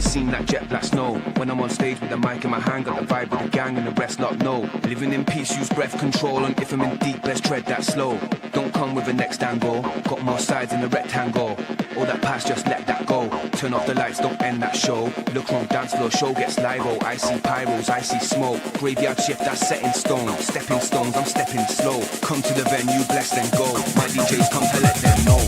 seen that jet black snow. When I'm on stage with the mic in my hand, got the vibe with the gang and the rest lot know. Living in peace, use breath control, and if I'm in deep, let's tread that slow. Don't come with a next angle, got more sides in a rectangle. All that past, just let that go. Turn off the lights, don't end that show. Look on dance floor, show gets live. Oh, I see pyros, I see smoke. Graveyard shift, that's set in stone. Stepping stones, I'm stepping slow. Come to the venue, bless then go. My DJs come to let them know.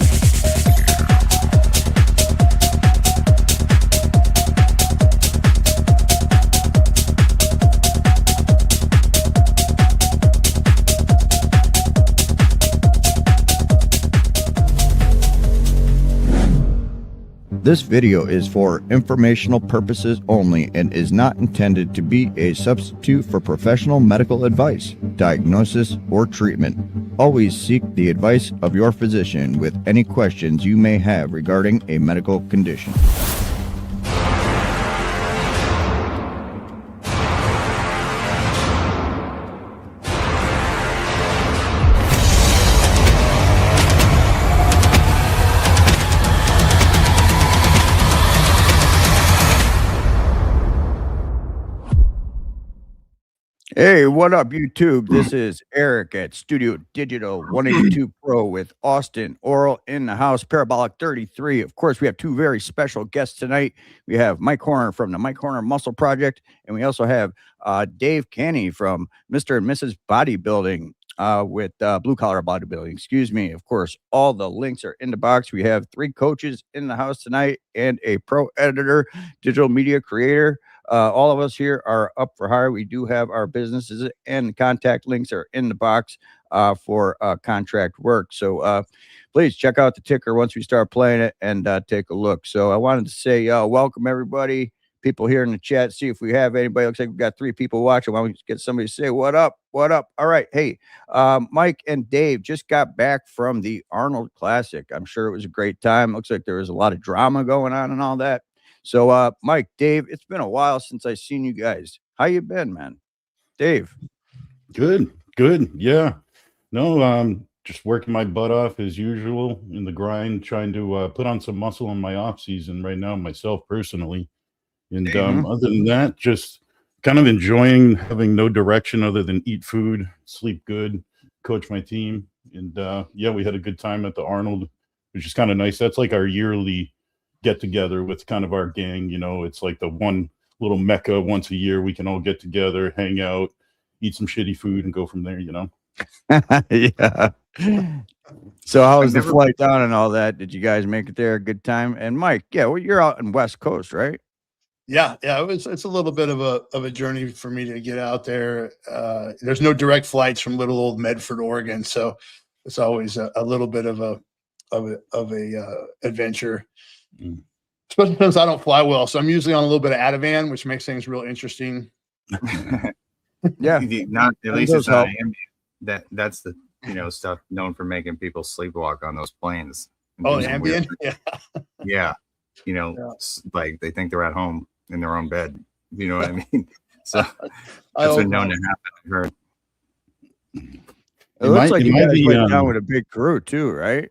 This video is for informational purposes only and is not intended to be a substitute for professional medical advice, diagnosis, or treatment. Always seek the advice of your physician with any questions you may have regarding a medical condition. Hey, what up, YouTube? This is Eric at Studio Digital 182 Pro with Austin Oral in the house, Parabolic 33. Of course, we have two very special guests tonight. We have Mike Horner from the Mike Horner Muscle Project, and we also have Dave Canney from Mr. and Mrs. Bodybuilding with Blue Collar Bodybuilding. Excuse me. Of course, all the links are in the box. We have 3 coaches in the house tonight and a pro editor, digital media creator. All of us here are up for hire. We do have our businesses, and contact links are in the box for contract work. So please check out the ticker once we start playing it and take a look. So I wanted to say welcome, everybody. People here in the chat, see if we have anybody. Looks like we've got 3 people watching. Why don't we get somebody to say what up? What up? All right. Hey, Mike and Dave just got back from the Arnold Classic. I'm sure it was a great time. Looks like there was a lot of drama going on and all that. So, Mike, Dave, it's been a while since I've seen you guys. How you been, man? Dave? Good. Yeah. No, just working my butt off as usual in the grind, trying to put on some muscle in my off season right now, myself personally. And other than that, just kind of enjoying having no direction other than eat food, sleep good, coach my team. And yeah, we had a good time at the Arnold, which is kind of nice. That's like our yearly get together with kind of our gang. You know, it's like the one little mecca once a year. We can all get together, hang out, eat some shitty food, and go from there, you know. Yeah. So how was the flight down and all that? Did you guys make it there? A good time? And Mike, yeah, well, you're out in West Coast, right? Yeah. It's a little bit of a journey for me to get out there. There's no direct flights from little old Medford, Oregon, so it's always a little bit of a adventure. Especially since I don't fly well, so I'm usually on a little bit of Ativan, which makes things real interesting. Yeah, not at least it's not Ambien. That's the stuff known for making people sleepwalk on those planes. Oh, Ambien, yeah. Like they think they're at home in their own bed. You know what I mean? So that's been known to happen. I've heard. It looks like you guys went down with a big crew too, right?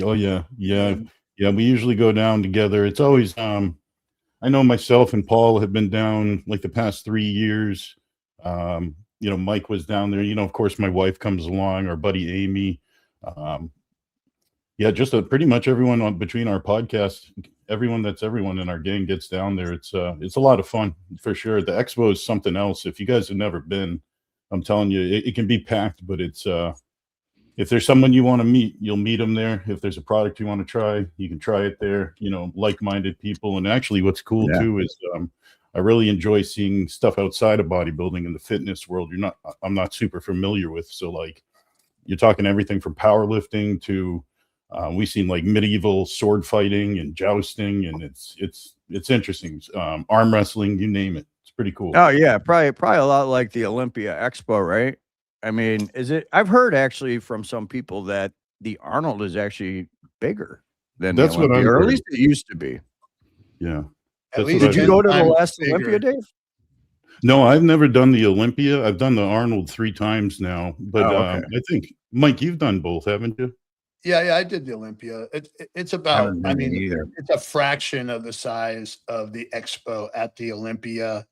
Oh yeah. We usually go down together. It's always I know myself and Paul have been down like the past 3 years. Mike was down there. Of course, my wife comes along, our buddy Amy. Yeah, just pretty much everyone between our podcast, everyone in our gang gets down there. It's a lot of fun for sure. The expo is something else. If you guys have never been, I'm telling you, it can be packed, but it's if there's someone you want to meet, you'll meet them there. If there's a product you want to try, you can try it there. Like-minded people. And actually what's cool too is I really enjoy seeing stuff outside of bodybuilding in the fitness world. I'm not super familiar with. So like you're talking everything from powerlifting to we've seen like medieval sword fighting and jousting, and it's interesting. Arm wrestling, you name it. It's pretty cool. Oh yeah, probably a lot like the Olympia Expo, right? I mean, is it? I've heard actually from some people that the Arnold is actually bigger than the Olympia, or at least it used to be. Yeah. Did you go to the last Olympia, Dave? No, I've never done the Olympia. I've done the Arnold 3 times now, but I think Mike, you've done both, haven't you? Yeah, I did the Olympia. It's about, haven't been either. it's a fraction of the size of the expo at the Olympia.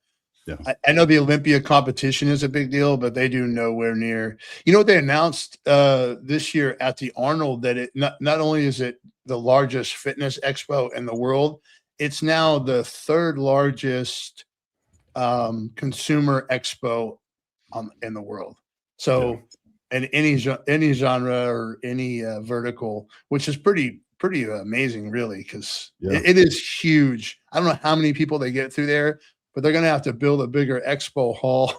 Yeah. I know the Olympia competition is a big deal, but they do nowhere near. You know what they announced this year at the Arnold, that it not only is it the largest fitness expo in the world, it's now the third largest consumer expo in the world. So in any genre or any vertical, which is pretty amazing, really, because it is huge. I don't know how many people they get through there, but they're going to have to build a bigger expo hall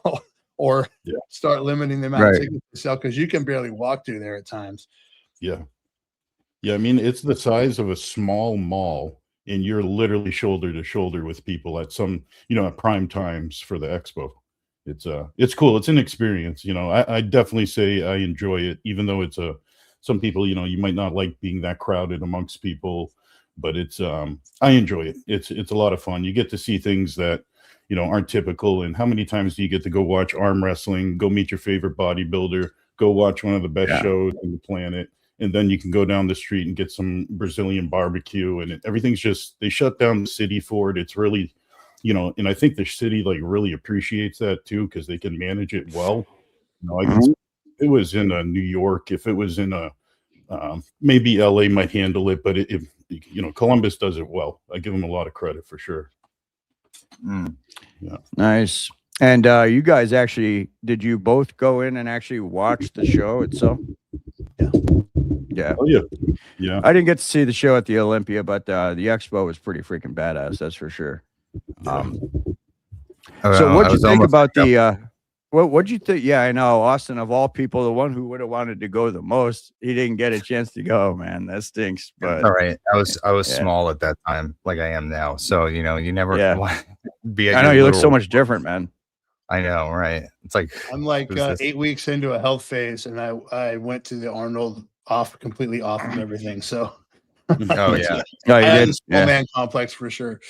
or start limiting the amount of tickets to sell, because you can barely walk through there at times. Yeah. I mean, it's the size of a small mall, and you're literally shoulder to shoulder with people at some, at prime times for the expo. It's cool. It's an experience. I definitely say I enjoy it, even though it's some people, you might not like being that crowded amongst people, but I enjoy it. It's a lot of fun. You get to see things that, aren't typical. And how many times do you get to go watch arm wrestling, go meet your favorite bodybuilder, go watch one of the best shows on the planet, and then you can go down the street and get some Brazilian barbecue, and everything's just, they shut down the city for it. It's really, and I think the city really appreciates that too, because they can manage it well. If it was in New York, if it was in maybe LA might handle it, but if Columbus does it well. I give them a lot of credit for sure. Yeah. Nice. And you guys did you both go in and actually watch the show itself? Yeah. Oh yeah. I didn't get to see the show at the Olympia, but the expo was pretty freaking badass. That's for sure. So what'd you think about what'd you think? Yeah, I know. Austin, of all people, the one who would have wanted to go the most, he didn't get a chance to go, man. That stinks. But all right. I was small at that time, like I am now. So, you never want to be I know you look so much different, man. I know, right? It's like I'm 8 weeks into a health phase, and I went to the Arnold completely off of everything. So oh yeah. No, you I had did. a small man complex for sure.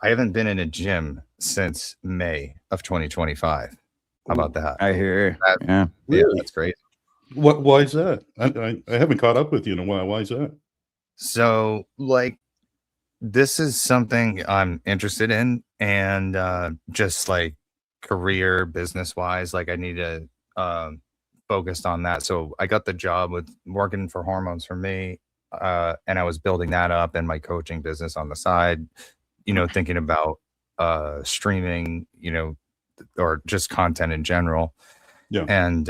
I haven't been in a gym since May of 2025. How about that? I hear you. Yeah, Really? that's great. Why is that? I haven't caught up with you in a while. Why is that? So, this is something I'm interested in, and just career business wise, I need to focus on that. So I got the job with working for Hormones for Me, and I was building that up and my coaching business on the side, thinking about streaming, or just content in general. Yeah. And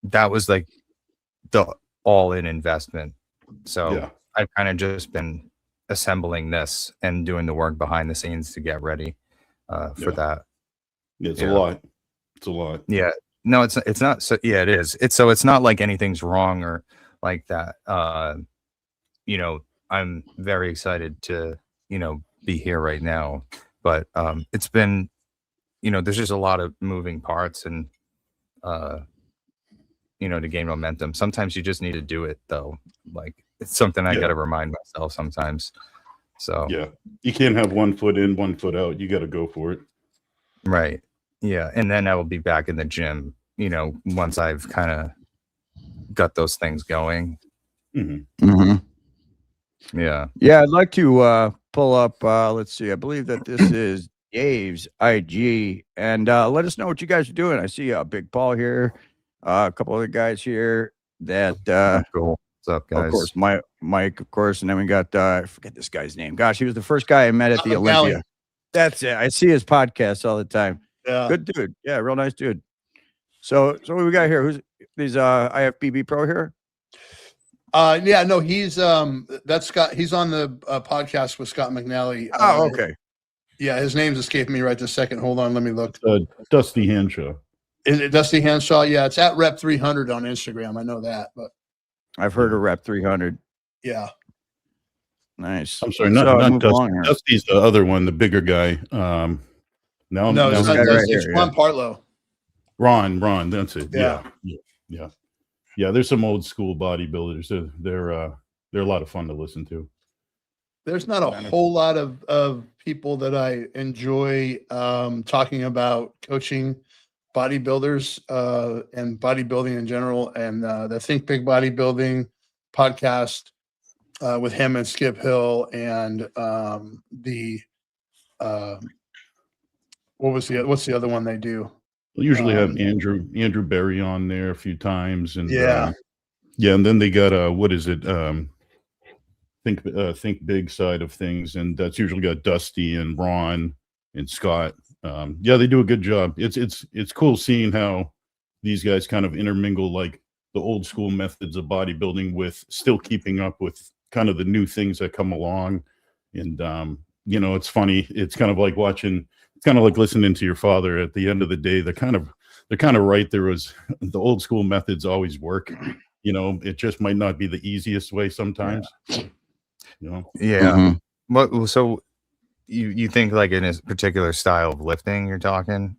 that was the all-in investment. So I've kind of just been assembling this and doing the work behind the scenes to get ready for that. Yeah, it's a lot. It's a lot. Yeah. No, it's not. So yeah, it is. It's not like anything's wrong or like that. I'm very excited to, be here right now, but it's been, there's just a lot of moving parts, and to gain momentum. Sometimes you just need to do it though. It's something I got to remind myself sometimes. So yeah, you can't have one foot in, one foot out. You got to go for it. Right. Yeah. And then I will be back in the gym, once I've kind of got those things going. Yeah. Yeah. I'd like to pull up, let's see. I believe that this is Dave's IG, and let us know what you guys are doing. I see Big Paul here, a couple other guys here that cool. What's up, guys? Of course, Mike, of course, and then we got I forget this guy's name. Gosh, he was the first guy I met at the Olympia. That's it. I see his podcast all the time. Yeah, good dude. Yeah, real nice dude. So what we got here? Who's these IFBB Pro here? Yeah, no, he's that's Scott. He's on the podcast with Scott McNally. Oh, okay. Yeah, his name's escaping me right this second. Hold on, let me look. Dusty Hanshaw. Is it Dusty Hanshaw? Yeah, it's at Rep 300 on Instagram. I know that, but I've heard of Rep 300. Yeah. Nice. I'm sorry, not Dusty. Dusty's the other one, the bigger guy. No, it's not Dusty. It's Ron Partlow. Ron, that's it. Yeah. There's some old school bodybuilders. They're a lot of fun to listen to. There's not a whole lot of people that I enjoy talking about coaching bodybuilders and bodybuilding in general, and the Think Big Bodybuilding podcast with him and Skip Hill, and what's the other one they do? We'll usually have Andrew Berry on there a few times, and yeah, and then they got what is it? Think Big side of things, and that's usually got Dusty and Ron and Scott. Yeah, they do a good job. It's cool seeing how these guys kind of intermingle like the old school methods of bodybuilding with still keeping up with kind of the new things that come along. And you know, it's funny. It's kind of like watching. It's kind of like listening to your father. At the end of the day, they're kind of right. There was the old school methods always work. You know, it just might not be the easiest way sometimes. Yeah. You know. Yeah. But so you think like in a particular style of lifting you're talking?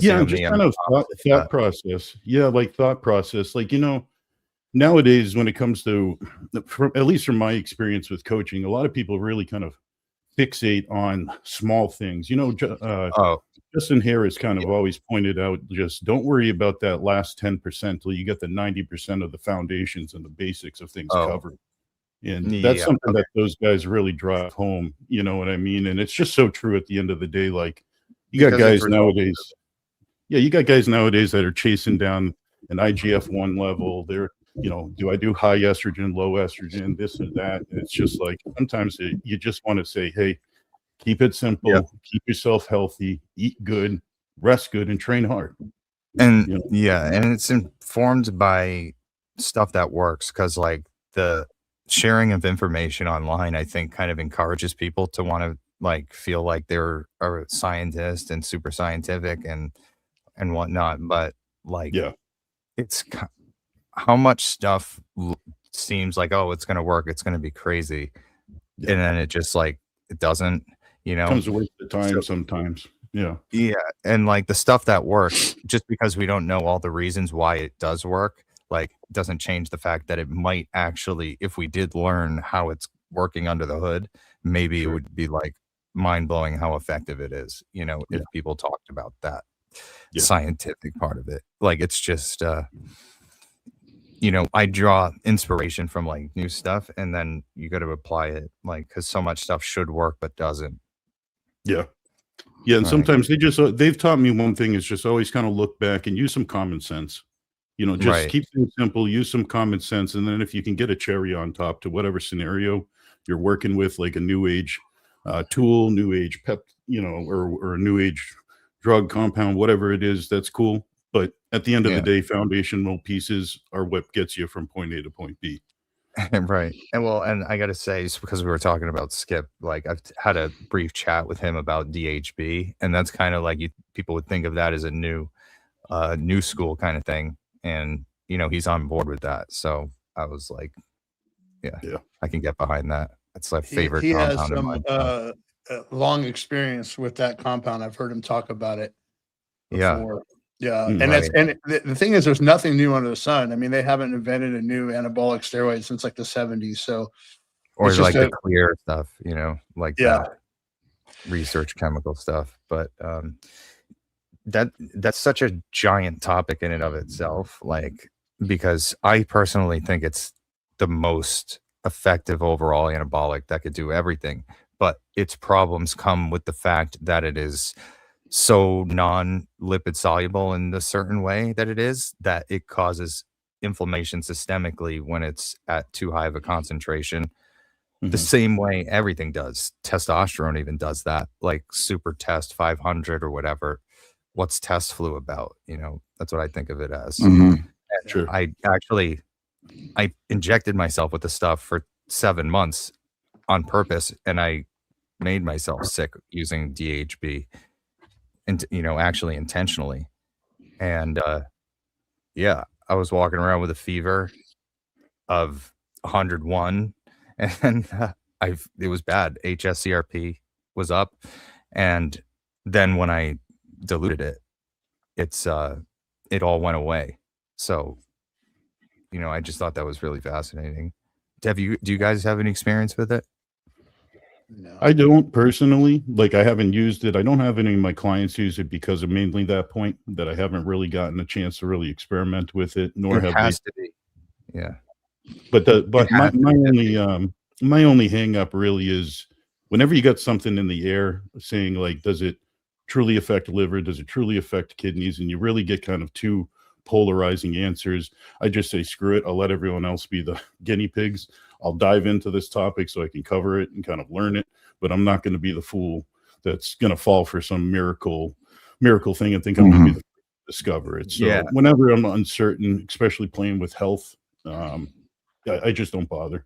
Yeah, just kind of thought process. Yeah, like thought process. Like, you know, nowadays when it comes to, at least from my experience with coaching, a lot of people really kind of fixate on small things. You know, Justin Harris kind of always pointed out, just don't worry about that last 10% till you get the 90% of the foundations and the basics of things covered. And that's something that those guys really drive home. You know what I mean? And it's just so true at the end of the day. Like, you got guys nowadays. Yeah, you got guys nowadays that are chasing down an IGF-1 level. They're, you know, do I do high estrogen, low estrogen, this and that? And it's just like sometimes you just want to say, hey, keep it simple, keep yourself healthy, eat good, rest good, and train hard. And you know? And it's informed by stuff that works, because like the sharing of information online, I think, kind of encourages people to want to like feel like they're a scientist and super scientific and whatnot. But like, it's how much stuff seems like, oh, it's going to work, it's going to be crazy. And then it just like, it doesn't, you know, comes a waste of time sometimes. Yeah. And like the stuff that works, just because we don't know all the reasons why it does work, like doesn't change the fact that it might actually, if we did learn how it's working under the hood, maybe it would be like mind-blowing how effective it is, you know, if people talked about that scientific part of it. Like, it's just you know, I draw inspiration from like new stuff, and then you got to apply it, like, because so much stuff should work but doesn't. And sometimes they've taught me one thing is just always kind of look back and use some common sense. You know, just keep things simple, use some common sense, and then if you can get a cherry on top to whatever scenario you're working with, like a new age tool, new age you know, or a new age drug compound, whatever it is, that's cool. But at the end of the day, foundational pieces are what gets you from point A to point B. Right. And well, and I got to say, just because we were talking about Skip, like I've had a brief chat with him about DHB, and that's kind of like people would think of that as a new school kind of thing. And, you know, he's on board with that. So I was like, I can get behind that. That's my favorite compound. He has some long experience with that compound. I've heard him talk about it before. And the thing is, there's nothing new under the sun. I mean, they haven't invented a new anabolic steroid since like the 70s. So, or like the clear stuff, you know, like that research chemical stuff. But that's such a giant topic in and of itself, like, because I personally think it's the most effective overall anabolic that could do everything, but its problems come with the fact that it is so non-lipid soluble in the certain way that it is, that it causes inflammation systemically when it's at too high of a concentration. The same way everything does. Testosterone even does that, like super test 500 or whatever. What's test flu about? You know, that's what I think of it as. I injected myself with the stuff for 7 months on purpose, and I made myself sick using DHB, and, you know, actually intentionally. And I was walking around with a fever of 101, and it was bad. HSCRP was up, and then when I diluted it, it all went away. So, you know, I just thought that was really fascinating. Do you guys have any experience with it? No. I don't personally, like, I haven't used it. I don't have any of my clients use it because of mainly that point, that I haven't really gotten a chance to really experiment with it, nor It have has they. to be. Yeah. But It my has to be. my only hang up really is whenever you got something in the air saying, like, does it truly affect liver? Does it truly affect kidneys? And you really get kind of two polarizing answers. I just say, screw it. I'll let everyone else be the guinea pigs. I'll dive into this topic so I can cover it and kind of learn it, but I'm not going to be the fool that's going to fall for some miracle thing and think I'm going to be the first to discover it. So whenever I'm uncertain, especially playing with health, I just don't bother.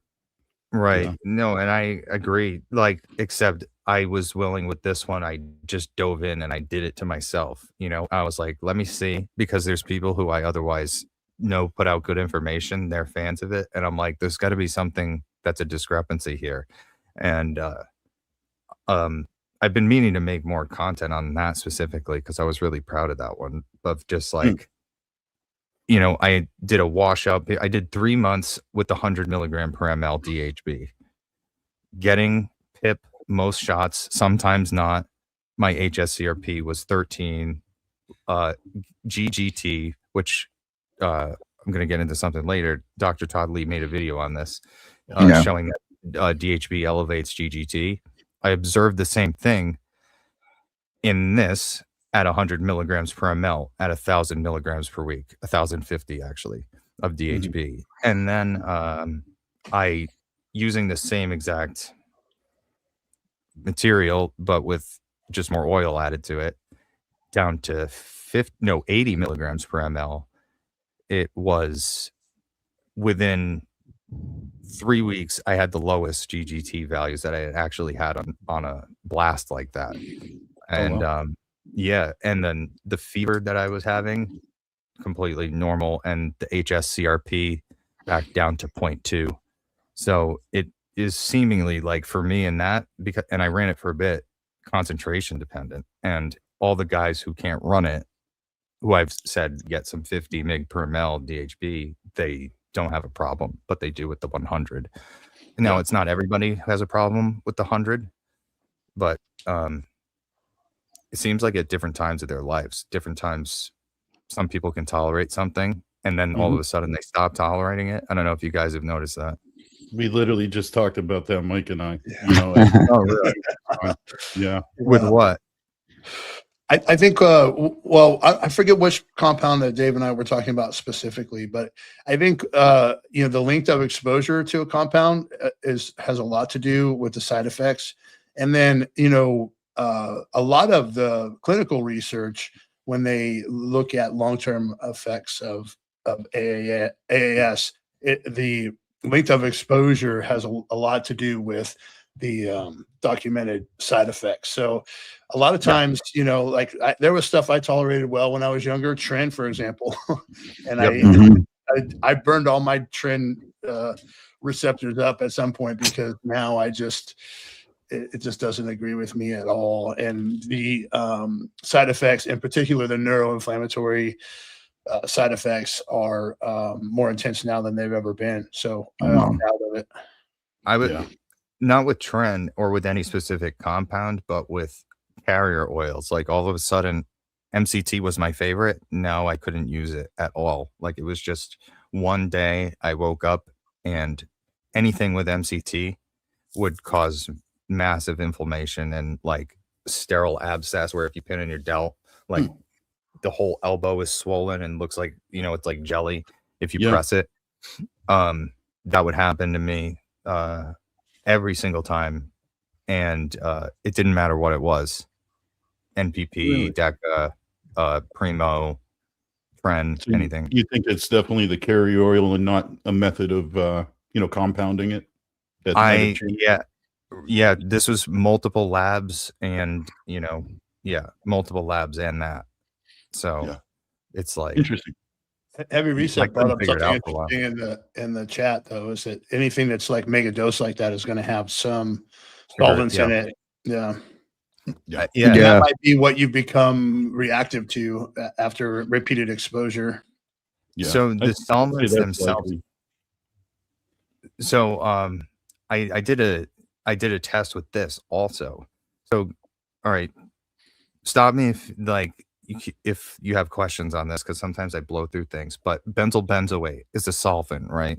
Right. Yeah. No, and I agree. Like, except I was willing with this one. I just dove in and I did it to myself. You know, I was like, let me see, because there's people who I otherwise know put out good information. They're fans of it. And I'm like, there's got to be something that's a discrepancy here. And I've been meaning to make more content on that specifically because I was really proud of that one, of just like, you know, I did a wash up. I did 3 months with the 100 milligram per ml DHB, getting PIP most shots, sometimes not. My HSCRP was 13. GGT, which I'm going to get into something later. Dr. Todd Lee made a video on this showing that DHB elevates GGT. I observed the same thing in this at 100 milligrams per ml at 1,000 milligrams per week, 1,050 actually of DHB. And then I, using the same exact material, but with just more oil added to it, down to 80 milligrams per ml. It was within 3 weeks, I had the lowest GGT values that I had actually had on a blast like that. And yeah, and then the fever that I was having, completely normal, and the HSCRP back down to 0.2. So it is seemingly, like, for me in that, because, and I ran it for a bit, concentration dependent. And all the guys who can't run it, who I've said get some 50 mg per ml DHB, they don't have a problem, but they do with the 100. Now, it's not everybody who has a problem with the 100, but it seems like at different times of their lives, different times, some people can tolerate something, and then all of a sudden they stop tolerating it. I don't know if you guys have noticed that. We literally just talked about that, Mike and I. You know, oh, really? Yeah. With what? I think, well, I forget which compound that Dave and I were talking about specifically, but I think, you know, the length of exposure to a compound has a lot to do with the side effects. And then, you know, a lot of the clinical research, when they look at long-term effects of AAS, the length of exposure has a lot to do with the documented side effects. So a lot of times, you know, like there was stuff I tolerated well when I was younger, Tren, for example, and I burned all my Tren receptors up at some point because now it just doesn't agree with me at all. And the side effects, in particular, the neuroinflammatory side effects are more intense now than they've ever been. So I'm out of it. I would not with Tren or with any specific compound, but with carrier oils. Like, all of a sudden, MCT was my favorite. Now I couldn't use it at all. Like, it was just one day I woke up and anything with MCT would cause massive inflammation and like sterile abscess, where if you pin in your delt, like the whole elbow is swollen and looks like, you know, it's like jelly if you press it. That would happen to me every single time, and it didn't matter what it was. NPP, Deca, Primo, Tren, So anything. You think it's definitely the carrier oil and not a method of you know, compounding it? Yeah, this was multiple labs, and you know, multiple labs and that. So it's like interesting. Heavy Reset brought up something interesting in the chat, though, is that anything that's like mega dose like that is going to have some solvents in it. And that might be what you've become reactive to after repeated exposure. So the solvents themselves. So I did I did a test with this also. So, all right, stop me if you have questions on this, because sometimes I blow through things. But benzyl benzoate is a solvent, right?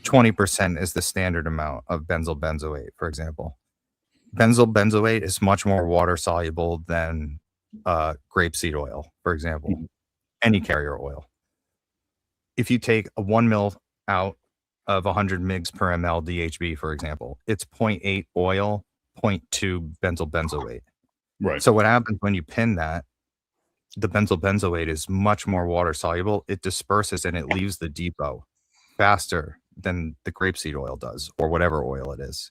20% is the standard amount of benzyl benzoate, for example. Benzyl benzoate is much more water soluble than grapeseed oil, for example, any carrier oil. If you take a 1 mil out of 100 mg per ml DHB, for example, it's 0.8 oil, 0.2 benzyl benzoate. Right. So what happens when you pin that, the benzyl benzoate is much more water soluble. It disperses and it leaves the depot faster than the grapeseed oil does, or whatever oil it is.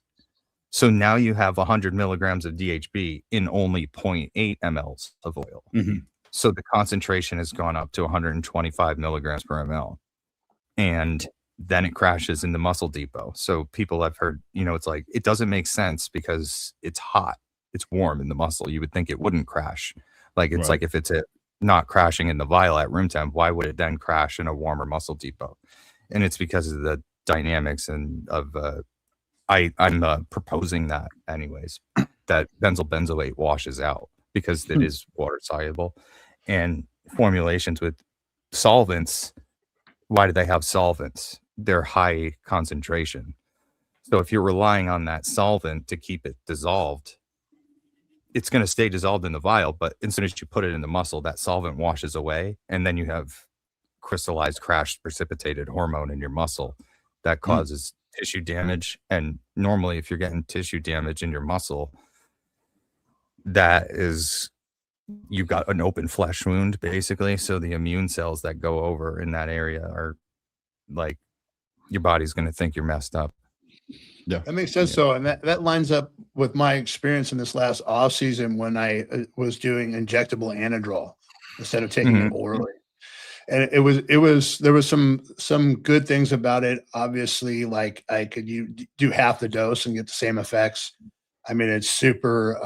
So now you have 100 milligrams of DHB in only 0.8 mLs of oil. So the concentration has gone up to 125 milligrams per ml. And then it crashes in the muscle depot. So people have heard, it's like, it doesn't make sense because it's hot. It's warm in the muscle. You would think it wouldn't crash. Like, it's like, if it's not crashing in the vial at room temp, why would it then crash in a warmer muscle depot? And it's because of the dynamics and I'm proposing that anyways, that benzyl benzoate washes out because it is water soluble. And formulations with solvents, why do they have solvents? They're high concentration. So if you're relying on that solvent to keep it dissolved, it's going to stay dissolved in the vial, but as soon as you put it in the muscle, that solvent washes away, and then you have crystallized, crashed, precipitated hormone in your muscle that causes tissue damage. And normally, if you're getting tissue damage in your muscle, that is, you've got an open flesh wound, basically. So the immune cells that go over in that area are like, your body's going to think you're messed up. Yeah, that makes sense. So, and that lines up with my experience in this last off season when I was doing injectable Anadrol instead of taking it orally. And there was some good things about it. Obviously, like I could do half the dose and get the same effects. I mean, it's super,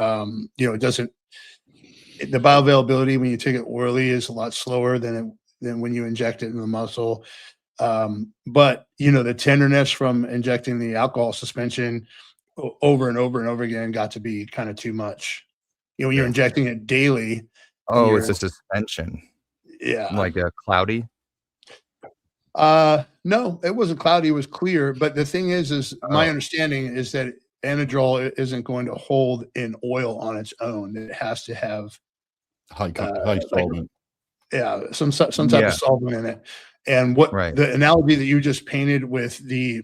it doesn't, the bioavailability when you take it orally is a lot slower than when you inject it in the muscle. But the tenderness from injecting the alcohol suspension over and over and over again got to be kind of too much. When you're injecting it daily. Oh, it's a suspension. Yeah. Like a cloudy? No, it wasn't cloudy. It was clear. But the thing is my understanding is that Anadrol isn't going to hold in oil on its own. It has to have high solvent. Some type of solvent in it. And what the analogy that you just painted with the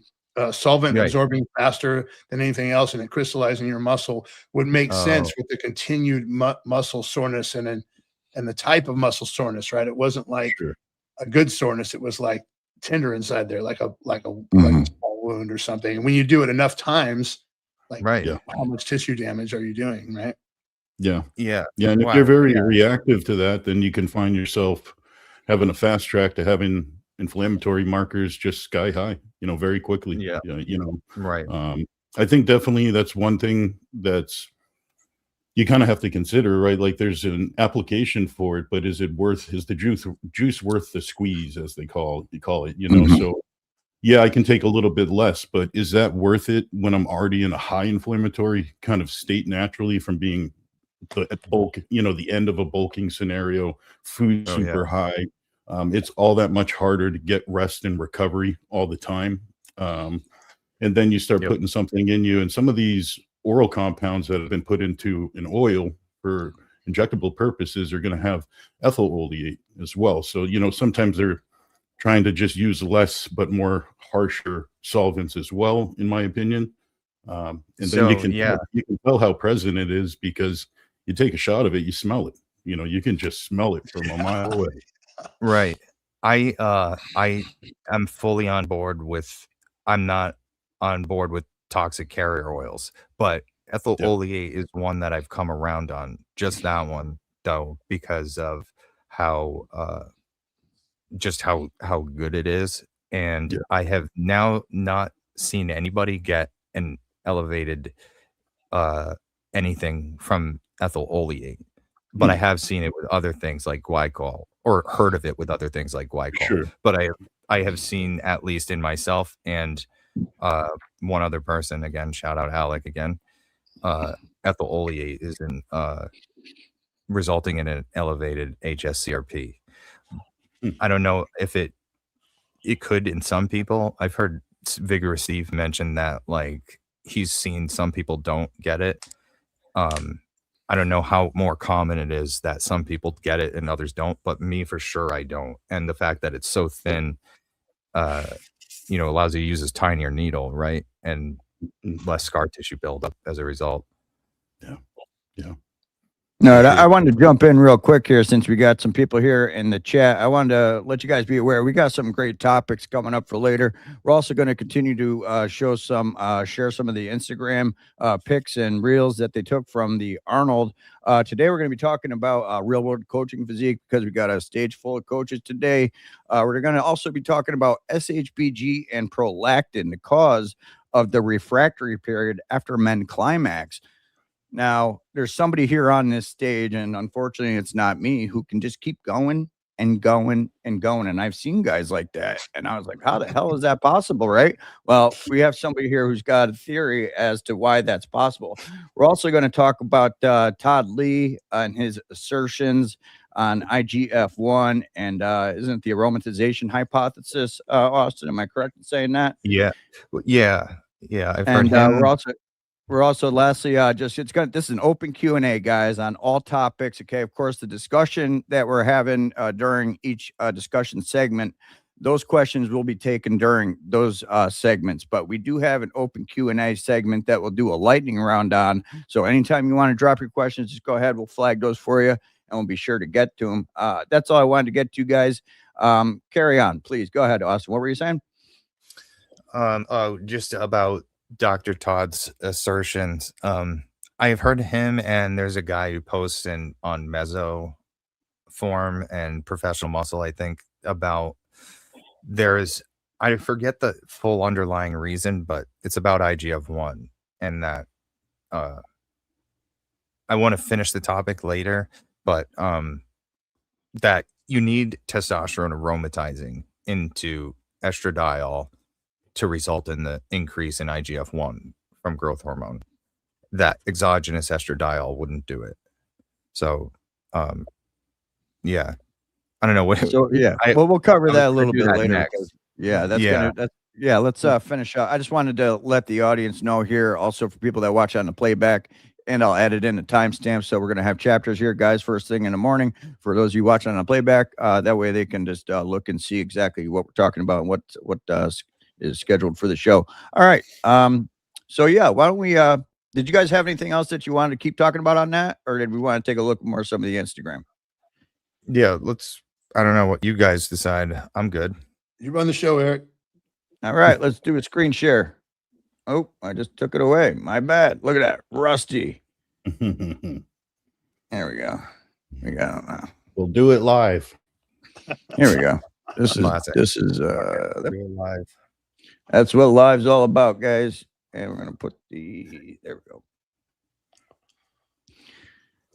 solvent absorbing faster than anything else and it crystallizing your muscle would make sense with the continued muscle soreness and the type of muscle soreness, right? It wasn't like a good soreness. It was like tender inside there, like a small wound or something. And when you do it enough times, how much tissue damage are you doing, right? Yeah. And if you're very reactive to that, then you can find yourself having a fast track to having inflammatory markers just sky high, very quickly. I think definitely that's one thing that's you kind of have to consider, right? Like there's an application for it, but is the juice worth the squeeze, as they call it, So yeah, I can take a little bit less, but is that worth it when I'm already in a high inflammatory kind of state naturally from being at bulk, the end of a bulking scenario, food super high. It's all that much harder to get rest and recovery all the time. And then you start putting something in you, and some of these oral compounds that have been put into an oil for injectable purposes are going to have ethyl oleate as well. So, sometimes they're trying to just use less but more harsher solvents as well, in my opinion. And then you can tell how present it is because you take a shot of it, you smell it. You can just smell it from a mile away. Right. I am fully on board with. I'm not on board with toxic carrier oils, but ethyl oleate is one that I've come around on. Just that one, though, because of how good it is, and I have now not seen anybody get an elevated anything from ethyl oleate, but I have seen it with other things like glycol, or heard of it with other things like glycol. But I have seen, at least in myself and one other person, again, shout out Alec again, ethyl oleate is resulting in an elevated HSCRP. I don't know if it could in some people. I've heard Vigorous Steve mention that, like, he's seen some people don't get it. I don't know how more common it is that some people get it and others don't, but me for sure I don't. And the fact that it's so thin, allows you to use this tinier needle, right? And less scar tissue buildup as a result. Yeah. Yeah. No, I wanted to jump in real quick here since we got some people here in the chat. I wanted to let you guys be aware we got some great topics coming up for later. We're also going to continue to share some of the Instagram pics and reels that they took from the Arnold. Today we're going to be talking about real world coaching physique because we got a stage full of coaches today. We're going to also be talking about SHBG and Prolactin, the cause of the refractory period after men climax. Now, there's somebody here on this stage, and unfortunately, it's not me, who can just keep going and going and going. And I've seen guys like that. And I was like, how the hell is that possible, right? Well, we have somebody here who's got a theory as to why that's possible. We're also going to talk about Todd Lee and his assertions on IGF-1 and isn't it the aromatization hypothesis, Austin? Am I correct in saying that? Yeah. I've heard him. We're also lastly this is an open Q&A, guys, on all topics. Okay, of course, the discussion that we're having during each discussion segment, those questions will be taken during those segments. But we do have an open Q&A segment that we'll do a lightning round on. So anytime you want to drop your questions, just go ahead. We'll flag those for you, and we'll be sure to get to them. That's all I wanted to get to, guys. Carry on, please. Go ahead, Austin. What were you saying? Just about Dr. Todd's assertions. I've heard him, and there's a guy who posts on Meso Form and Professional Muscle, I think, about I forget the full underlying reason, but it's about IGF-1 and that I want to finish the topic later, but that you need testosterone aromatizing into estradiol to result in the increase in IGF-1 from growth hormone. That exogenous estradiol wouldn't do it. So, yeah, I don't know what. So yeah, we'll cover that a little bit later. Yeah, let's finish up. I just wanted to let the audience know here, also for people that watch on the playback, and I'll add it in the timestamp. So we're going to have chapters here, guys, first thing in the morning for those of you watching on the playback. That way they can just look and see exactly what we're talking about and what is scheduled for the show. All right. So yeah, why don't we did you guys have anything else that you wanted to keep talking about on that, or did we want to take a look more at some of the Instagram? Yeah, I don't know what you guys decide. I'm good. You run the show, Eric. All right, let's do a screen share. Oh, I just took it away. My bad. Look at that. Rusty. There we go. We got it now. We'll do it live. Here we go. This is live. That's what live's all about, guys. And we're gonna put there we go.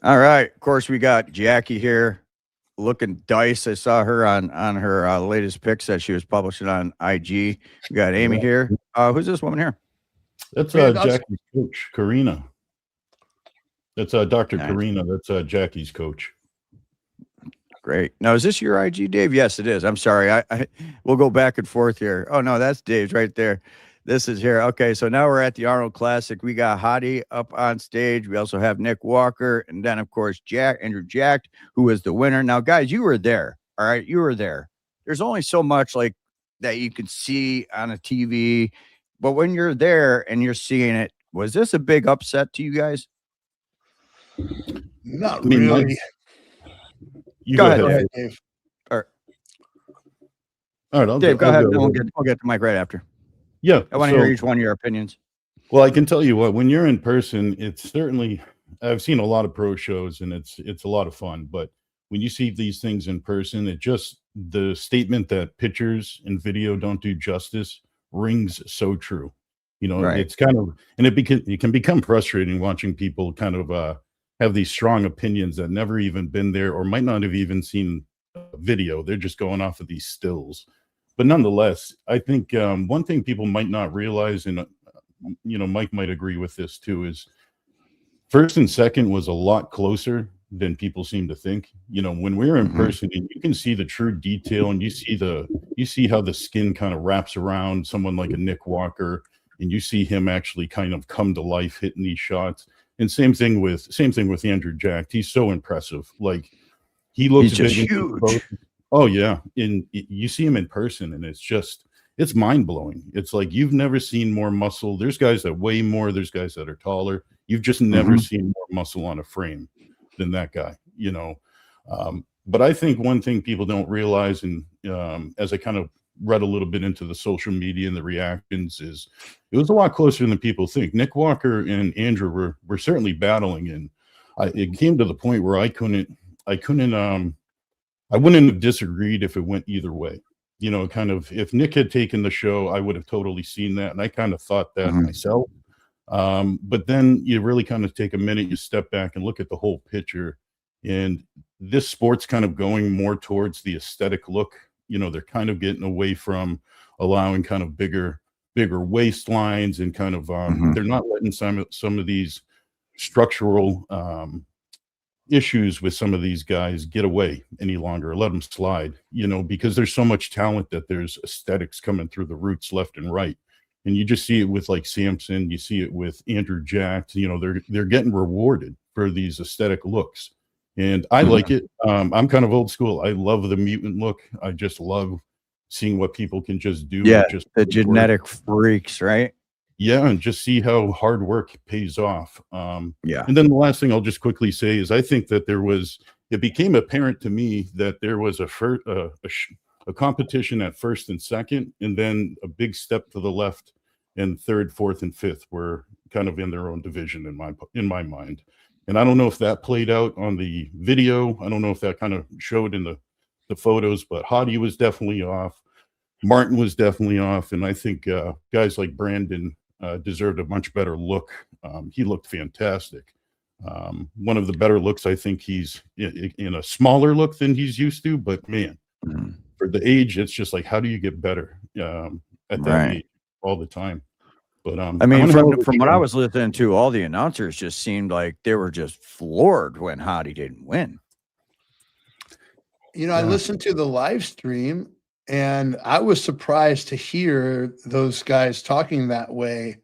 All right. Of course, we got Jackie here looking dice. I saw her on her latest pics that she was publishing on IG. We got Amy here. Who's this woman here? That's Jackie's coach, Karina. That's Dr. Nice. Karina. That's Jackie's coach. Great. Now, is this your IG, Dave? Yes, it is. I'm sorry. We'll go back and forth here. Oh, no, that's Dave's right there. This is here. Okay, so now we're at the Arnold Classic. We got Hottie up on stage. We also have Nick Walker. And then, of course, Andrew Jacked, who is the winner. Now, guys, you were there. All right, you were there. There's only so much like that you can see on a TV. But when you're there and you're seeing it, was this a big upset to you guys? Not really. Go ahead, Dave. All right, Dave, go ahead. We'll get the mic right after. Yeah, I want to hear each one of your opinions. Well, I can tell you what, when you're in person, it's certainly, I've seen a lot of pro shows and it's a lot of fun, but when you see these things in person, the statement that pictures and video don't do justice rings so true. You know, right. It's kind of, and it can become frustrating watching people kind of have these strong opinions that never even been there or might not have even seen video. They're just going off of these stills. but nonetheless, I think one thing people might not realize, and Mike might agree with this too, is first and second was a lot closer than people seem to think. When we're in person, and you can see the true detail, and you see how the skin kind of wraps around someone like a Nick Walker, and you see him actually kind of come to life hitting these shots. And same thing with Andrew Jack. He's so impressive. Like, he looks just huge. Oh yeah, and you see him in person, and it's mind blowing. It's like you've never seen more muscle. There's guys that weigh more. There's guys that are taller. You've just never seen more muscle on a frame than that guy. But I think one thing people don't realize, and as I kind of read a little bit into the social media and the reactions, is it was a lot closer than people think. Nick Walker and Andrew were certainly battling, and it came to the point where I wouldn't have disagreed if it went either way. Kind of, if Nick had taken the show, I would have totally seen that, and I kind of thought that myself. But then you really kind of take a minute, you step back and look at the whole picture, and this sport's kind of going more towards the aesthetic look. They're kind of getting away from allowing kind of bigger waistlines, and kind of they're not letting some of these structural issues with some of these guys get away any longer, let them slide, because there's so much talent that there's aesthetics coming through the roots left and right. And you just see it with like Samson, you see it with Andrew Jack, they're getting rewarded for these aesthetic looks. And I like it. I'm kind of old school. I love the mutant look. I just love seeing what people can just do. Yeah, just the genetic freaks, right? Yeah, and just see how hard work pays off. Yeah. And then the last thing I'll just quickly say is I think that it became apparent to me that there was a competition at first and second, and then a big step to the left, and third, fourth, and fifth were kind of in their own division in my mind. And I don't know if that played out on the video. I don't know if that kind of showed in the photos, but Hottie was definitely off. Martin was definitely off. And I think guys like Brandon deserved a much better look. He looked fantastic. One of the better looks. I think he's in a smaller look than he's used to, but man, for the age, it's just like, how do you get better at that age all the time? But I mean, from what I was listening to, all the announcers just seemed like they were just floored when Hottie didn't win. I listened to the live stream, and I was surprised to hear those guys talking that way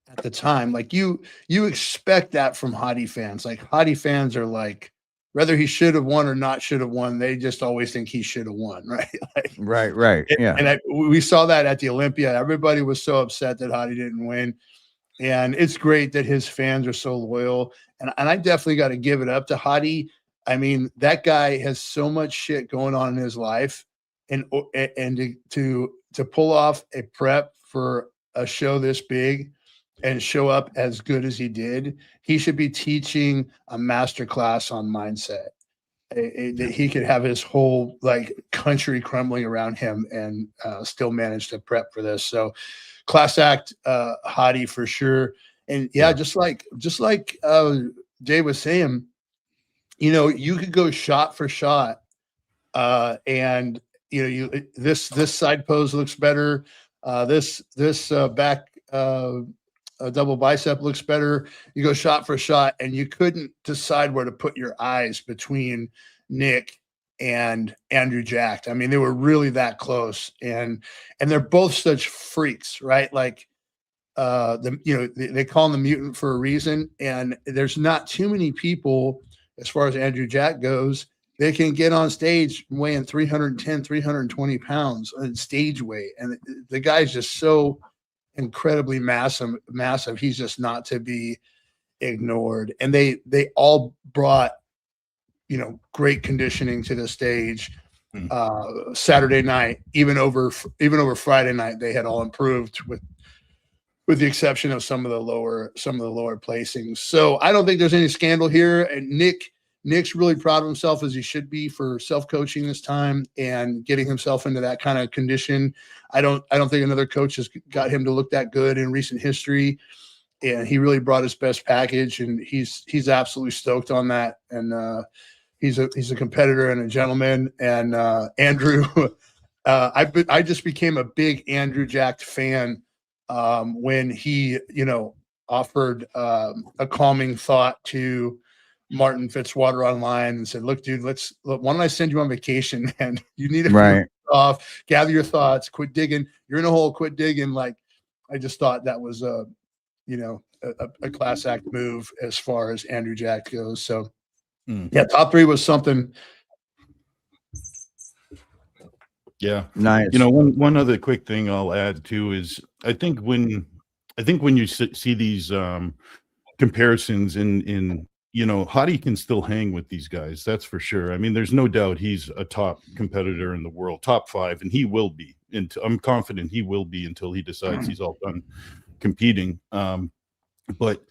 at the time. Like, you expect that from Hottie fans. Like, Hottie fans are like, whether he should have won or not should have won, they just always think he should have won, right? Like, right. Yeah. And we saw that at the Olympia. Everybody was so upset that Hottie didn't win. And it's great that his fans are so loyal. And I definitely got to give it up to Hottie. I mean, that guy has so much shit going on in his life. And to pull off a prep for a show this big and show up as good as he did, he should be teaching a master class on mindset. That he could have his whole country crumbling around him and still manage to prep for this. So class act, Hottie for sure. And just like Dave was saying, you could go shot for shot, and this side pose looks better. This back double bicep looks better. You go shot for shot, and you couldn't decide where to put your eyes between Nick and Andrew Jack. I mean, they were really that close, and they're both such freaks, right? Like, they call him the mutant for a reason, and there's not too many people, as far as Andrew Jack goes, they can get on stage weighing 310, 320 pounds on stage weight. And the guy's just so incredibly massive. He's just not to be ignored. And they all brought, great conditioning to the stage. Saturday night, even over Friday night, they had all improved with the exception of some of the lower placings. So I don't think there's any scandal here. And Nick's really proud of himself, as he should be, for self-coaching this time and getting himself into that kind of condition. I don't think another coach has got him to look that good in recent history. And he really brought his best package, and he's absolutely stoked on that. And he's a competitor and a gentleman. And Andrew I just became a big Andrew Jack fan when he, offered a calming thought to Martin Fitzwater online and said, "Look, dude, why don't I send you on vacation, man? You need a few off, gather your thoughts, quit digging. You're in a hole, quit digging." Like, I just thought that was a class act move as far as Andrew Jack goes. So, yeah, top 3 was something. Yeah, nice. One other quick thing I'll add too is I think when you see these comparisons in Hottie can still hang with these guys, that's for sure. I mean, there's no doubt he's a top competitor in the world, top 5, and he will be. And I'm confident he will be until he decides he's all done competing. But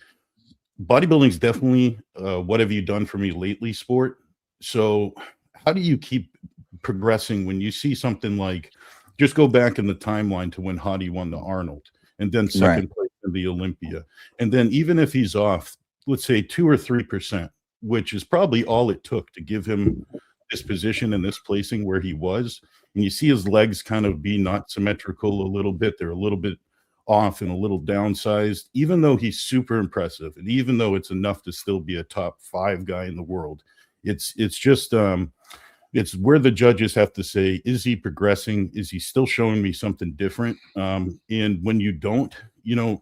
bodybuilding is definitely what have you done for me lately sport. So how do you keep progressing when you see something like, just go back in the timeline to when Hottie won the Arnold and then second place in the Olympia, and then even if he's off, let's say 2 or 3%, which is probably all it took to give him this position and this placing where he was, and you see his legs kind of be not symmetrical a little bit, they're a little bit off and a little downsized, even though he's super impressive and even though it's enough to still be a top 5 guy in the world, it's just it's where the judges have to say, is he progressing? Is he still showing me something different? And when you don't,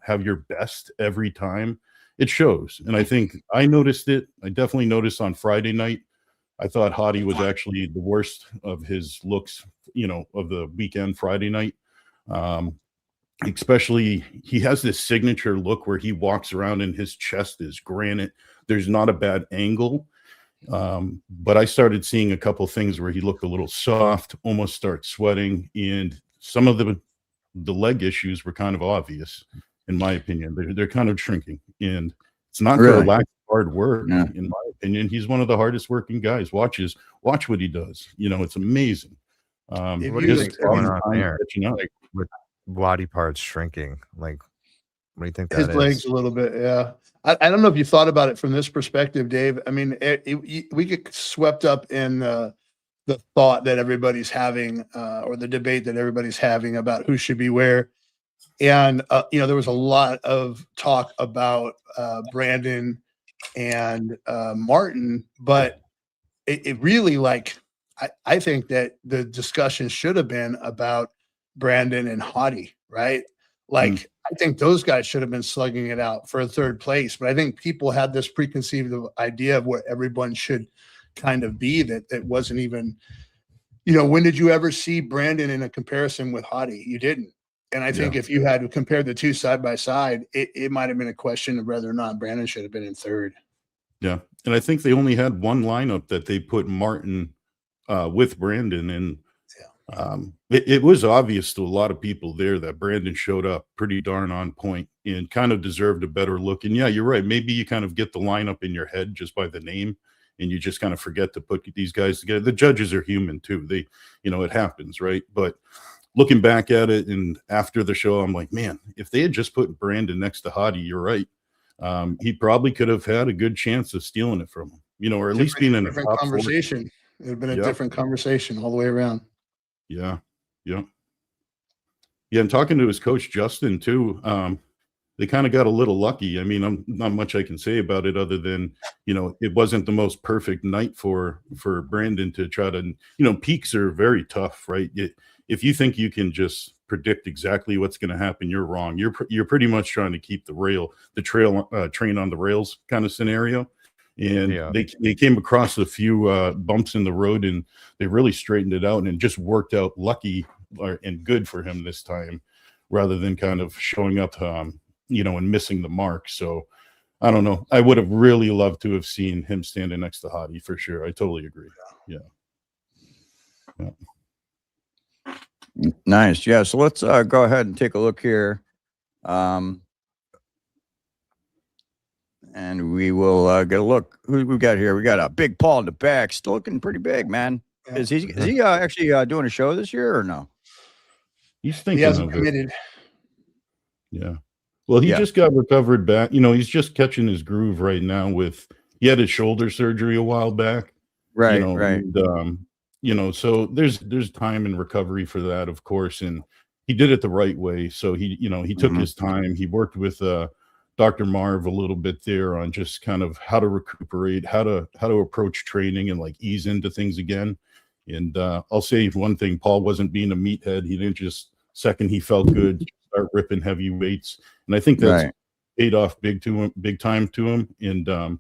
have your best every time, it shows. And I think I noticed it. I definitely noticed on Friday night. I thought Hottie was actually the worst of his looks, of the weekend Friday night. Especially, he has this signature look where he walks around and his chest is granite. There's not a bad angle. But I started seeing a couple things where he looked a little soft, almost start sweating, and some of the leg issues were kind of obvious, in my opinion. They're kind of shrinking, and it's not for a lack of hard work. Yeah. In my opinion, he's one of the hardest working guys. Watch what he does. It's amazing. What do you think going on there? Like with body parts shrinking, like what do you think that his legs a little bit? Yeah. I don't know if you thought about it from this perspective, Dave. I mean, we get swept up in the thought that everybody's having, or the debate that everybody's having about who should be where. And, there was a lot of talk about Brandon and Martin, but it really, I think that the discussion should have been about Brandon and Hottie, right? I think those guys should have been slugging it out for a 3rd place, but I think people had this preconceived idea of what everyone should kind of be, that it wasn't even, when did you ever see Brandon in a comparison with Hottie? You didn't. And I think if you had compared the two side by side, it might have been a question of whether or not Brandon should have been in 3rd. Yeah. And I think they only had one lineup that they put Martin with Brandon, and it was obvious to a lot of people there that Brandon showed up pretty darn on point and kind of deserved a better look. And yeah, you're right. Maybe you kind of get the lineup in your head just by the name, and you just kind of forget to put these guys together. The judges are human too. They, it happens, right? But looking back at it and after the show, I'm like, man, if they had just put Brandon next to Hottie, you're right. He probably could have had a good chance of stealing it from him, or at least being in a different conversation. It would have been a different conversation all the way around. Yeah. And talking to his coach, Justin, too, they kind of got a little lucky. I mean, I'm not much I can say about it other than, it wasn't the most perfect night for Brandon to try to, peaks are very tough, right? If you think you can just predict exactly what's going to happen, you're wrong. You're pretty much trying to keep the train on the rails kind of scenario. And they came across a few bumps in the road, and they really straightened it out, and it just worked out lucky and good for him this time, rather than kind of showing up, and missing the mark. So I don't know. I would have really loved to have seen him standing next to Hottie for sure. I totally agree. Yeah. Nice. Yeah. So let's go ahead and take a look here. And we will get a look. Who we got here? We got a Big Paul in the back. Still looking pretty big, man. Is he actually doing a show this year or no? He's thinking he hasn't of committed. It. Yeah. Well, he just got recovered back. He's just catching his groove right now. He had his shoulder surgery a while back. Right. Right. And, you know, so there's time and recovery for that, of course, and he did it the right way. So he, you know, he took his time. He worked with Dr. Marv a little bit there on just kind of how to recuperate, how to approach training and like ease into things again. And I'll say one thing: Paul wasn't being a meathead. He didn't just second he felt good start ripping heavy weights, and I think that's paid off big time to him. And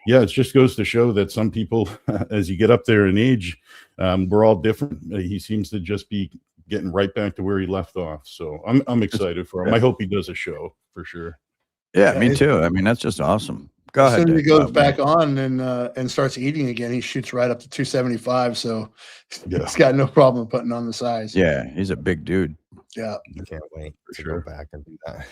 yeah, it just goes to show that some people, as you get up there in age, we're all different. He seems to just be getting right back to where he left off. So I'm excited for him. I hope he does a show for sure. Yeah, me too. I mean, that's just awesome. Go as ahead. Soon as he Dave. goes back on and starts eating again, he shoots right up to 275. So he's got no problem putting on the size. Yeah, he's a big dude. Yeah, I can't wait to go back and do that.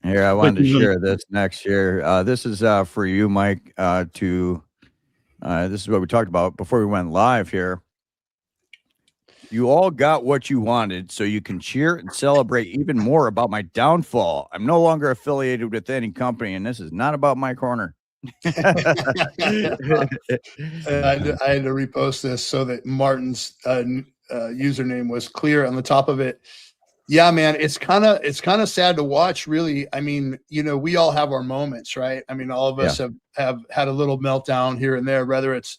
Here, I wanted to share this next year. This is for you, Mike. This is what we talked about before we went live here. You all got what you wanted, so you can cheer and celebrate even more about my downfall. I'm no longer affiliated with any company, and this is not about my corner. I had to repost this so that Martin's username was clear on the top of it. Yeah, man, it's kind of sad to watch, really. I mean, you know, we all have our moments, right? I mean, all of us have had a little meltdown here and there, whether it's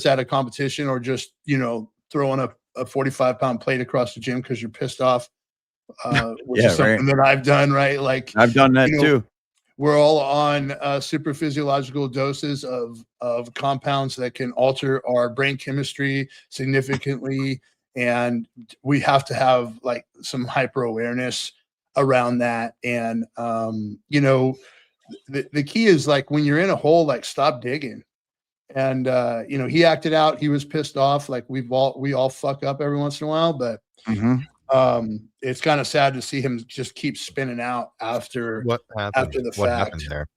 at a competition or just, you know, throwing a 45-pound plate across the gym because you're pissed off, which is something that I've done, right? Like I've done that too. We're all on super physiological doses of compounds that can alter our brain chemistry significantly. And we have to have like some hyper awareness around that. And, you know, the key is like when you're in a hole, like stop digging. And, you know, he acted out. He was pissed off. Like we all fuck up every once in a while, but it's kind of sad to see him just keep spinning out after the fact. What happened there?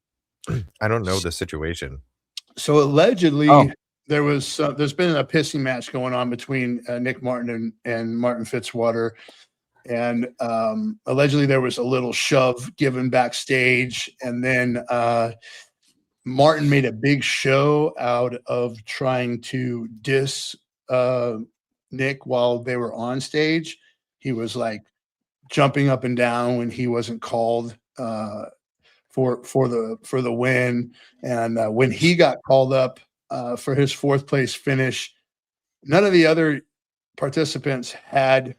I don't know the situation. So allegedly, there's been a pissing match going on between Nick Martin and Martin Fitzwater, and allegedly there was a little shove given backstage, and then Martin made a big show out of trying to diss Nick while they were on stage. He was like jumping up and down when he wasn't called for the win, and when he got called up for his 4th place finish, none of the other participants had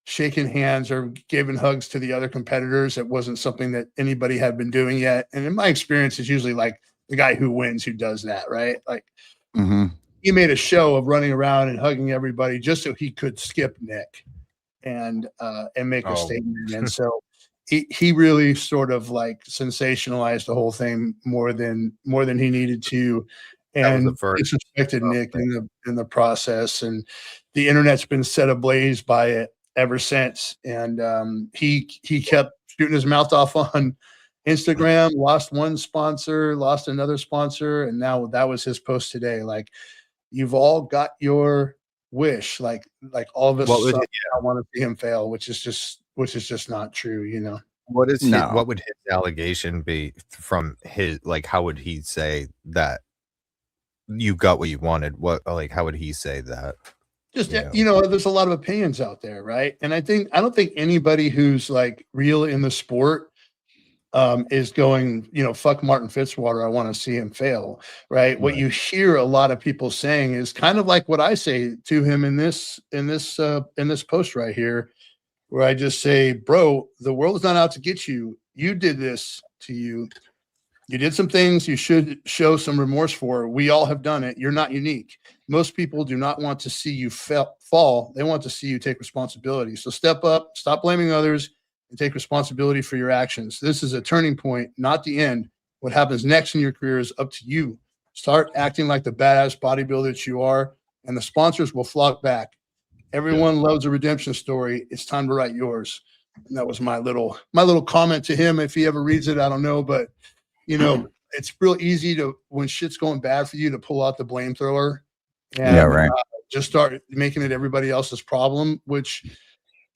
shaken hands or given hugs to the other competitors. It wasn't something that anybody had been doing yet. And in my experience, it's usually like the guy who wins who does that, right? Like he made a show of running around and hugging everybody just so he could skip Nick and make a statement. And so he really sort of like sensationalized the whole thing more than he needed to. And disrespected Nick in the process, and the internet's been set ablaze by it ever since. And he kept shooting his mouth off on Instagram, lost one sponsor, lost another sponsor, and now that was his post today. Like, you've all got your wish. Like all of us, I want to see him fail, which is just not true, you know. What would his allegation be from his? Like, how would he say that? You got what you wanted. How would he say that? Just, you know, there's a lot of opinions out there, right? And I don't think anybody who's like real in the sport is going, you know, fuck Martin Fitzwater, I want to see him fail, right? What you hear a lot of people saying is kind of like what I say to him in this post right here, where I just say, bro, the world is not out to get you. You did this to you. You did some things you should show some remorse for. We all have done it. You're not unique. Most people do not want to see you fall. They want to see you take responsibility. So step up, stop blaming others, and take responsibility for your actions. This is a turning point, not the end. What happens next in your career is up to you. Start acting like the badass bodybuilder that you are, and the sponsors will flock back. Everyone loves a redemption story. It's time to write yours. And that was my little comment to him. If he ever reads it, I don't know, but you know, it's real easy to, when shit's going bad for you, to pull out the blame thrower and just start making it everybody else's problem, which,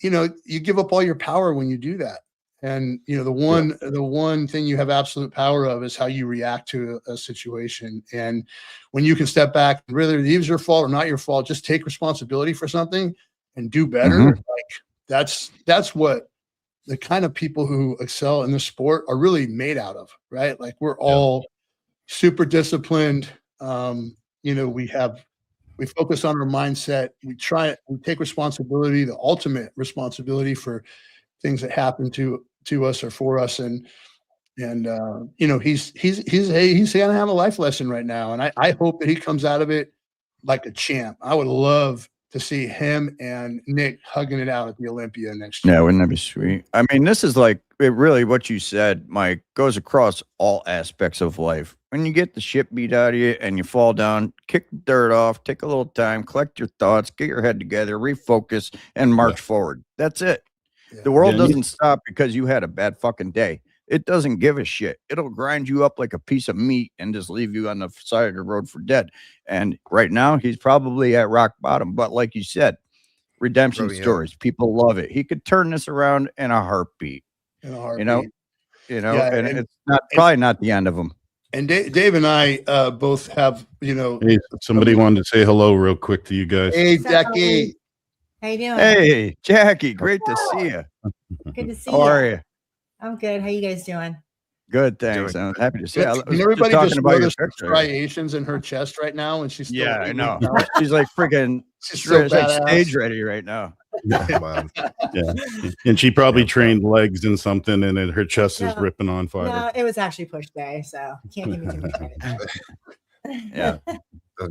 you know, you give up all your power when you do that. And the one thing you have absolute power of is how you react to a situation. And when you can step back, whether it is your fault or not your fault, just take responsibility for something and do better. Like that's what the kind of people who excel in the sport are really made out of, right? Like we're all super disciplined. We focus on our mindset. We take responsibility, the ultimate responsibility for things that happen to us or for us. And he's gonna have a life lesson right now. And I hope that he comes out of it like a champ. I would love to see him and Nick hugging it out at the Olympia next year. Yeah, wouldn't that be sweet? I mean, this is like really what you said, Mike, goes across all aspects of life. When you get the shit beat out of you and you fall down, kick the dirt off, take a little time, collect your thoughts, get your head together, refocus, and march forward. That's it. Yeah. The world doesn't stop because you had a bad fucking day. It doesn't give a shit. It'll grind you up like a piece of meat and just leave you on the side of the road for dead. And right now, he's probably at rock bottom. But like you said, redemption stories, people love it. He could turn this around in a heartbeat. And it's probably not the end of him. And Dave and I both have, Hey, somebody wanted to say hello real quick to you guys. Hey, Jackie. How you doing? Hey, Jackie, great to see you. Good to see How you. are you? I'm good. How you guys doing? Good, thanks. I'm happy to see you. Everybody talking just about your noticed picture. striations in her chest right now, and she's still I know. She's like freaking She's so she's like badass. stage ready right now. Yeah. And she probably trained legs in something, and then her chest is ripping on fire. No, it was actually push day, so can't give me too much credit. Yeah.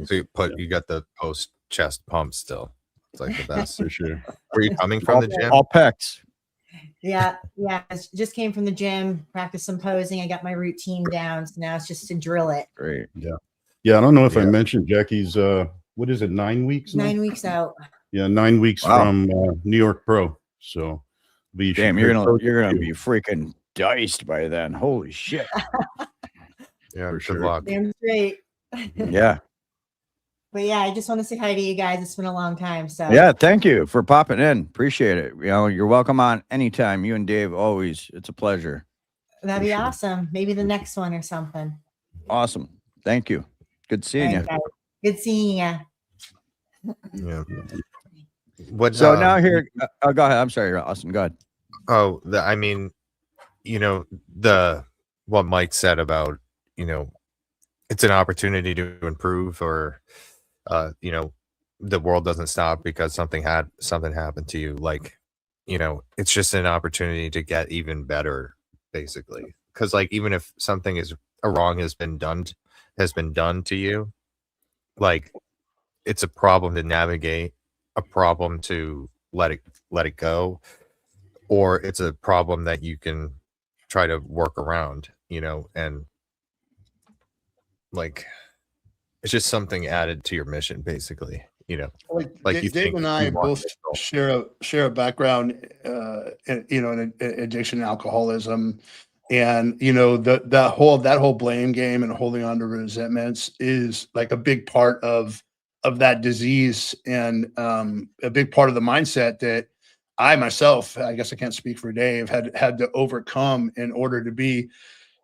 So you got the post chest pump still. It's like the best. For sure. Were you coming from the gym? All pecs. Yeah. Just came from the gym, practiced some posing. I got my routine down, so now it's just to drill it. Great. Yeah, I don't know if I mentioned Jackie's what is it, 9 weeks now? 9 weeks out. Yeah, 9 weeks from New York Pro. So damn, you're gonna be freaking diced by then. Holy shit. Yeah, for sure. luck. Damn straight. Yeah. But yeah, I just want to say hi to you guys. It's been a long time. So Yeah, thank you for popping in. Appreciate it. You're welcome on anytime. You and Dave always. It's a pleasure. that'd be awesome. Maybe the next one or something. Awesome. Thank you. Good seeing you. Guys. Good seeing you. Yeah. So now here, go ahead. I'm sorry, Austin. Go ahead. Oh, I mean, what Mike said about, it's an opportunity to improve, or, the world doesn't stop because something happened to you. Like, it's just an opportunity to get even better, basically. Because like, even if something is wrong has been done to you, like, it's a problem to navigate, a problem to let it go, or it's a problem that you can try to work around, and like, it's just something added to your mission, basically, like you Dave and I both share a background, in addiction and alcoholism. And, that whole blame game and holding on to resentments is like a big part of that disease, and a big part of the mindset that I myself, I guess I can't speak for Dave, had to overcome in order to be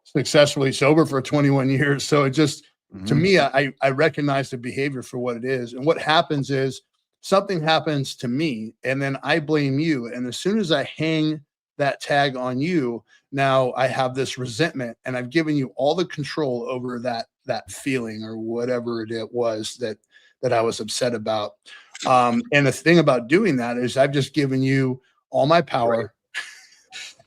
successfully sober for 21 years. So it just, to me, I recognize the behavior for what it is. And what happens is something happens to me, and then I blame you. And as soon as I hang that tag on you, now I have this resentment, and I've given you all the control over that feeling or whatever it was that I was upset about. And the thing about doing that is I've just given you all my power.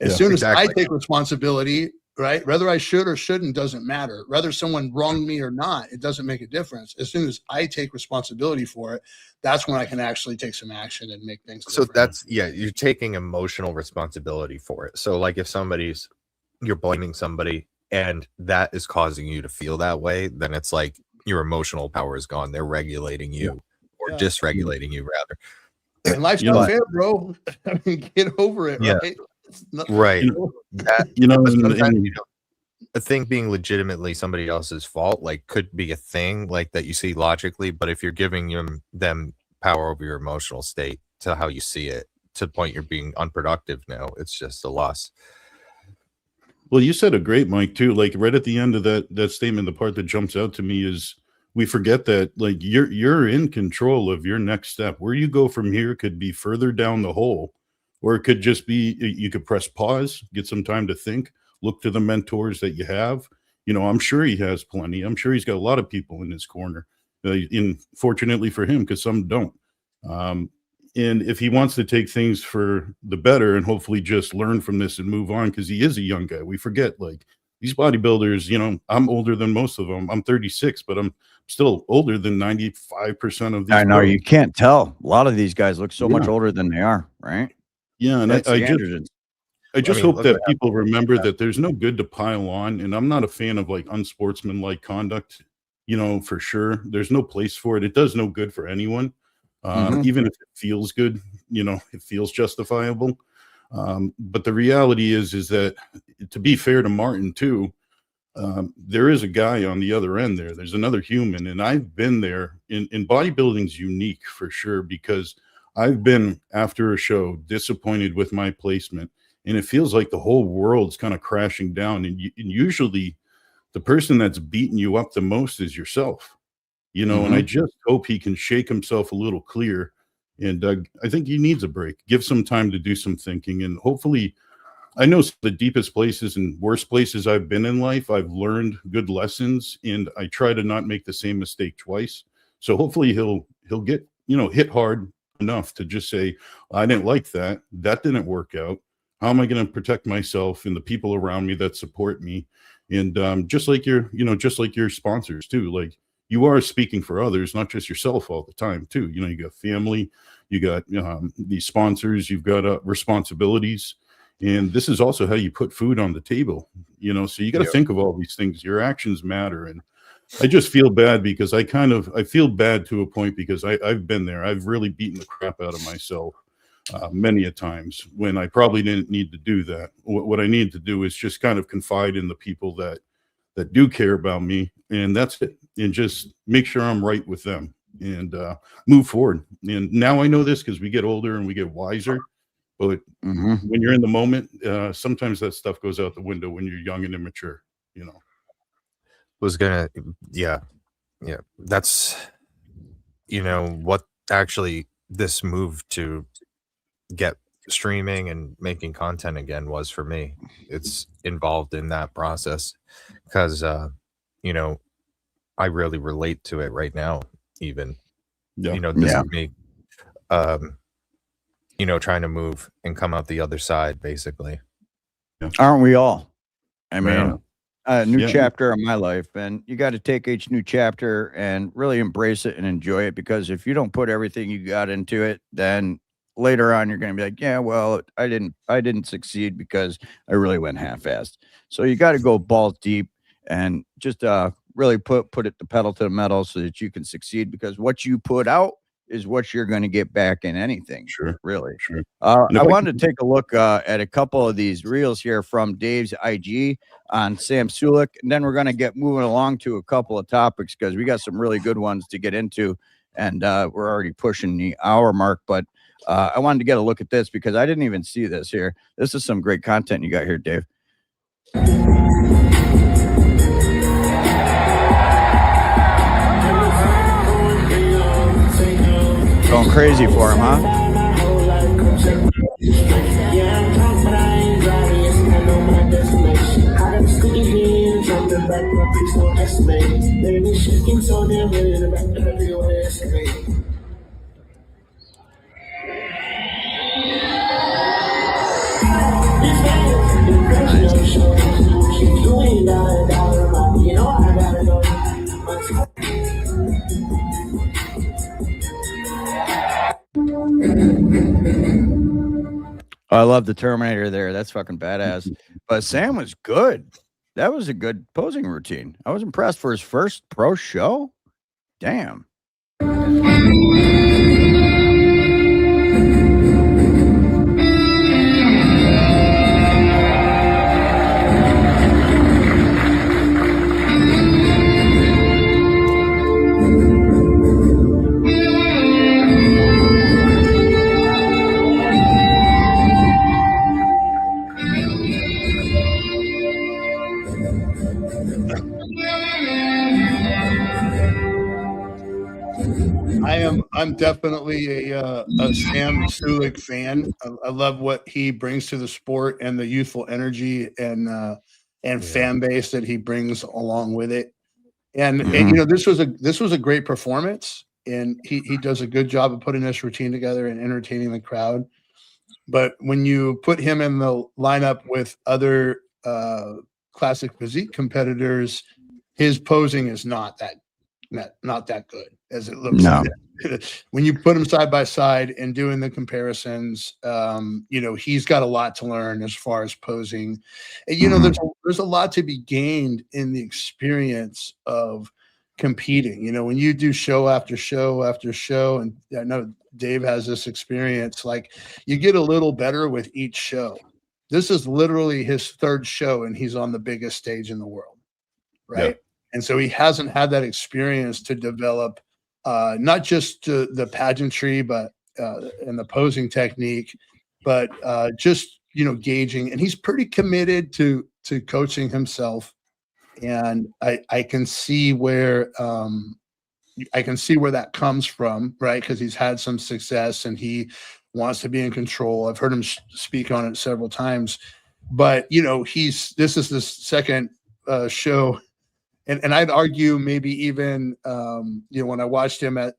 As soon as I take responsibility, right? Whether I should or shouldn't doesn't matter. Whether someone wronged me or not, it doesn't make a difference. As soon as I take responsibility for it, that's when I can actually take some action and make things so different. you're taking emotional responsibility for it. So like, if you're blaming somebody and that is causing you to feel that way, then it's like your emotional power is gone. They're regulating you, or dysregulating you, rather. And life's not fair, bro. I mean, get over it, right? Right. A thing being legitimately somebody else's fault, like, could be a thing like that you see logically, but if you're giving them power over your emotional state to how you see it, to the point you're being unproductive now, it's just a loss. Well, you said a great, Mike, too. Like right at the end of that statement, the part that jumps out to me is we forget that like you're in control of your next step. Where you go from here could be further down the hole, or it could just be you could press pause, get some time to think, look to the mentors that you have. You know, I'm sure he has plenty. I'm sure he's got a lot of people in his corner. Fortunately for him, because some don't. And if he wants to take things for the better and hopefully just learn from this and move on, because he is a young guy. We forget, like, these bodybuilders, you know, I'm older than most of them. I'm 36, but I'm still older than 95% of these. I know, you can't tell. A lot of these guys look so much older than they are, right? Yeah, and I just hope that people remember that there's no good to pile on. And I'm not a fan of like unsportsmanlike conduct, you know, for sure. There's no place for it. It does no good for anyone. Even if it feels good, you know, it feels justifiable. But the reality is that, to be fair to Martin too, there is a guy on the other end there. There's another human, and I've been there. In bodybuilding's unique for sure, because I've been, after a show, disappointed with my placement, and it feels like the whole world's kind of crashing down. And usually the person that's beating you up the most is yourself. You know, and I just hope he can shake himself a little clear. And I think he needs a break. Give some time to do some thinking. And hopefully, I know the deepest places and worst places I've been in life, I've learned good lessons, and I try to not make the same mistake twice. So hopefully he'll get, you know, hit hard enough to just say, I didn't like that. That didn't work out. How am I going to protect myself and the people around me that support me? And just like your sponsors too, like, you are speaking for others, not just yourself all the time too. You know, you got family, you got these sponsors, you've got responsibilities. And this is also how you put food on the table, you know, so you got to think of all these things. Your actions matter. And I just feel bad because I feel bad to a point, because I've been there. I've really beaten the crap out of myself many a times when I probably didn't need to do that. What I need to do is just kind of confide in the people that do care about me, and that's it. And just make sure I'm right with them and move forward. And now I know this because we get older and we get wiser. But when you're in the moment, sometimes that stuff goes out the window when you're young and immature, you know. That's, you know, what actually this move to get streaming and making content again was for me. It's involved in that process because, you know, I really relate to it right now, even. You know, this is me, you know, trying to move and come out the other side, basically. Aren't we all? I mean, a new chapter of my life, and you got to take each new chapter and really embrace it and enjoy it, because if you don't put everything you got into it, then later on you're going to be like, yeah, well, I didn't succeed because I really went half-assed. So you got to go balls deep and just really put it the pedal to the metal so that you can succeed, because what you put out is what you're going to get back in anything. Really. I wanted to take a look at a couple of these reels here from Dave's IG on Sam Sulek, and then we're going to get moving along to a couple of topics because we got some really good ones to get into, and we're already pushing the hour mark. But I wanted to get a look at this because I didn't even see this here. This is some great content you got here, Dave. Going crazy for him, huh? I love the Terminator there. That's fucking badass. But Sam was good. That was a good posing routine. I was impressed for his first pro show. Damn. I'm definitely a Sam Sulek fan. I love what he brings to the sport and the youthful energy and fan base that he brings along with it. And you know, this was a great performance, and he does a good job of putting this routine together and entertaining the crowd. But when you put him in the lineup with other classic physique competitors, his posing is not that good as it looks. No. When you put him side by side and doing the comparisons, you know, he's got a lot to learn as far as posing. And, you know, there's a lot to be gained in the experience of competing. You know, when you do show after show after show, and I know Dave has this experience, like you get a little better with each show. This is literally his third show, and he's on the biggest stage in the world, right? Yeah. And so he hasn't had that experience to develop not just the pageantry, but and the posing technique, but just, you know, gauging. And he's pretty committed to coaching himself. And I can see where that comes from, right? Because he's had some success and he wants to be in control. I've heard him speak on it several times. But, you know, this is the second show. And I'd argue maybe even, you know, when I watched him at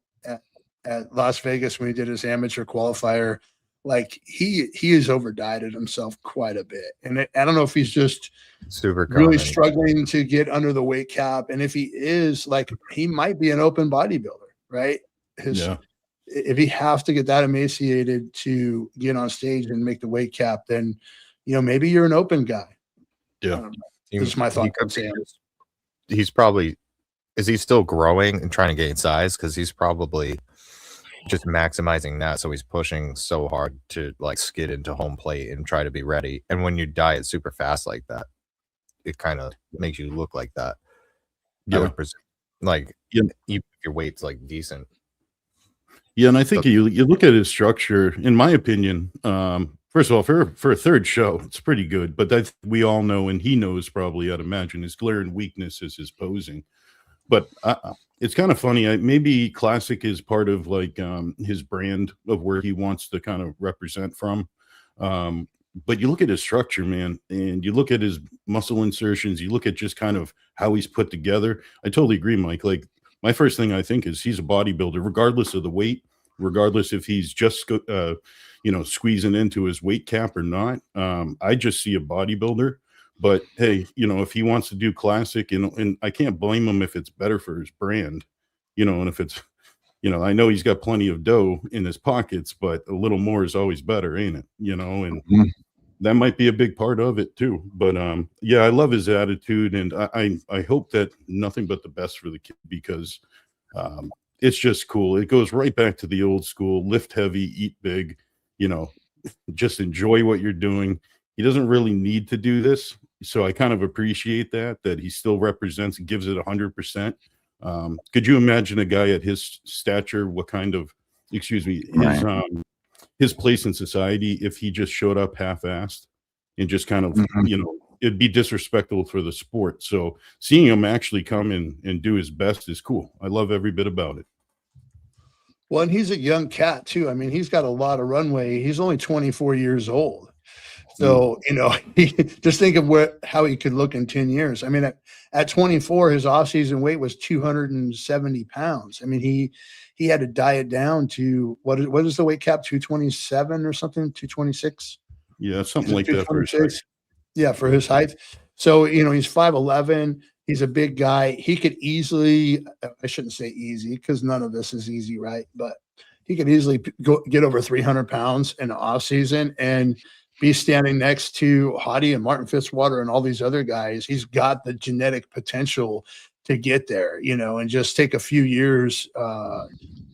Las Vegas when he did his amateur qualifier, like he has overdieted himself quite a bit. And I don't know if he's just really struggling to get under the weight cap. And if he is, like, he might be an open bodybuilder, right? If he has to get that emaciated to get on stage and make the weight cap, then, you know, maybe you're an open guy. Yeah. This is my thought. He's probably, is he still growing and trying to gain size? Because he's probably just maximizing that. So he's pushing so hard to like skid into home plate and try to be ready. And when you diet super fast like that, it kind of makes you look like that. Yeah. Like even if your weight's like decent. Yeah. And I think you look at his structure, in my opinion, first of all, for a third show, it's pretty good. But we all know, and he knows probably, I'd imagine, his glaring weakness is his posing. But it's kind of funny. Maybe Classic is part of like his brand of where he wants to kind of represent from. But you look at his structure, man, and you look at his muscle insertions. You look at just kind of how he's put together. I totally agree, Mike. Like my first thing I think is he's a bodybuilder, regardless of the weight, regardless if he's just you know, squeezing into his weight cap or not. I just see a bodybuilder. But hey, you know, if he wants to do Classic, and I can't blame him if it's better for his brand, you know, and if it's, you know, I know he's got plenty of dough in his pockets, but a little more is always better, ain't it? You know, and that might be a big part of it too. But yeah, I love his attitude, and I hope that nothing but the best for the kid, because it's just cool. It goes right back to the old school: lift heavy, eat big. You know, just enjoy what you're doing. He doesn't really need to do this. So I kind of appreciate that he still represents and gives it 100%. Could you imagine a guy at his stature, what kind of, his place in society, if he just showed up half-assed and just kind of, you know, it'd be disrespectful for the sport. So seeing him actually come in and do his best is cool. I love every bit about it. Well, and he's a young cat too. I mean, he's got a lot of runway. He's only 24 years old. So, you know, just think of how he could look in 10 years. I mean, at 24, his off-season weight was 270 pounds. I mean, he had to diet down to, what is the weight cap, 227 or something, 226? Yeah, something like that. For his height. Yeah, for his height. So, you know, he's 5'11". He's a big guy. He could easily, I shouldn't say easy, because none of this is easy, right? But he could easily get over 300 pounds in the off-season and be standing next to Hottie and Martin Fitzwater and all these other guys. He's got the genetic potential to get there, you know, and just take a few years.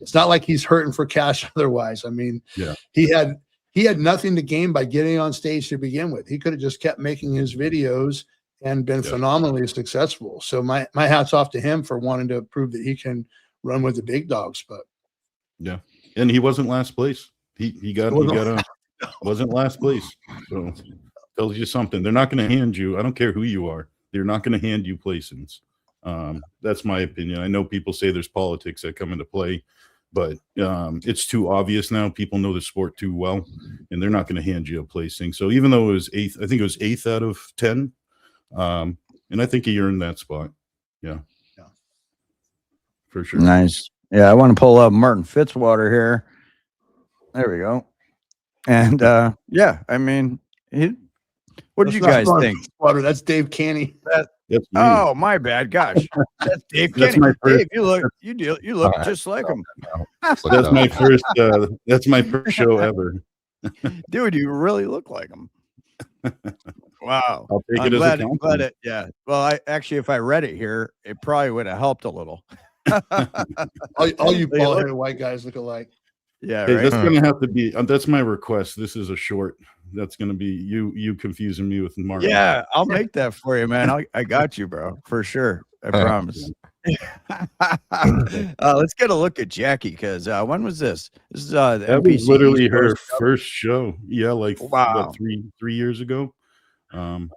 It's not like he's hurting for cash otherwise. I mean, yeah, he had nothing to gain by getting on stage to begin with. He could have just kept making his videos and been phenomenally successful. So my hat's off to him for wanting to prove that he can run with the big dogs. But yeah, and he wasn't last place. He got wasn't last place. So tells you something. They're not going to hand you, I don't care who you are, they're not going to hand you placements. That's my opinion. I know people say there's politics that come into play. but it's too obvious now. People know the sport too well, and they're not going to hand you a placing. So even though it was eighth, I think it was 8th out of 10, and I think he earned that spot. Yeah, for sure. Nice. Yeah, I want to pull up Martin Fitzwater here. There we go. And yeah, I mean, what did you guys think? Water, that's Dave Canney. That's me. Oh, my bad. Gosh, that's Dave That's Canney. my first- Dave, you look just like him, That's my first. That's my first show ever. dude. You really look like him. Wow. I'll take I'm it as glad, a glad compliment. yeah. Well, I actually, if I read it here, it probably would have helped a little. All you bald-headed white guys look alike. Yeah, Hey, right. that's gonna have to be. That's my request. This is a short. That's gonna be you confusing me with Martin. Yeah, I'll make that for you, man. I got you, bro, for sure. I promise. Let's get a look at Jackie, because when was this? This is the That was NPC literally East her Coast Cup. first show. Yeah, like Wow. what, three years ago. Damn,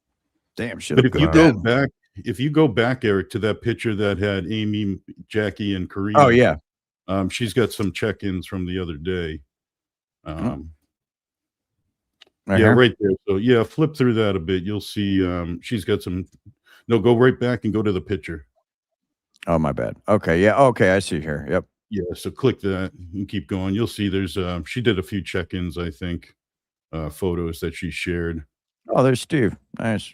shit. But if you go back, Eric, to that picture that had Amy, Jackie, and Karina. Oh yeah. She's got some check-ins from the other day. Right Yeah, here? right there. So yeah, flip through that a bit. You'll see she's got some. No, go right back and go to the picture. Oh, my bad. Okay, yeah. Okay, I see here. Yep. Yeah, so click that and keep going. You'll see there's she did a few check-ins, I think, photos that she shared. Oh, there's Steve. Nice.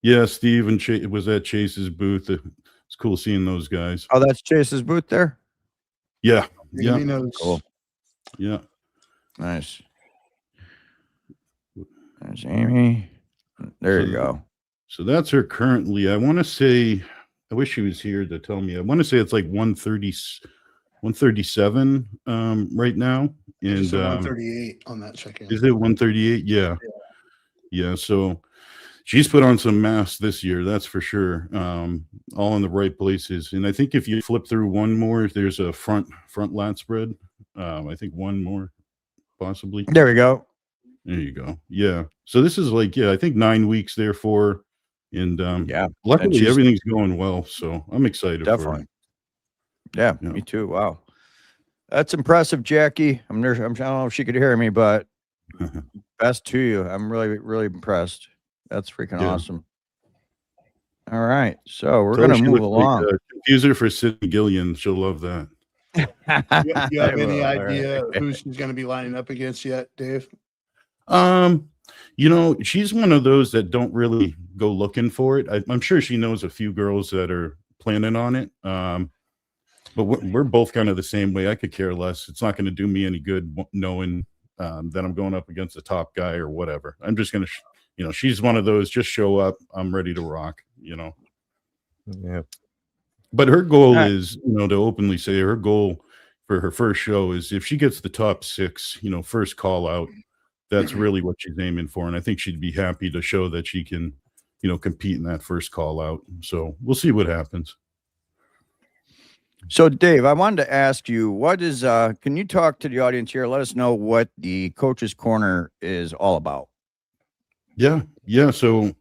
Yeah, Steve and Chase was at Chase's booth. It's cool seeing those guys. Oh, that's Chase's booth there. Yeah, Yeah. yeah, Cool. yeah. Nice. There's Amy. There you go. So that's her currently. I want to say, I wish she was here to tell me. I want to say it's like 130, 137 right now. And It's 138 on that check-in. is it 138? Yeah. Yeah. So she's put on some mass this year, that's for sure. All in the right places. And I think if you flip through one more, there's a front lat spread. I think one more possibly. There we go. There you go. Yeah. So this is like, I think 9 weeks there for, and Yeah. luckily she's- everything's going well. So I'm excited. Definitely. Yeah, Yeah. me too. Wow. That's impressive, Jackie. I don't know if she could hear me, but best to you. I'm really, really impressed. That's freaking Yeah. awesome. All right. So we're Tell her going she to move looks like, along. confuse her for Sydney Gillian. She'll love that. You have any Well, all idea right. who she's going to be lining up against yet, Dave? She's one of those that don't really go looking for it. I'm sure she knows a few girls that are planning on it. But we're both kind of the same way. I could care less. It's not going to do me any good knowing that I'm going up against a top guy or whatever. I'm just going to, she's one of those, just show up. I'm ready to rock, Yeah. But her goal Right. is, to openly say her goal for her first show is if she gets the top 6, first call out, that's really what she's aiming for. And I think she'd be happy to show that she can, compete in that first call out. So we'll see what happens. So, Dave, I wanted to ask you, what is, can you talk to the audience here? Let us know what the Coach's Corner is all about. Yeah. So,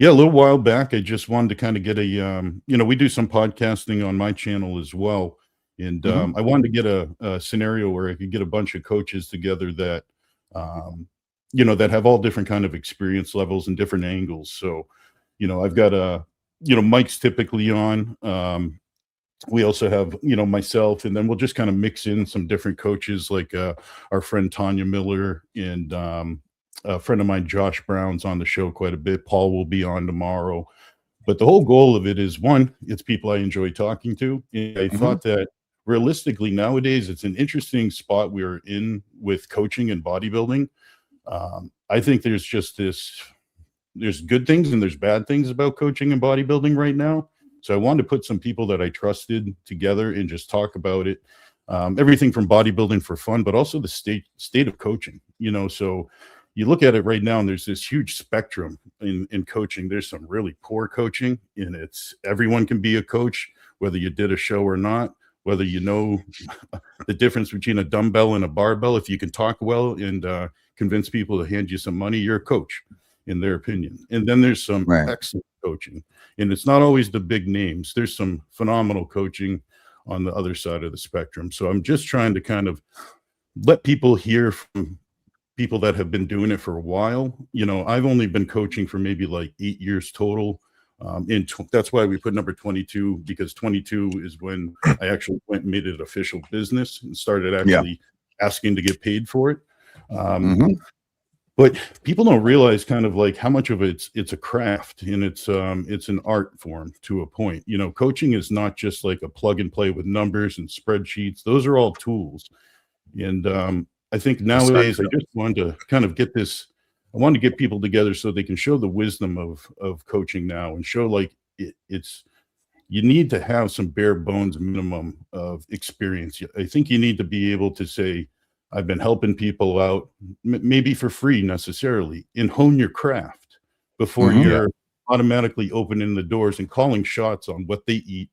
a little while back, I just wanted to kind of get a, we do some podcasting on my channel as well. And I wanted to get a scenario where I could get a bunch of coaches together that, that have all different kind of experience levels and different angles. So, I've got Mike's typically on. We also have, myself, and then we'll just kind of mix in some different coaches like our friend Tanya Miller and a friend of mine, Josh Brown's on the show quite a bit. Paul will be on tomorrow. But the whole goal of it is, one, it's people I enjoy talking to. And I thought that realistically nowadays it's an interesting spot we're in with coaching and bodybuilding. I think there's just there's good things and there's bad things about coaching and bodybuilding right now. So I wanted to put some people that I trusted together and just talk about it. Everything from bodybuilding for fun, but also the state of coaching, so you look at it right now and there's this huge spectrum in coaching. There's some really poor coaching, and everyone can be a coach, whether you did a show or not, whether you know the difference between a dumbbell and a barbell. If you can talk well and convince people to hand you some money, you're a coach in their opinion. And then there's some excellent coaching, and it's not always the big names. There's some phenomenal coaching on the other side of the spectrum. So I'm just trying to kind of let people hear from people that have been doing it for a while. You know, I've only been coaching for maybe like 8 years total. That's why we put number 22, because 22 is when I actually went and made it official business and started actually asking to get paid for it. But people don't realize kind of like how much of it's a craft, and it's an art form to a point. You know, coaching is not just like a plug and play with numbers and spreadsheets. Those are all tools. And I think nowadays I just wanted to kind of get this. I wanted to get people together so they can show the wisdom of coaching now, and show like it's you need to have some bare bones minimum of experience. I think you need to be able to say, I've been helping people out, maybe for free necessarily, and hone your craft before you're automatically opening the doors and calling shots on what they eat,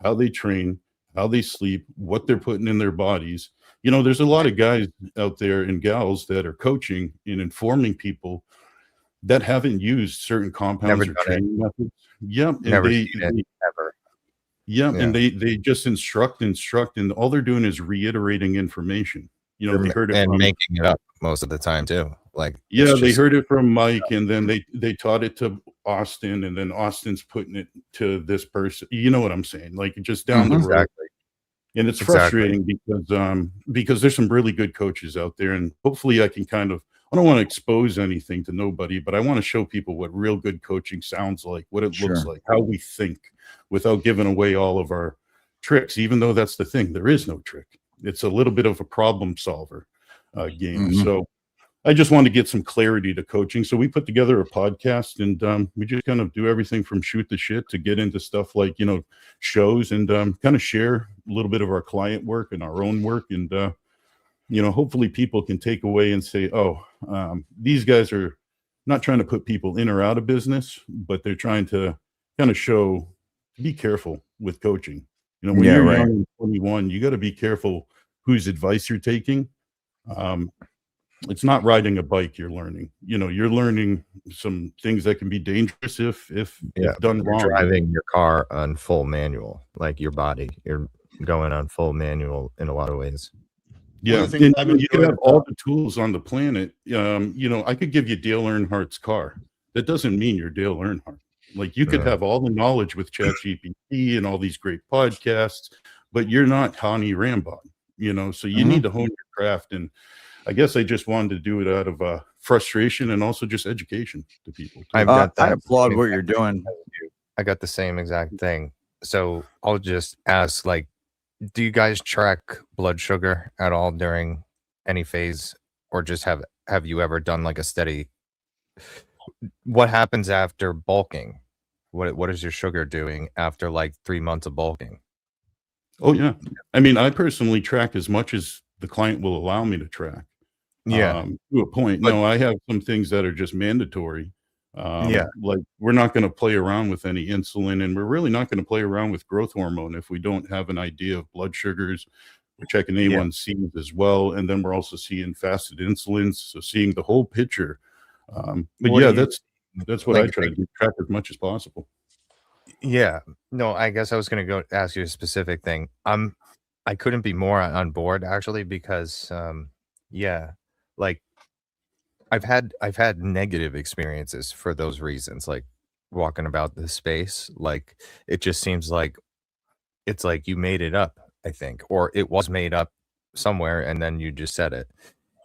how they train, how they sleep, what they're putting in their bodies. You know, there's a lot of guys out there and gals that are coaching and informing people that haven't used certain compounds or training methods. Yeah, and they just instruct, and all they're doing is reiterating information. You know, they heard it and making it up most of the time too. Like, they heard it from Mike, and then they taught it to Austin, and then Austin's putting it to this person. You know what I'm saying? Like, just down the road. And it's frustrating because there's some really good coaches out there, and hopefully I can kind of, I don't want to expose anything to nobody, but I want to show people what real good coaching sounds like, what it looks like, how we think, without giving away all of our tricks, even though that's the thing. There is no trick. It's a little bit of a problem solver game. So I just wanted to get some clarity to coaching. So we put together a podcast, and we just kind of do everything from shoot the shit to get into stuff like, you know, shows, and kind of share a little bit of our client work and our own work. And, you know, hopefully people can take away and say, oh, these guys are not trying to put people in or out of business, but they're trying to kind of show, be careful with coaching. You know, when you're young and 21, you got to be careful whose advice you're taking. It's not riding a bike you're learning. You know, you're learning some things that can be dangerous if done wrong. Driving your car on full manual, like your body, you're going on full manual in a lot of ways. Yeah, and you can have all the tools on the planet. You know, I could give you Dale Earnhardt's car. That doesn't mean you're Dale Earnhardt. Like, you could have all the knowledge with ChatGPT and all these great podcasts, but you're not Hani Rambod, you know, so you need to hone your craft. And I guess I just wanted to do it out of frustration and also just education to people. I applaud what you're doing. I got the same exact thing. So I'll just ask, like, do you guys track blood sugar at all during any phase, or just have you ever done like a steady? What happens after bulking? What is your sugar doing after like 3 months of bulking? Oh yeah, I mean, I personally track as much as the client will allow me to track. To a point. No, I have some things that are just mandatory. Like, we're not going to play around with any insulin, and we're really not going to play around with growth hormone if we don't have an idea of blood sugars. We're checking A1Cs as well, and then we're also seeing fasted insulins, so seeing the whole picture. But that's what I try to do, track as much as possible. Yeah, no, I guess I was going to go ask you a specific thing. I couldn't be more on board, actually, because like I've had negative experiences for those reasons, like walking about the space. Like, it just seems like it's like you made it up, I think, or it was made up somewhere and then you just said it,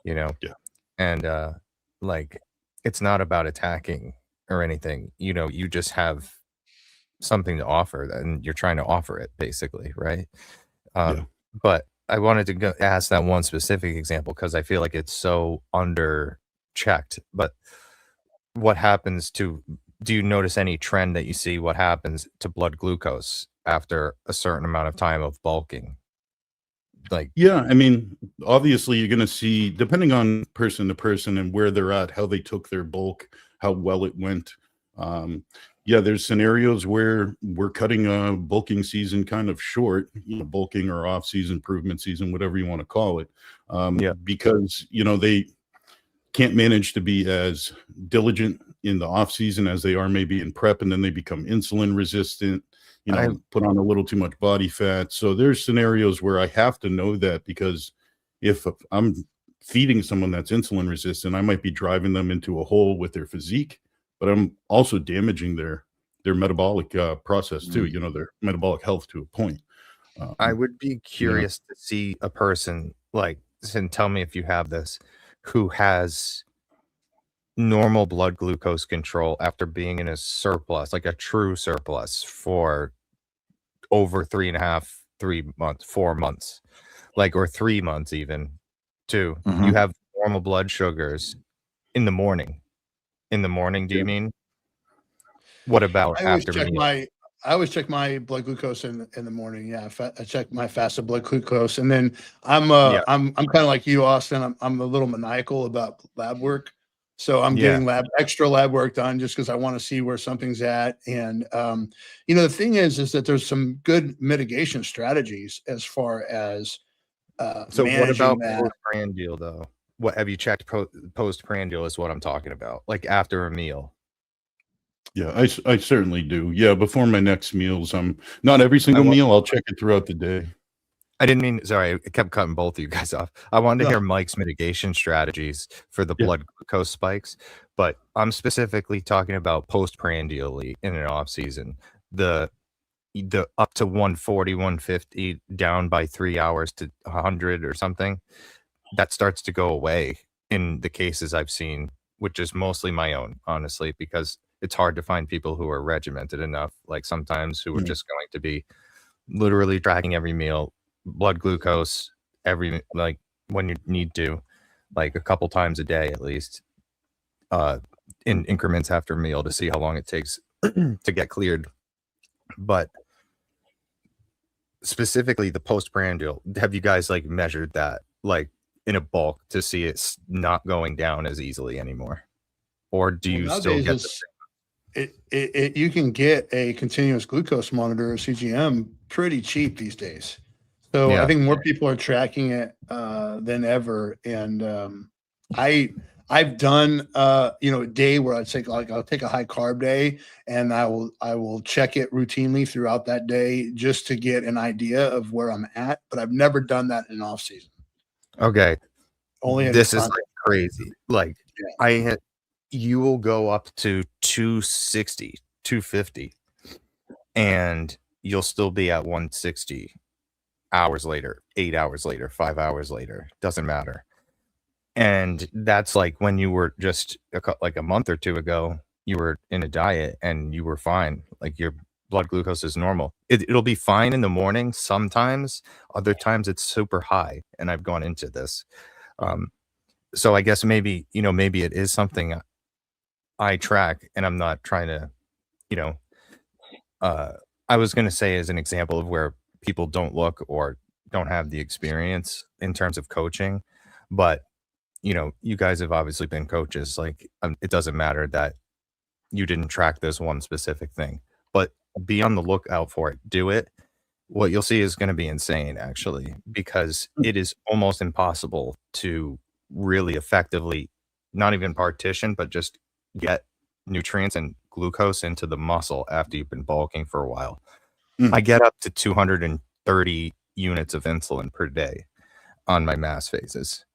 you know? Yeah. And like, it's not about attacking or anything, you know, you just have something to offer and you're trying to offer it, basically, right? But I wanted to ask that one specific example because I feel like it's so under checked. But what happens to, do you notice any trend that you see what happens to blood glucose after a certain amount of time of bulking? Like, yeah, I mean, obviously you're going to see, depending on person to person and where they're at, how they took their bulk, how well it went. Yeah, there's scenarios where we're cutting a bulking season kind of short, you know, bulking or off-season improvement season, whatever you want to call it, because, you know, they can't manage to be as diligent in the off-season as they are maybe in prep, and then they become insulin resistant. you know, put on a little too much body fat. So there's scenarios where I have to know that, because if I'm feeding someone that's insulin resistant, I might be driving them into a hole with their physique, but I'm also damaging their metabolic process too, you know, their metabolic health to a point. I would be curious to see a person like, and tell me if you have this, who has normal blood glucose control after being in a surplus, like a true surplus, for over 4 months, like, or 3 months even, too. You have normal blood sugars in the morning. In the morning, do you mean? What about after meal? I always check my blood glucose in the morning. Yeah, I check my fasted blood glucose, and then I'm kind of like you, Austin. I'm a little maniacal about lab work, so I'm getting extra lab work done just because I want to see where something's at. And you know, the thing is that there's some good mitigation strategies as far as so what about that. Postprandial though? What have you checked? Postprandial is what I'm talking about, like after a meal. Yeah, I certainly do. Yeah, before my next meals, not every single meal. I'll check it throughout the day. I didn't mean, sorry, I kept cutting both of you guys off. I wanted to hear Mike's mitigation strategies for the blood glucose spikes, but I'm specifically talking about postprandially in an off season. The up to 140, 150 down by 3 hours to 100 or something, that starts to go away in the cases I've seen, which is mostly my own, honestly, because it's hard to find people who are regimented enough, like sometimes who are just going to be literally tracking every meal, blood glucose like when you need to, like a couple times a day at least, in increments after meal to see how long it takes to get cleared. But specifically the postprandial, have you guys like measured that like in a bulk to see it's not going down as easily anymore? Or do you still get you can get a continuous glucose monitor, CGM, pretty cheap these days. So I think more people are tracking it than ever. And I've done you know, a day where I'll take a high carb day, and I will check it routinely throughout that day just to get an idea of where I'm at. But I've never done that in off season. Okay. Only this is like crazy. Like you will go up to 260, 250, and you'll still be at 160 hours later, 8 hours later, 5 hours later, doesn't matter. And that's like when you were just like a month or two ago, you were in a diet and you were fine. Like your blood glucose is normal. It'll be fine in the morning sometimes, other times it's super high. And I've gone into this. So I guess maybe, you know, maybe it is something I track, and I'm not trying to, you know, I was going to say as an example of where people don't look or don't have the experience in terms of coaching, but you know, you guys have obviously been coaches. Like it doesn't matter that you didn't track this one specific thing, but be on the lookout for it. Do it. What you'll see is going to be insane, actually, because it is almost impossible to really effectively not even partition, but just get nutrients and glucose into the muscle after you've been bulking for a while. I get up to 230 units of insulin per day on my mass phases.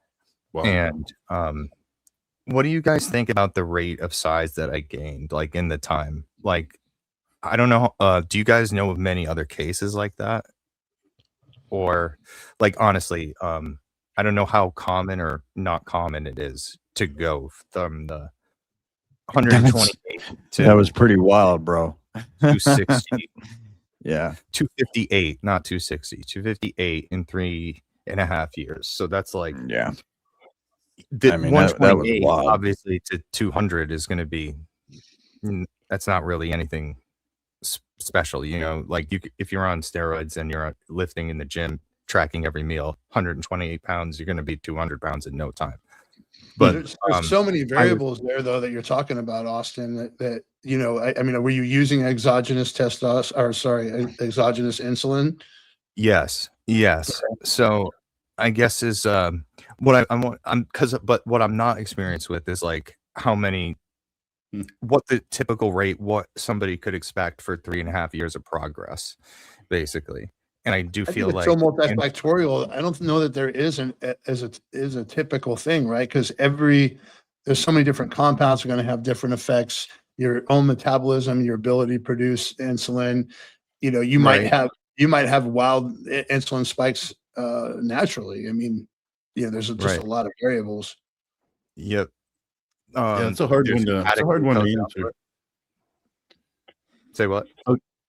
Wow. And what do you guys think about the rate of size that I gained, like in the time? Like, I don't know. Do you guys know of many other cases like that? Or like, honestly, I don't know how common or not common it is to go from the 128 to that was pretty wild, bro. 260. Yeah. 258, not 260, 258 in 3.5 years. So that's like, I mean, 128 that was wild. obviously to 200 is going to be, that's not really anything special, you know, like if you're on steroids and you're lifting in the gym, tracking every meal, 128 pounds, you're going to be 200 pounds in no time. But there's so many variables there, though, that you're talking about, Austin, that you know, I mean, were you using exogenous exogenous insulin? Yes. So I guess is what but what I'm not experienced with is like how many what the typical rate, what somebody could expect for 3.5 years of progress, basically. And I do I feel think it's like so multifactorial. I don't know that there is a typical thing, right? Because there's so many different compounds are going to have different effects. Your own metabolism, your ability to produce insulin. You might have wild insulin spikes naturally. I mean, there's just a lot of variables. Yep. Yeah, it's a hard one to answer. Say what?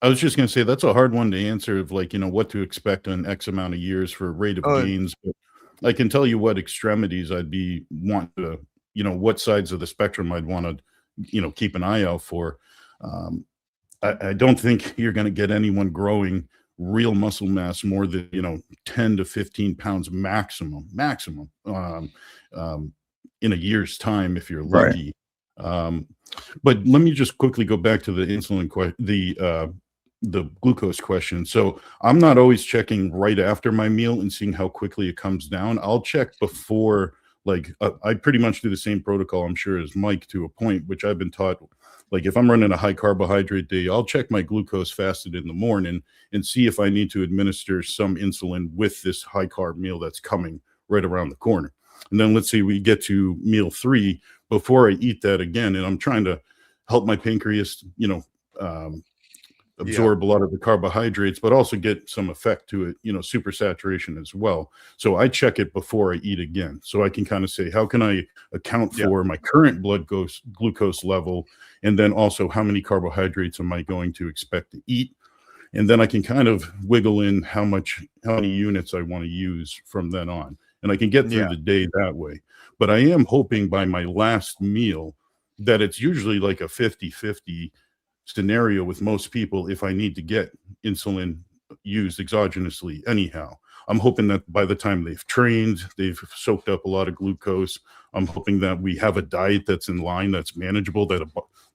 I was just going to say that's a hard one to answer of like, what to expect on X amount of years for rate of gains. But I can tell you what extremities I'd be want to, what sides of the spectrum I'd want to, keep an eye out for. I don't think you're going to get anyone growing real muscle mass more than, 10 to 15 pounds maximum, in a year's time, if you're lucky. Right. But let me just quickly go back to the insulin the glucose question. So I'm not always checking right after my meal and seeing how quickly it comes down. I'll check before, I pretty much do the same protocol, I'm sure, as Mike to a point, which I've been taught. Like if I'm running a high carbohydrate day, I'll check my glucose fasted in the morning and see if I need to administer some insulin with this high carb meal that's coming right around the corner. And then let's say we get to meal 3 before I eat that again, and I'm trying to help my pancreas, absorb a lot of the carbohydrates, but also get some effect to it, super saturation as well. So I check it before I eat again. So I can kind of say, how can I account for my current blood glucose level? And then also how many carbohydrates am I going to expect to eat? And then I can kind of wiggle in how many units I want to use from then on. And I can get through the day that way. But I am hoping by my last meal that it's usually like a 50-50 scenario with most people if I need to get insulin used exogenously anyhow. I'm hoping that by the time they've trained, they've soaked up a lot of glucose. I'm hoping that we have a diet that's in line, that's manageable, that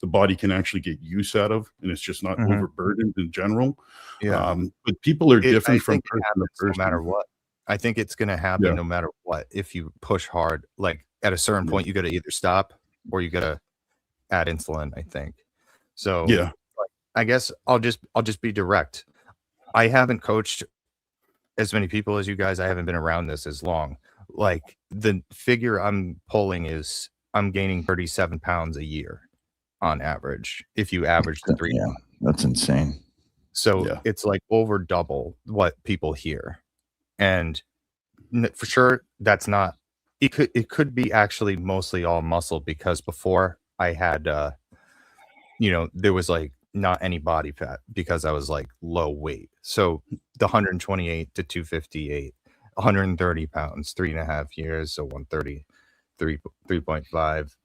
the body can actually get use out of, and it's just not overburdened in general. But people are different from person to person. No matter what. I think it's going to happen no matter what. If you push hard, like at a certain point, you got to either stop or you got to add insulin, I think. So I guess I'll just be direct. I haven't coached as many people as you guys. I haven't been around this as long. Like the figure I'm pulling is I'm gaining 37 pounds a year on average. If you average the 3 months. That's insane. So it's like over double what people hear. And for sure, that's not, it could be actually mostly all muscle, because before I had, there was like not any body fat because I was like low weight. So the 128 to 258, 130 pounds, 3.5 years. So 130, 3.5,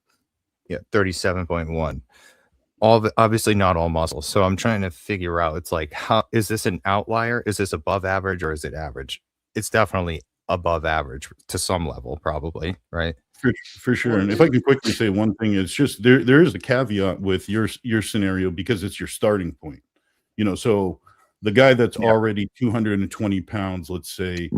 37.1. Obviously not all muscle. So I'm trying to figure out, it's like, how is this an outlier? Is this above average or is it average? It's definitely above average to some level, probably, right? For sure. And if I can quickly say one thing, it's just there is a caveat with your scenario, because it's your starting point. So the guy that's already 220 pounds, let's say,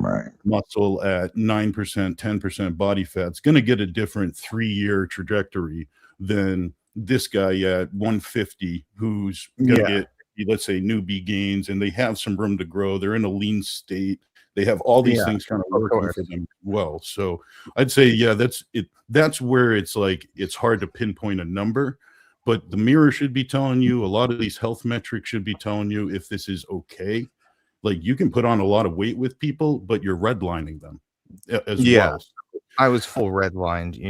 muscle at 9%, 10% body fat, is going to get a different 3-year trajectory than this guy at 150 who's going to get, let's say, newbie gains, and they have some room to grow. They're in a lean state. They have all these things kind of working for them well. So I'd say, that's it. That's where it's like, it's hard to pinpoint a number, but the mirror should be telling you, a lot of these health metrics should be telling you if this is okay. Like you can put on a lot of weight with people, but you're redlining them as well. I was full redlined,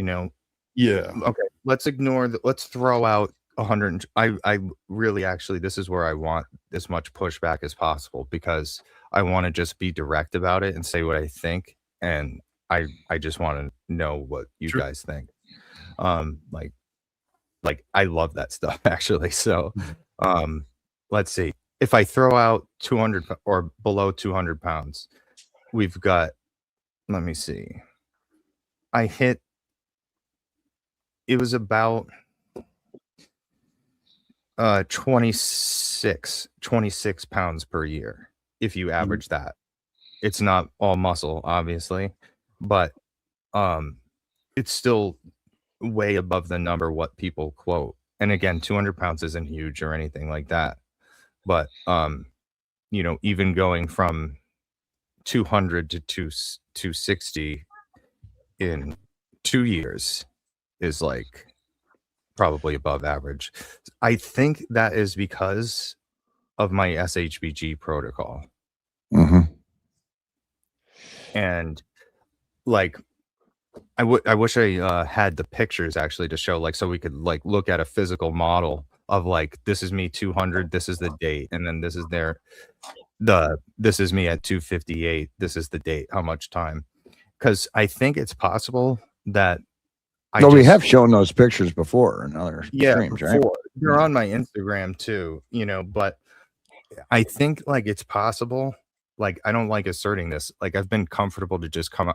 Okay. Let's ignore let's throw out 100. I really, actually, this is where I want as much pushback as possible, because I want to just be direct about it and say what I think. And I just want to know what you guys think. Like I love that stuff, actually. So, let's see. If I throw out 200 or below 200 pounds, we've got, let me see. It was about 26 pounds per year. If you average that, it's not all muscle, obviously, but it's still way above the number what people quote. and again, 200 pounds isn't huge or anything like that, but you know, even going from 200 to 260 in 2 years is like probably above average. I think that is because of my SHBG protocol. And like, I wish I had the pictures actually to show, like, so we could like look at a physical model of like, this is me 200, this is the date, and then this is this is me at 258, this is the date, how much time. Because I think it's possible that we have shown those pictures before in other streams, right? They're on my Instagram too, you know, but I think like it's possible. Like, I don't like asserting this. Like, I've been uncomfortable to just come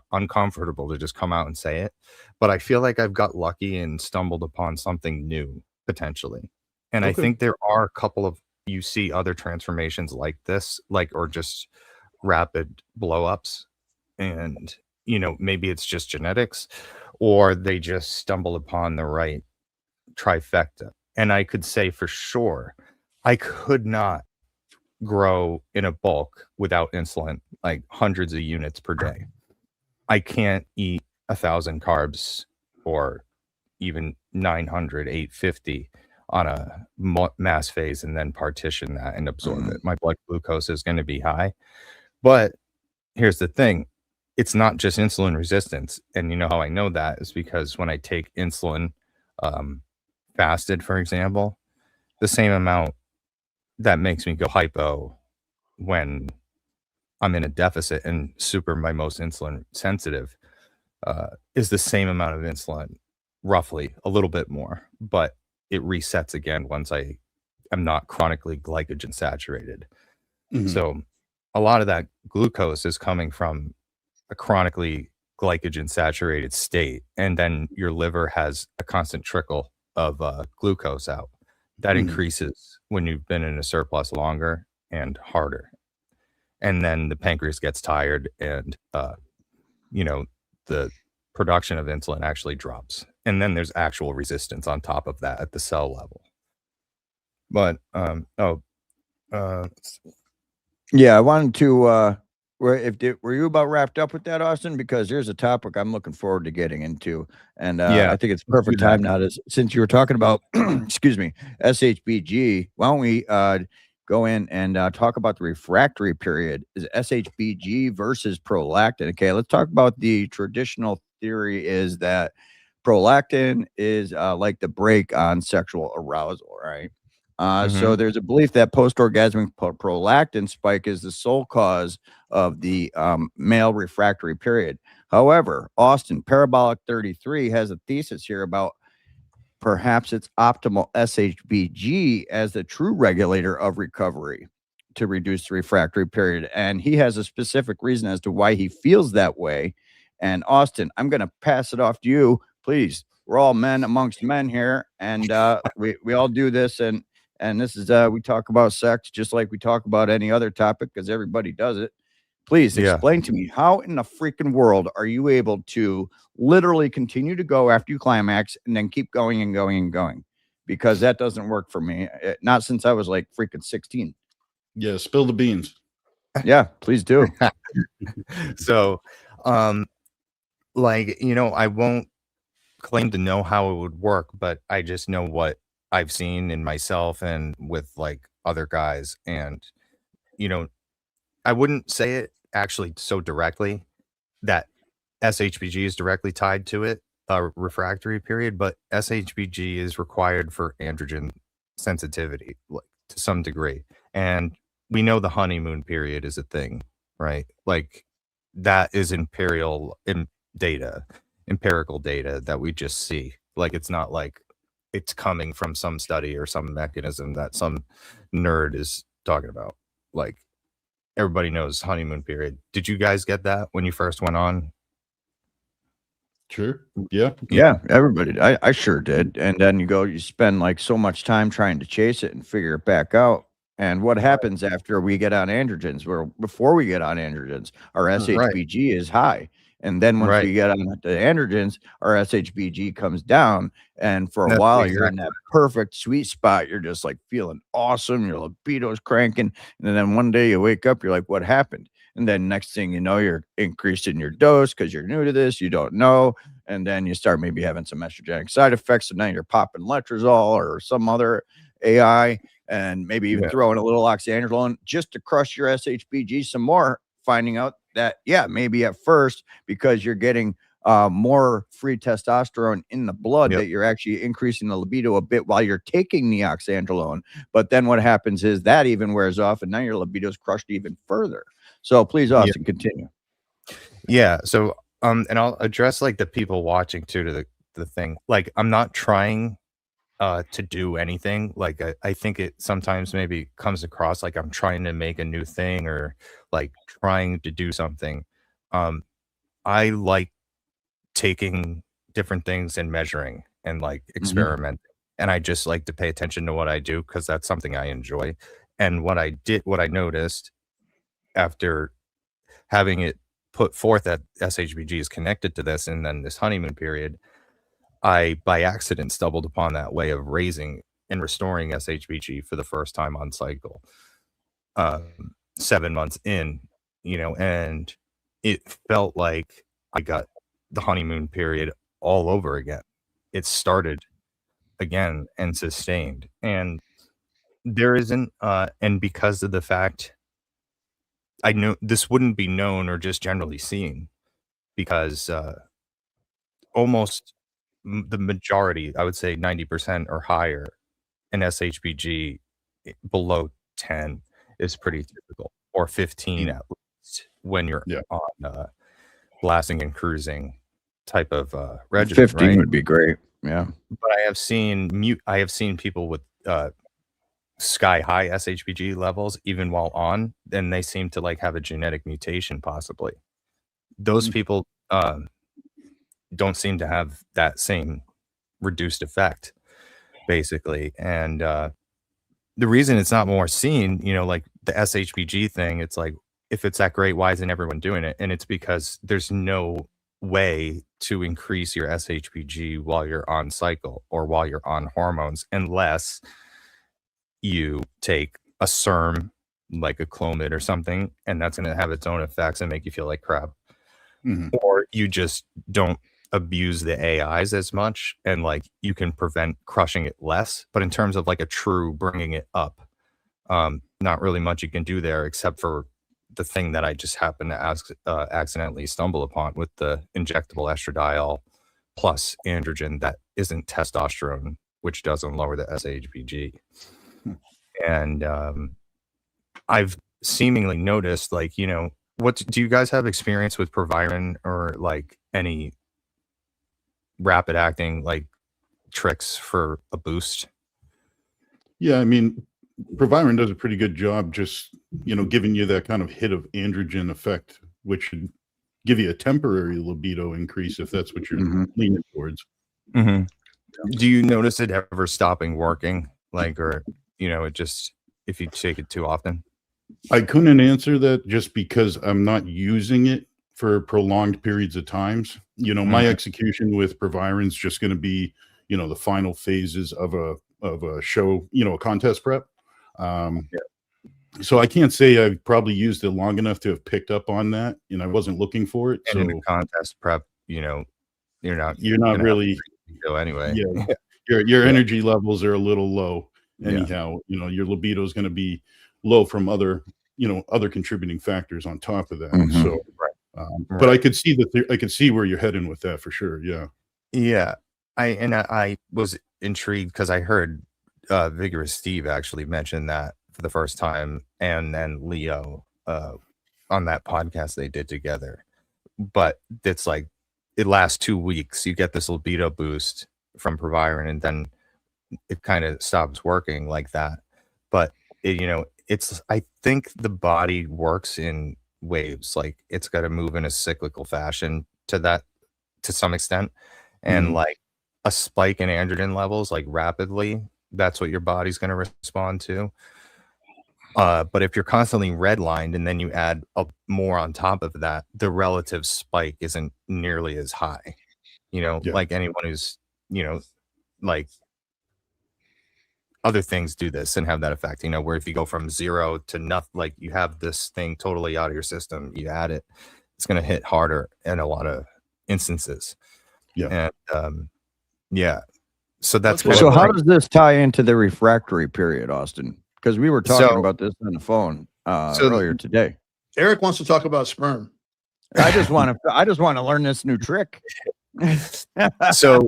out and say it, but I feel like I've got lucky and stumbled upon something new potentially. And I think there are a couple of, you see other transformations like this, like, or just rapid blow ups, and you know, maybe it's just genetics, or they just stumble upon the right trifecta. And I could say for sure, I could not grow in a bulk without insulin, like hundreds of units per day. I can't eat 1,000 carbs or even 900, 850 on a mass phase and then partition that and absorb it. My blood glucose is going to be high. But here's the thing. It's not just insulin resistance. And you know how I know that is because when I take insulin fasted, for example, the same amount that makes me go hypo when I'm in a deficit and my most insulin sensitive is the same amount of insulin, roughly a little bit more, but it resets again once I am not chronically glycogen saturated. So a lot of that glucose is coming from a chronically glycogen saturated state, and then your liver has a constant trickle of glucose out. That increases when you've been in a surplus longer and harder. And then the pancreas gets tired and, you know, the production of insulin actually drops. And then there's actual resistance on top of that at the cell level. But, yeah, I wanted to, were you about wrapped up with that, Austin? Because here's a topic I'm looking forward to getting into. And I think it's perfect time now since you were talking about, excuse me, SHBG. Why don't we go in and talk about the refractory period? Is SHBG versus prolactin? Okay, let's talk about the traditional theory is that prolactin is like the brake on sexual arousal, right? So there's a belief that post-orgasmic prolactin spike is the sole cause of the male refractory period. However, Austin, Parabolic 33, has a thesis here about perhaps it's optimal SHBG as the true regulator of recovery to reduce the refractory period. And he has a specific reason as to why he feels that way. And Austin, I'm going to pass it off to you. Please, we're all men amongst men here, and we all do this. And this is, we talk about sex just like we talk about any other topic because everybody does it. Please explain to me, how in the freaking world are you able to literally continue to go after you climax and then keep going and going and going? Because that doesn't work for me. Not since I was like freaking 16. Yeah, spill the beans. Yeah, please do. So, like, you know, I won't claim to know how it would work, but I just know what I've seen in myself and with like other guys. And, you know, I wouldn't say it actually so directly that SHBG is directly tied to it, refractory period, but SHBG is required for androgen sensitivity, like, to some degree. And we know the honeymoon period is a thing, right? Like, that is empirical data that we just see. Like, it's not like it's coming from some study or some mechanism that some nerd is talking about. Like, everybody knows honeymoon period. Did you guys get that when you first went on? Sure. Yeah. Yeah, everybody. I sure did. And then you spend like so much time trying to chase it and figure it back out. And what happens after we get on androgens? Before we get on androgens, our SHBG is high. And then once Right. we get on the androgens, our SHBG comes down. And for a That's while, you're in exactly that perfect sweet spot. You're just like feeling awesome. Your libido's cranking. And then one day you wake up, you're like, what happened? And then next thing you know, you're increasing your dose because you're new to this. You don't know. And then you start maybe having some estrogenic side effects. So now you're popping letrozole or some other AI, and maybe even throwing a little oxandrolone just to crush your SHBG some more, finding out that, yeah, maybe at first, because you're getting more free testosterone in the blood, that you're actually increasing the libido a bit while you're taking the oxandrolone. But then what happens is that even wears off, and now your libido is crushed even further. So please, Austin, continue. Yeah. So, and I'll address like the people watching too to the thing. Like, I'm not trying to do anything. Like, I think it sometimes maybe comes across like I'm trying to make a new thing or like trying to do something. I like taking different things and measuring and like experimenting. And I just like to pay attention to what I do because that's something I enjoy. And what I noticed after having it put forth that SHBG is connected to this, and then this honeymoon period, I by accident stumbled upon that way of raising and restoring SHBG for the first time on cycle, 7 months in, and it felt like I got the honeymoon period all over again. It started again and sustained, and there isn't, and because of the fact I know this wouldn't be known or just generally seen because almost the majority, I would say 90% or higher in SHBG below 10 is pretty typical, or 15 at least when you're on blasting and cruising type of regimen. 15 would be great. Yeah. But I have seen people with sky high SHBG levels even while on, and they seem to like have a genetic mutation possibly. Those people don't seem to have that same reduced effect basically. And the reason it's not more seen, like the SHBG thing, it's like, if it's that great, why isn't everyone doing it? And it's because there's no way to increase your SHBG while you're on cycle or while you're on hormones unless you take a serum like a Clomid or something, and that's going to have its own effects and make you feel like crap. Or you just don't abuse the AIs as much, and like you can prevent crushing it less. But in terms of like a true bringing it up, not really much you can do there except for the thing that I just happened to accidentally stumble upon with the injectable estradiol plus androgen that isn't testosterone, which doesn't lower the SHBG. And I've seemingly noticed, like, what do you guys have experience with Proviron or like any rapid acting like tricks for a boost? Yeah, I mean, Proviron does a pretty good job just, giving you that kind of hit of androgen effect, which should give you a temporary libido increase if that's what you're leaning towards. Do you notice it ever stopping working? Like, or, it just, if you take it too often? I couldn't answer that just because I'm not using it for prolonged periods of times. My execution with Proviron is just going to be, the final phases of a show, a contest prep. So I can't say I've probably used it long enough to have picked up on that, and I wasn't looking for it. And so in a contest prep, you're not really anyway. Yeah, your energy levels are a little low anyhow. Your libido is going to be low from other contributing factors on top of that. So but I could see I could see where you're heading with that for sure. Yeah. I was intrigued because I heard Vigorous Steve actually mention that for the first time, and then Leo on that podcast they did together. But it's like it lasts 2 weeks. You get this libido boost from Proviron, and then it kind of stops working like that. But it's, I think the body works in waves. Like it's got to move in a cyclical fashion to some extent, and like a spike in androgen levels, like rapidly, that's what your body's going to respond to. But if you're constantly redlined and then you add more on top of that, the relative spike isn't nearly as high. Like anyone who's, like other things do this and have that effect, where if you go from 0 to nothing, like you have this thing totally out of your system, you add it, it's going to hit harder in a lot of instances. And so that's so how does this tie into the refractory period, Austin? Because we were talking about this on the phone earlier today. Eric wants to talk about sperm. I just want to learn this new trick. So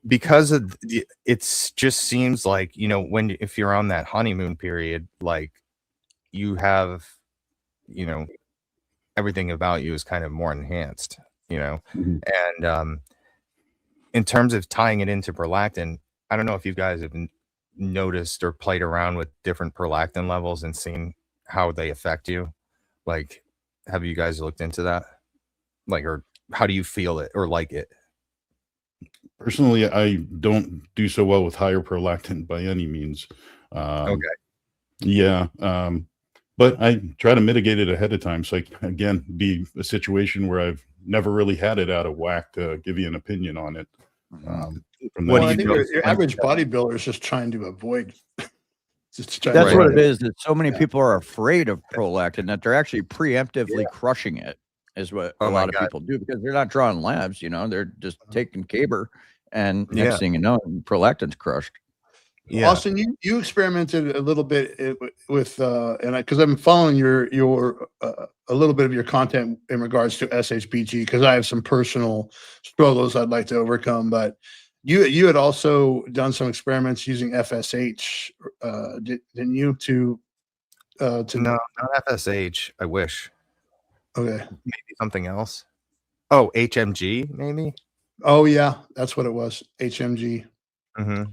because of it just seems like, if you're on that honeymoon period, like you have, everything about you is kind of more enhanced, and in terms of tying it into prolactin, I don't know if you guys have noticed or played around with different prolactin levels and seen how they affect you. Like, have you guys looked into that? Like, or how do you feel it or like it? Personally, I don't do so well with higher prolactin by any means. Okay. Yeah. But I try to mitigate it ahead of time. So again, be a situation where I've never really had it out of whack to give you an opinion on it. I think your average bodybuilder is just trying to avoid. That's what it is. That so many people are afraid of prolactin that they're actually preemptively crushing it. Is what a lot of people do, because they're not drawing labs. They're just taking Caber, and next thing you know, prolactin's crushed. Austin, you experimented a little bit with and because I'm following your a little bit of your content in regards to SHBG, because I have some personal struggles I'd like to overcome. But you had also done some experiments using FSH, didn't you? No, not FSH. I wish. Okay, maybe something else. Oh, HMG, maybe. Oh yeah, that's what it was. HMG. Mm-hmm.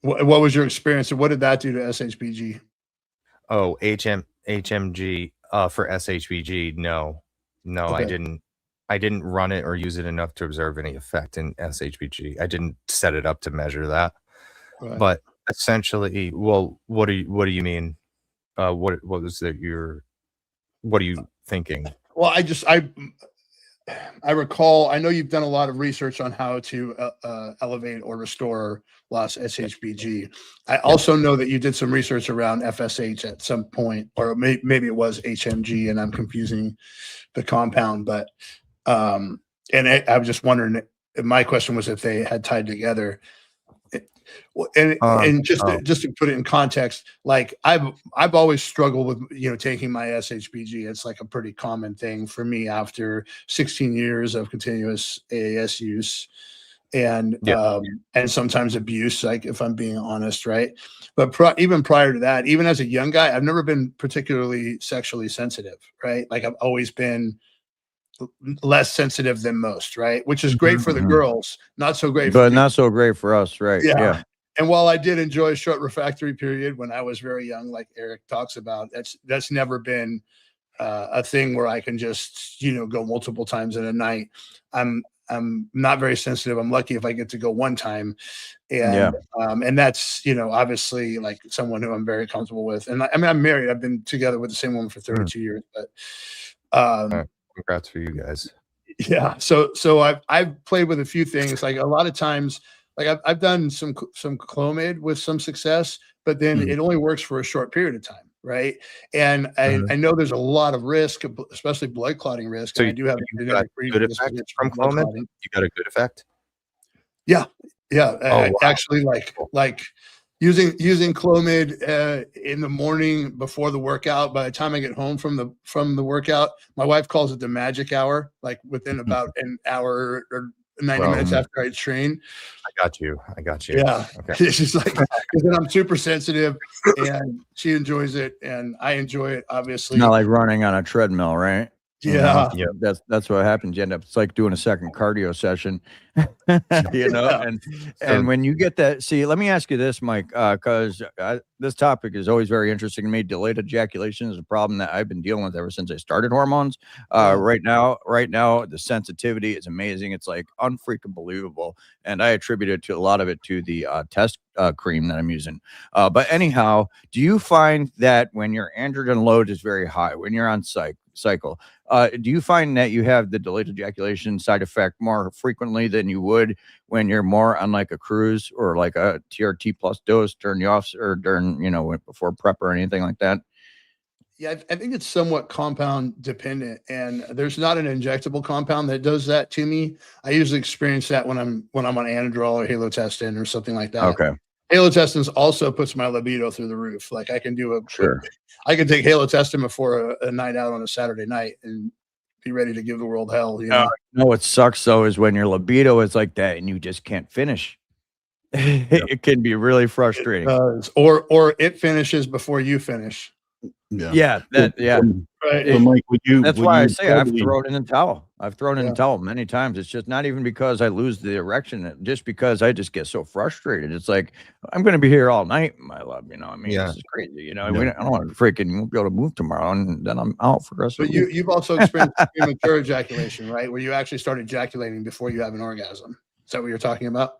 What was your experience, and what did that do to SHBG? Oh, HMG for SHBG. No, okay. I didn't run it or use it enough to observe any effect in SHBG. I didn't set it up to measure that. Right. But essentially, well, what do you mean? What was that? What are you thinking? Well, I recall, I know you've done a lot of research on how to elevate or restore lost SHBG. I also know that you did some research around FSH at some point, or maybe it was HMG and I'm confusing the compound, but I was just wondering, my question was if they had tied together. And just to put it in context, like I've always struggled with taking my SHBG. It's like a pretty common thing for me after 16 years of continuous AAS use and sometimes abuse, like if I'm being honest, right? But even prior to that, even as a young guy, I've never been particularly sexually sensitive, right? Like I've always been less sensitive than most, right? Which is great for the girls, not so great but not so great for us, right? Yeah. And while I did enjoy a short refractory period when I was very young, like Eric talks about, that's never been a thing where I can just go multiple times in a night. I'm not very sensitive. I'm lucky if I get to go one time, and that's obviously like someone who I'm very comfortable with. And I mean, I'm married. I've been together with the same woman for 32 years, but congrats for you guys. Yeah. So I've played with a few things. Like a lot of times, like I've done some Clomid with some success, but then it only works for a short period of time, right? And I know there's a lot of risk, especially blood clotting risk. So I do have a good effect from Clomid. You got a good effect. Yeah. Wow. Actually, like using Clomid in the morning before the workout. By the time I get home from the workout, my wife calls it the magic hour. Like within about an hour or 90 minutes after I train. I got you. Yeah. Okay. It's just like, because then I'm super sensitive and she enjoys it and I enjoy it, obviously. Not like running on a treadmill, right? Yeah. Yeah. That's what happens. You end up, it's like doing a second cardio session, you know. Yeah. And when you get that, see, let me ask you this, Mike, because this topic is always very interesting to me. Delayed ejaculation is a problem that I've been dealing with ever since I started hormones. Right now, the sensitivity is amazing. It's like unfreaking believable, and I attribute it to a lot of it to the test cream that I'm using. But anyhow, do you find that when your androgen load is very high, when you're on cycle, do you find that you have the delayed ejaculation side effect more frequently than you would when you're more on like a cruise or like a TRT plus dose during the off or during, you know, before prep or anything like that? Yeah, I think it's somewhat compound dependent, and there's not an injectable compound that does that to me. I usually experience that when I'm on Anadrol or halotestin or something like that. Okay. Halotestin also puts my libido through the roof. Like I can I can take halotestin before a night out on a Saturday night and be ready to give the world hell. You know? No, what sucks though is when your libido is like that and you just can't finish. It can be really frustrating. Or it finishes before you finish. Yeah. Right. So Mike, That's why I say I've thrown in the towel. I've thrown in the towel many times. It's just not even because I lose the erection, just because I just get so frustrated. It's like, I'm going to be here all night, my love. You know, I mean, this is crazy. You know, I don't want to freaking won't be able to move tomorrow, and then I'm out for the rest of the week. But you've also experienced premature ejaculation, right? Where you actually start ejaculating before you have an orgasm. Is that what you're talking about?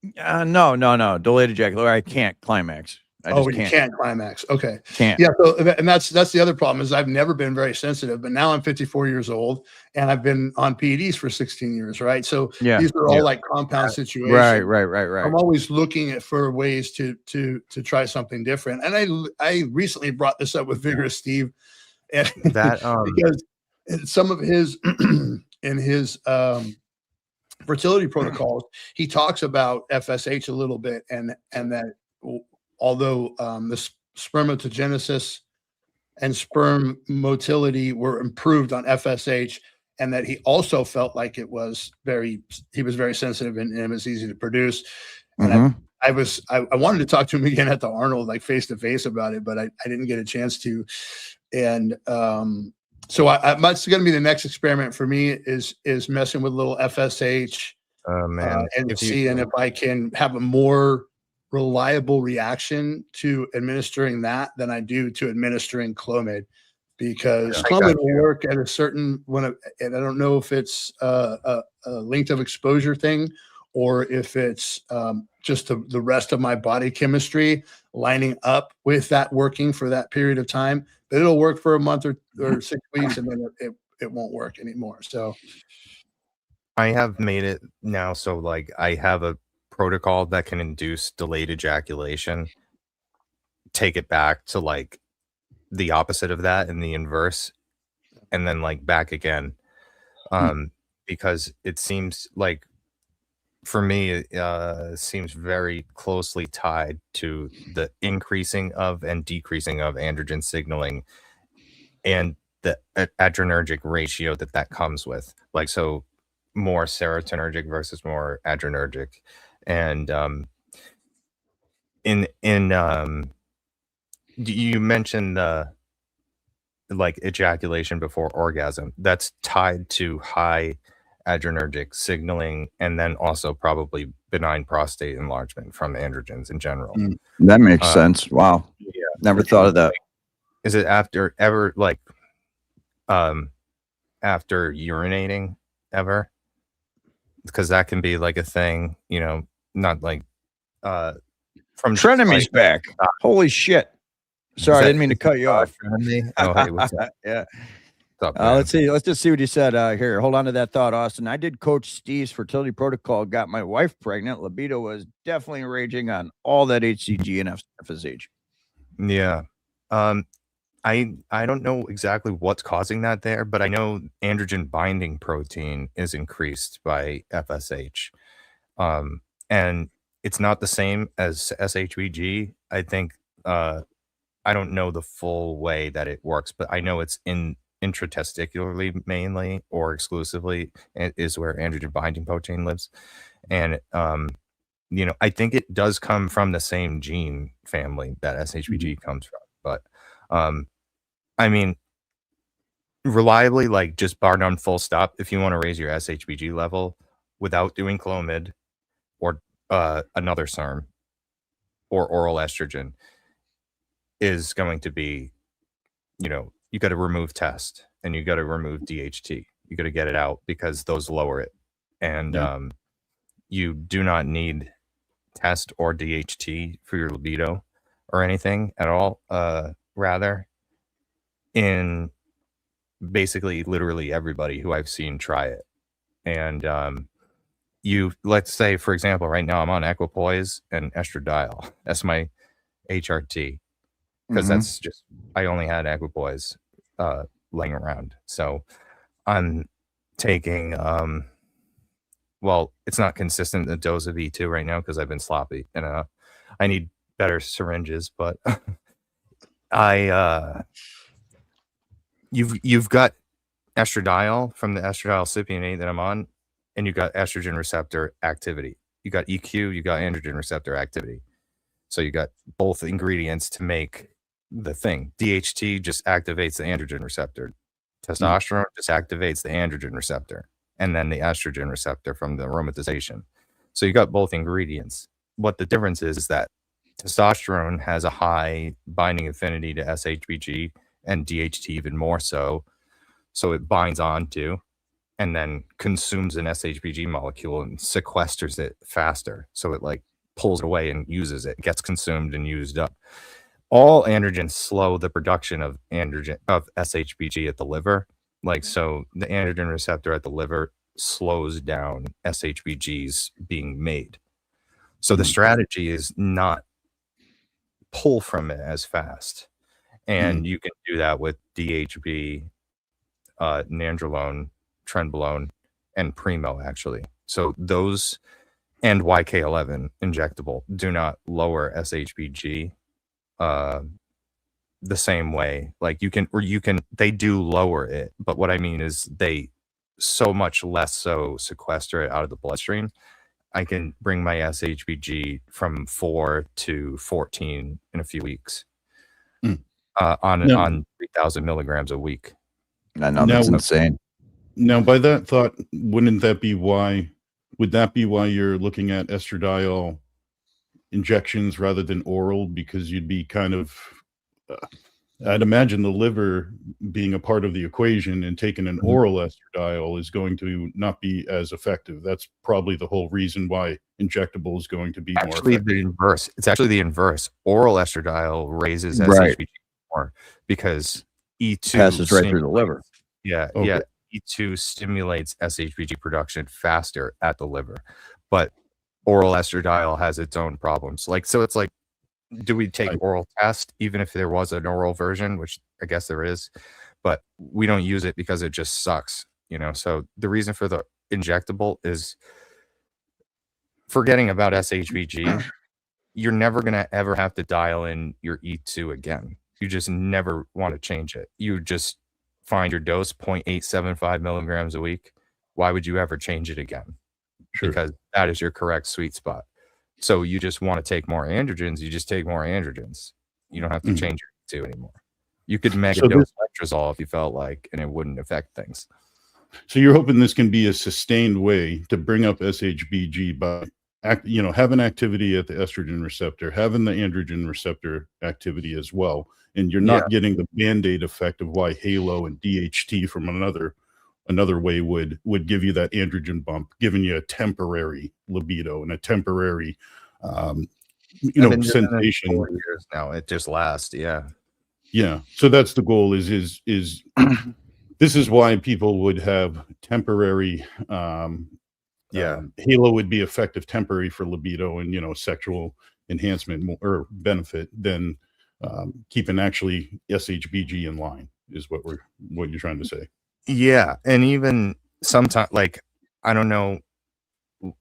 No. Delayed ejaculation. I can't climax. You can't climax. Okay. Can't. Yeah. So, and that's the other problem is I've never been very sensitive, but now I'm 54 years old and I've been on PEDs for 16 years. Right. So these are all like compound situations. Right. I'm always looking for ways to try something different. And I recently brought this up with Vigorous Steve, and That because some of his in his fertility protocols, he talks about FSH a little bit, and that although the spermatogenesis and sperm motility were improved on FSH, and that he also felt like he was very sensitive and it was easy to produce. And I wanted to talk to him again at the Arnold, like face to face about it, but I didn't get a chance to. And so that's going to be the next experiment for me is messing with a little FSH and seeing if I can have a more reliable reaction to administering that than I do to administering Clomid, because Clomid will work at a certain and I don't know if it's a length of exposure thing or if it's just the rest of my body chemistry lining up with that working for that period of time, but it'll work for a month or 6 weeks and then it won't work anymore. So I have made it now. So like I have a protocol that can induce delayed ejaculation, take it back to like the opposite of that and the inverse, and then like back again. Because it seems like for me, it seems very closely tied to the increasing of and decreasing of androgen signaling and the adrenergic ratio that comes with. Like, so more serotonergic versus more adrenergic. And you mentioned like ejaculation before orgasm. That's tied to high adrenergic signaling, and then also probably benign prostate enlargement from androgens in general. That makes sense. Wow. Yeah, never thought of that. Is it after urinating ever? Because that can be like a thing, you know, not like from Trenemy's back. Holy shit. Sorry, I didn't mean to cut you off. Oh, hey, what's up? Yeah. What's up, Let's see. Let's just see what he said here. Hold on to that thought, Austin. I did Coach Steve's fertility protocol, got my wife pregnant. Libido was definitely raging on all that HCG and FSH. Yeah. I don't know exactly what's causing that there, but I know androgen binding protein is increased by FSH. And it's not the same as SHBG. I think I don't know the full way that it works, but I know it's intratesticularly mainly or exclusively is where androgen binding protein lives. And you know, I think it does come from the same gene family that SHBG comes from, but I mean, reliably, like just bar none, full stop, if you want to raise your SHBG level without doing Clomid or another SERM or oral estrogen, is going to be, you know, you got to remove test and you got to remove DHT. You got to get it out because those lower it. And you do not need test or DHT for your libido or anything at all. Rather, in basically literally everybody who I've seen try it. And you, let's say, for example, right now I'm on equipoise and estradiol. That's my HRT, because that's just, I only had equipoise laying around. So I'm taking well, it's not consistent, the dose of E2 right now because I've been sloppy and I need better syringes, but you've got estradiol from the estradiol cypionate that I'm on, and you got estrogen receptor activity. You got EQ, you got androgen receptor activity. So you got both ingredients to make the thing. DHT just activates the androgen receptor. Testosterone just activates the androgen receptor, and then the estrogen receptor from the aromatization. So you got both ingredients. What the difference is that testosterone has a high binding affinity to SHBG and DHT even more so. So it binds onto and then consumes an SHBG molecule and sequesters it faster. So it like pulls it away and uses it, gets consumed and used up. All androgens slow the production of SHBG at the liver. Like, so the androgen receptor at the liver slows down SHBGs being made. So the strategy is not pull from it as fast. And you can do that with DHB, nandrolone, Trenbolone, and Primo, actually. So those and YK11 injectable do not lower SHBG the same way. Like you can, they do lower it, but what I mean is they so much less so sequester it out of the bloodstream. I can bring my SHBG from 4 to 14 in a few weeks on 3,000 milligrams a week. I know, that's insane. Now, by that thought, would that be why you're looking at estradiol injections rather than oral? Because you'd be kind of, I'd imagine the liver being a part of the equation, and taking an oral estradiol is going to not be as effective. That's probably the whole reason why injectable is going to be more effective. The inverse. It's actually the inverse. Oral estradiol raises SHBG more because E2 passes right through the liver. Yeah, E2 stimulates SHBG production faster at the liver, but oral estradiol has its own problems. Like, so it's like, do we take oral test even if there was an oral version, which I guess there is, but we don't use it because it just sucks, you know? So the reason for the injectable is forgetting about SHBG. You're never going to ever have to dial in your E2 again. You just never want to change it. You just find your dose 0.875 milligrams a week. Why would you ever change it again? Sure. Because that is your correct sweet spot. So you just want to take more androgens, you just take more androgens. You don't have to change your E2 anymore. You could mega dose letrozole if you felt like, and it wouldn't affect things. So you're hoping this can be a sustained way to bring up SHBG by, you know, having activity at the estrogen receptor, having the androgen receptor activity as well. And you're not getting the Band-Aid effect of why Halo and DHT from another way would give you that androgen bump, giving you a temporary libido and a temporary sensation. 4 years now, it just lasts. Yeah. So that's the goal. Is this is why people would have temporary. Halo would be effective temporary for libido and, you know, sexual enhancement or benefit than keeping actually SHBG in line is what you're trying to say. Yeah, and even sometimes, like, I don't know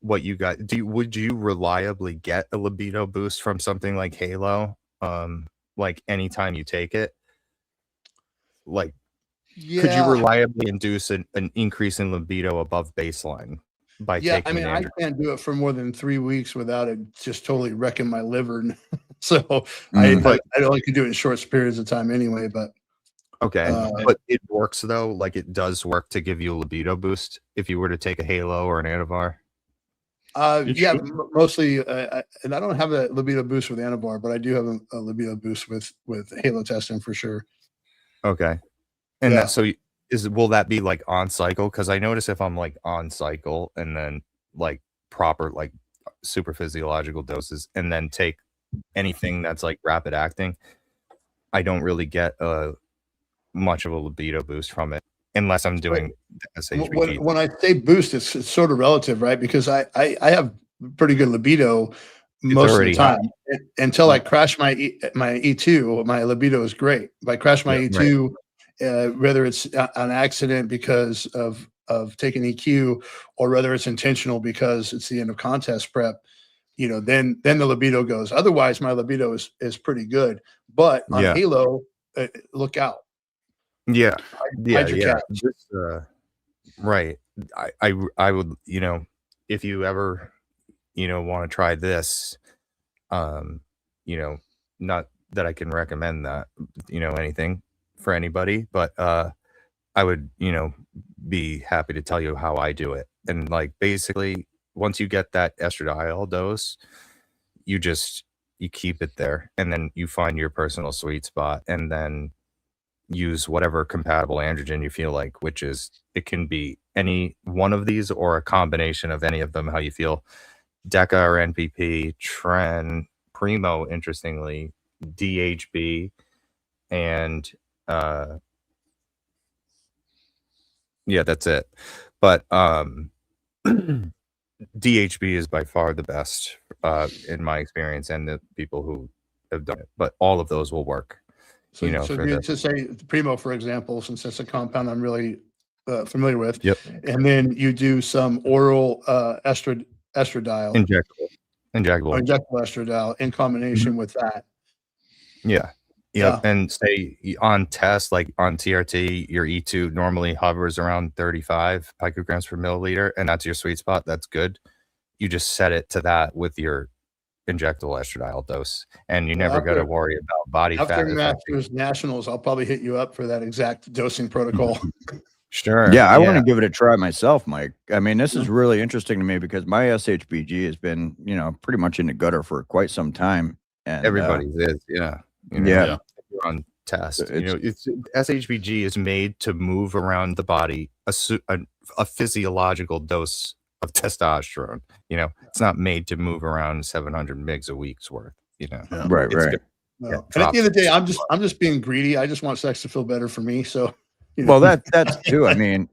what you got. Would you reliably get a libido boost from something like Halo? Like anytime you take it, like, could you reliably induce an increase in libido above baseline by taking? I mean, I can't do it for more than 3 weeks without it just totally wrecking my liver. So I only can do it in short periods of time anyway. But Okay, but it works though. Like it does work to give you a libido boost if you were to take a Halo or an Anavar. Yeah, mostly, and I don't have a libido boost with Anavar, but I do have a libido boost with Halo testing for sure. Okay, and that so will that be like on cycle? Because I notice if I'm like on cycle and then like proper like super physiological doses, and then take anything that's like rapid acting, I don't really get much of a libido boost from it unless I'm doing SHBG. When I say boost, it's sort of relative, right? Because I have pretty good libido most of the time until I crash my E2. My libido is great. If I crash my E2, whether it's an accident because of taking EQ or whether it's intentional because it's the end of contest prep, you know, then the libido goes. Otherwise, my libido is pretty good. But on Halo, look out. Yeah. Just, right. I would, you know, if you ever, you know, want to try this, you know, not that I can recommend that, you know, anything for anybody, but I would, you know, be happy to tell you how I do it. And like basically once you get that estradiol dose, you keep it there and then you find your personal sweet spot and then use whatever compatible androgen you feel like, which is, it can be any one of these or a combination of any of them, how you feel. Deca or NPP, Tren, Primo, interestingly, DHB, and yeah, that's it. But DHB is by far the best in my experience and the people who have done it, but all of those will work. So, you know, so to say Primo, for example, since that's a compound I'm really familiar with. Yep. And then you do some oral estradiol. Injectable estradiol in combination with that. Yeah. And say on test, like on TRT, your E2 normally hovers around 35 picograms per milliliter, and that's your sweet spot. That's good. You just set it to that with your injectable estradiol dose, and you never got to worry about body fat. After Masters Nationals, I'll probably hit you up for that exact dosing protocol. Sure. Yeah, I want to give it a try myself, Mike. I mean, this is really interesting to me because my SHBG has been, you know, pretty much in the gutter for quite some time. And everybody's is, you know, yeah. On test, you know, it's SHBG is made to move around the body a physiological dose of testosterone. You know, it's not made to move around 700 mgs a week's worth. You know, right. And at the end of the day, I'm just being greedy. I just want sex to feel better for me. So, you know. Well, that's too. I mean,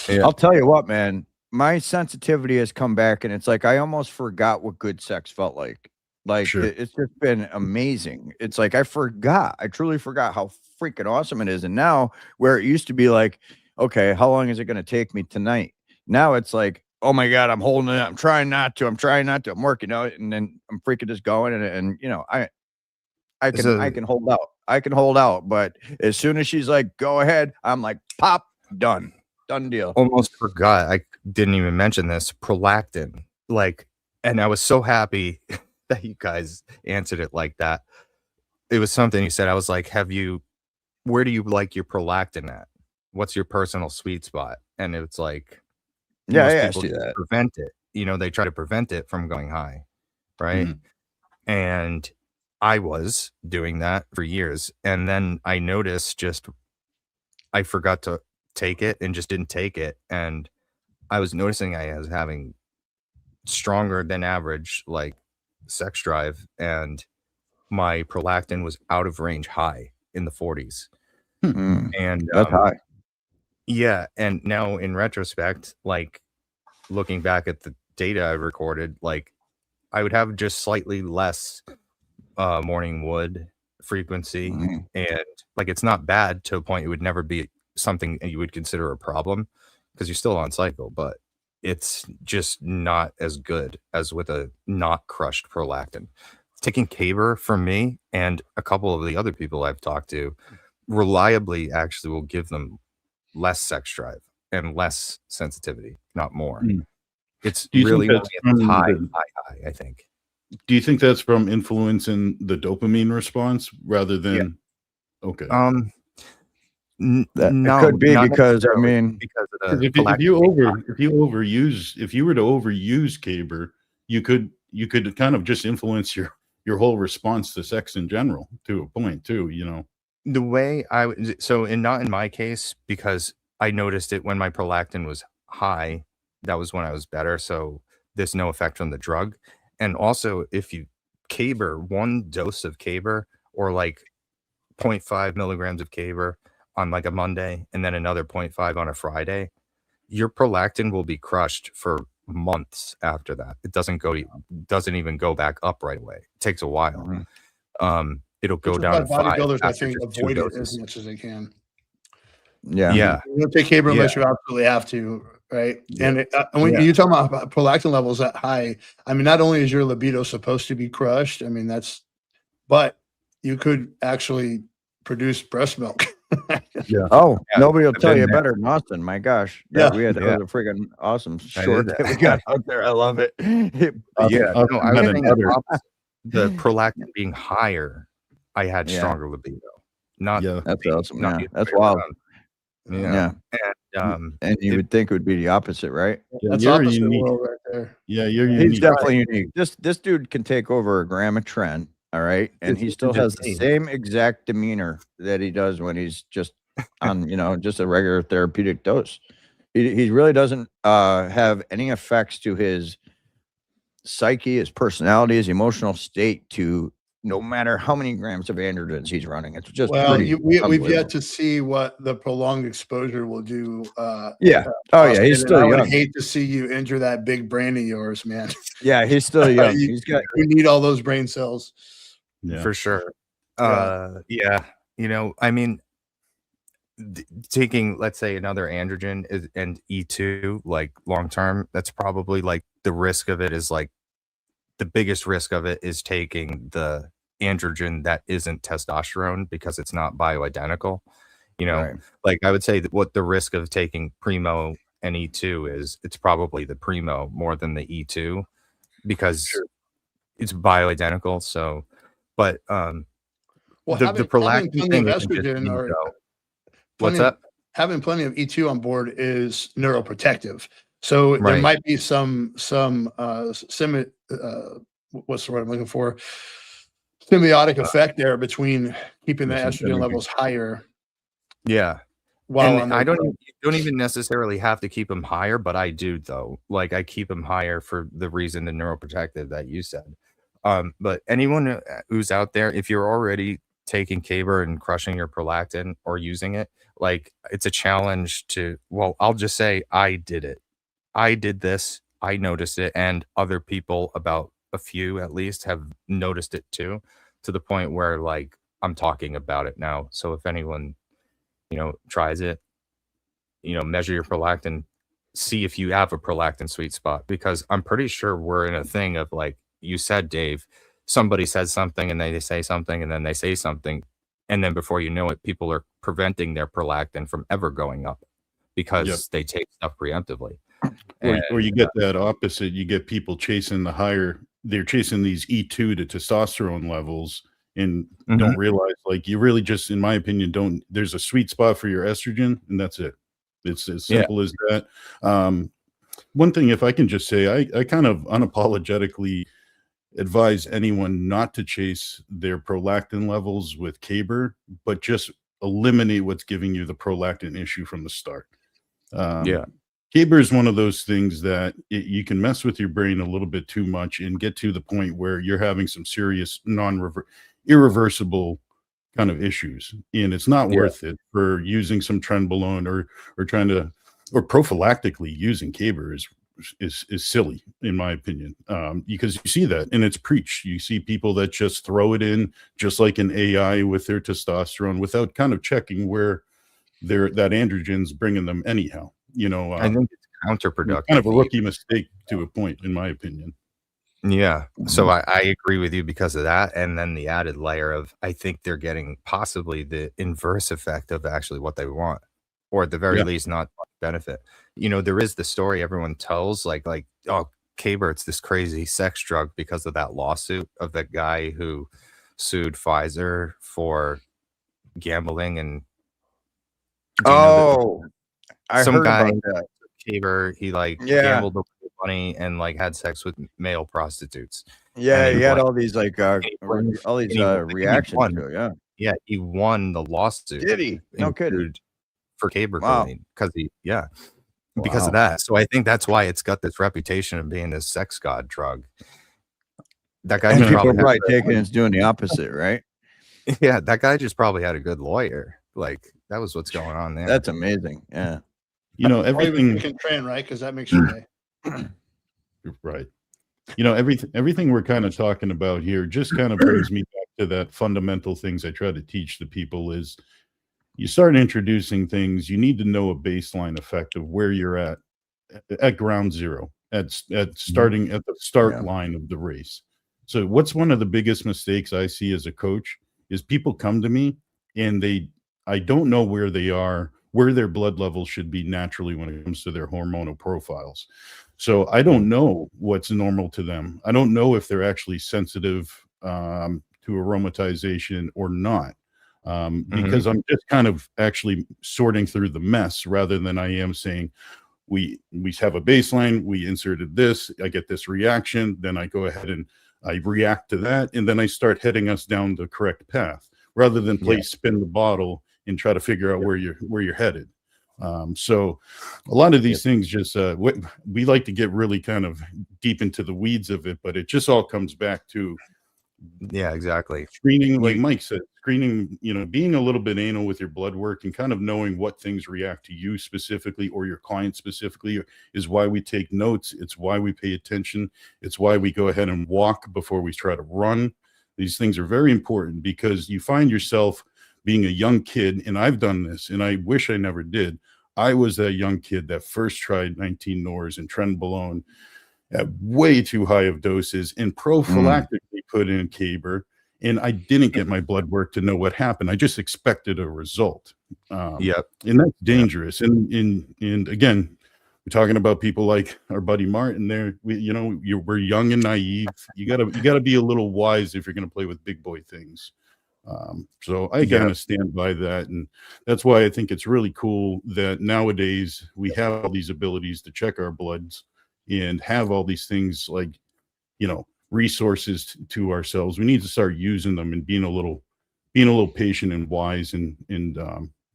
I'll tell you what, man. My sensitivity has come back, and it's like I almost forgot what good sex felt like. Like it's just been amazing. It's like I truly forgot how freaking awesome it is. And now where it used to be like, okay, how long is it going to take me tonight? Now it's like, oh my God, I'm holding it. I'm trying not to. I'm working out, and then I'm freaking just going. And you know, I can hold out. I can hold out. But as soon as she's like, go ahead, I'm like, pop, done deal. Almost forgot. I didn't even mention this prolactin. Like, and I was so happy that you guys answered it like that. It was something you said. I was like, where do you like your prolactin at? What's your personal sweet spot? And it's like, most people prevent it. You know, they try to prevent it from going high. Right. And I was doing that for years. And then I noticed I forgot to take it and just didn't take it. And I was noticing I was having stronger than average, like, sex drive, and my prolactin was out of range high in the 40s. And that's high. Yeah. And now in retrospect, like looking back at the data I recorded, like I would have just slightly less morning wood frequency. And like it's not bad to a point it would never be something you would consider a problem because you're still on cycle, but it's just not as good as with a not crushed prolactin. Taking Caber from me and a couple of the other people I've talked to reliably actually will give them less sex drive and less sensitivity, not more. It's really high, I think. Do you think that's from influence in the dopamine response rather than? Okay. That No, it could be not because I necessarily, mean, because of 'Cause the if you prolactin. if you were to overuse Caber, you could kind of just influence your whole response to sex in general to a point too, you know. The way I would, so in not in my case, because I noticed it when my prolactin was high, that was when I was better. So there's no effect from the drug. And also, if you Caber, one dose of Caber or like 0.5 milligrams of Caber on like a Monday and then another 0.5 on a Friday, your prolactin will be crushed for months after that. It doesn't even go back up right away. It takes a while. It'll go Which is down why to 5 bodybuilders, I after think, just 2 avoid it as doses. much as they can. yeah, Yeah. You don't take Caber unless Yeah. you absolutely have to, right? Yeah. And when Yeah. you're talking about prolactin levels that high, I mean, not only is your libido supposed to be crushed, I mean, but you could actually produce breast milk. Yeah. Oh, Yeah, nobody will I've tell been you there. better than Austin. My gosh, Yeah. that Yeah. was a freaking awesome I short did that we that. got out there. I love it. Yeah, Austin no, I had was saying the another- opposite. The prolactin being higher, I had Yeah. stronger libido. Not Yeah. That's awesome. not Yeah, the other that's way wild. around. Yeah, And and you would think it would be the opposite, right? Yeah, That's you're opposite unique. world right there. Yeah, you're He's unique. definitely unique. This dude can take over a gram of Tren, all right, and he This still isn't has just the me. same exact demeanor that he does when he's just on, just a regular therapeutic dose. He really doesn't have any effects to his psyche, his personality, his emotional state to no matter how many grams of androgens he's running. It's just Well, pretty we've unbelievable. yet to see what the prolonged exposure will do. Yeah. Oh yeah, he's Austin, and still I would young. hate to see you injure that big brain of yours, man. Yeah, he's still young. You- He's got You need all those brain cells. Yeah. for sure. Yeah. Yeah, I mean, taking, let's say, another androgen and E2 like long term, that's probably like the risk of it is like the biggest risk of it is taking the androgen that isn't testosterone because it's not bioidentical. right. Like I would say that what the risk of taking Primo and E2 is, it's probably the Primo more than the E2 because it's bioidentical. So, but Well, the having prolactin plenty thing of isn't just estrogen me, or though. What's plenty of- up? having plenty of E2 on board is neuroprotective. So there Right. might be some what's the word I'm looking for? Symbiotic effect there between keeping the some estrogen synergy. levels higher. Yeah. While And I you don't even necessarily have to keep them higher, but I do though. Like I keep them higher for the reason the neuroprotective that you said. But anyone who's out there, if you're already taking Caber and crushing your prolactin or using it, like it's a challenge to, well, I'll just say I did it. I did this. I noticed it, and other people, about a few at least, have noticed it too, to the point where like I'm talking about it now. So if anyone tries it, measure your prolactin, see if you have a prolactin sweet spot, because I'm pretty sure we're in a thing of like you said, Dave, somebody says something and they say something and then they say something. And then before you know it, people are preventing their prolactin from ever going up because they take stuff preemptively. Or you get that opposite. You get people chasing they're chasing these E2 to testosterone levels and don't realize, like, you really just, in my opinion, there's a sweet spot for your estrogen and that's it. It's as simple as that. One thing, if I can just say, I kind of unapologetically advise anyone not to chase their prolactin levels with Caber, but just eliminate what's giving you the prolactin issue from the start. Caber is one of those things that you can mess with your brain a little bit too much and get to the point where you're having some serious irreversible kind of issues, and it's not worth it for using some Trenbolone or trying to, or prophylactically using Caber is silly, in my opinion, because you see that and it's preached. You see people that just throw it in just like an AI with their testosterone without kind of checking where that androgen's bringing them anyhow. I think it's counterproductive. Kind of a rookie mistake to a point, in my opinion. Yeah. So I agree with you because of that. And then the added layer of, I think they're getting possibly the inverse effect of actually what they want, or at the very least, not benefit. There is the story everyone tells, like, oh, Caber, it's this crazy sex drug because of that lawsuit of that guy who sued Pfizer for gambling and Do you know that Oh, I some heard guy about that. Caber, he like Yeah. gambled away money and like had sex with male prostitutes. Yeah, And he he had won. all these like all these reactions won. to it. Yeah. Yeah, he won the lawsuit. Did he? No kidding. Sued for Caber Wow. because because of Wow. that. So I think that's why it's got this reputation of being this sex god drug. That guy And just people are probably probably taking it's doing the opposite, right? yeah, that guy just probably had a good lawyer. Like that was what's going on there. That's amazing. Yeah. You know, Or even everything. drinking Tren, right? Because that makes your day. Right. You know, everything we're kind of talking about here just kind of brings me back to that fundamental things I try to teach the people is you start introducing things, you need to know a baseline effect of where you're at ground zero, at starting at the start line of the race. So what's one of the biggest mistakes I see as a coach is people come to me and I don't know where they are, where their blood levels should be naturally when it comes to their hormonal profiles. So I don't know what's normal to them. I don't know if they're actually sensitive to aromatization or not, because I'm just kind of actually sorting through the mess rather than I am saying, we have a baseline, we inserted this, I get this reaction, then I go ahead and I react to that, and then I start heading us down the correct path rather than spin the bottle and try to figure out where you're headed. So a lot of these things just we like to get really kind of deep into the weeds of it, but it just all comes back to exactly. Screening, like Mike said, screening, you know, being a little bit anal with your blood work and kind of knowing what things react to you specifically or your client specifically is why we take notes. It's why we pay attention. It's why we go ahead and walk before we try to run. These things are very important because you find yourself being a young kid, and I've done this, and I wish I never did. I was that young kid that first tried 19 Nors and Trenbolone at way too high of doses and prophylactically put in Caber, and I didn't get my blood work to know what happened. I just expected a result. And that's dangerous. And again, we're talking about people like our buddy Martin there. We're young and naive. You gotta be a little wise if you're going to play with big boy things. So I kind of stand by that, and that's why I think it's really cool that nowadays we have all these abilities to check our bloods and have all these things like, you know, resources to ourselves. We need to start using them and being a little patient and wise, and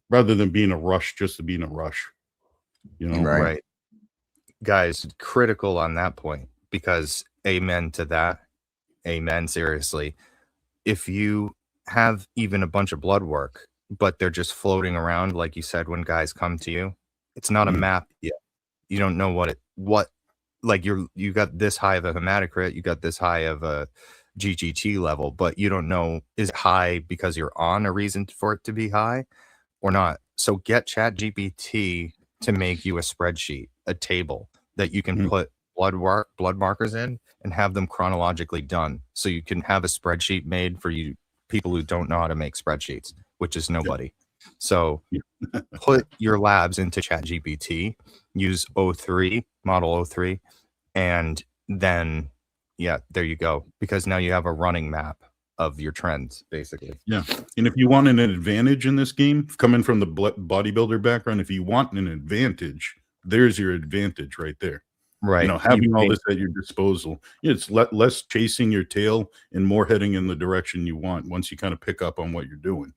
rather than being a rush just to be in a rush, you know. Right. Guys, critical on that point, because amen to that. Amen. Seriously. If you have even a bunch of blood work, but they're just floating around, like you said, when guys come to you, it's not a map yet. You don't know like you got this high of a hematocrit, you got this high of a GGT level, but you don't know, is it high because you're on a reason for it to be high or not? So get ChatGPT to make you a spreadsheet, a table that you can put blood markers in and have them chronologically done. So you can have a spreadsheet made for you people who don't know how to make spreadsheets, which is nobody. So put your labs into ChatGPT, use model 03, and then there you go, because now you have a running map of your trends, basically. Yeah. And if you want an advantage in this game, coming from the bodybuilder background, if you want an advantage, there's your advantage right there. Right. You know, having all this at your disposal, it's less chasing your tail and more heading in the direction you want once you kind of pick up on what you're doing.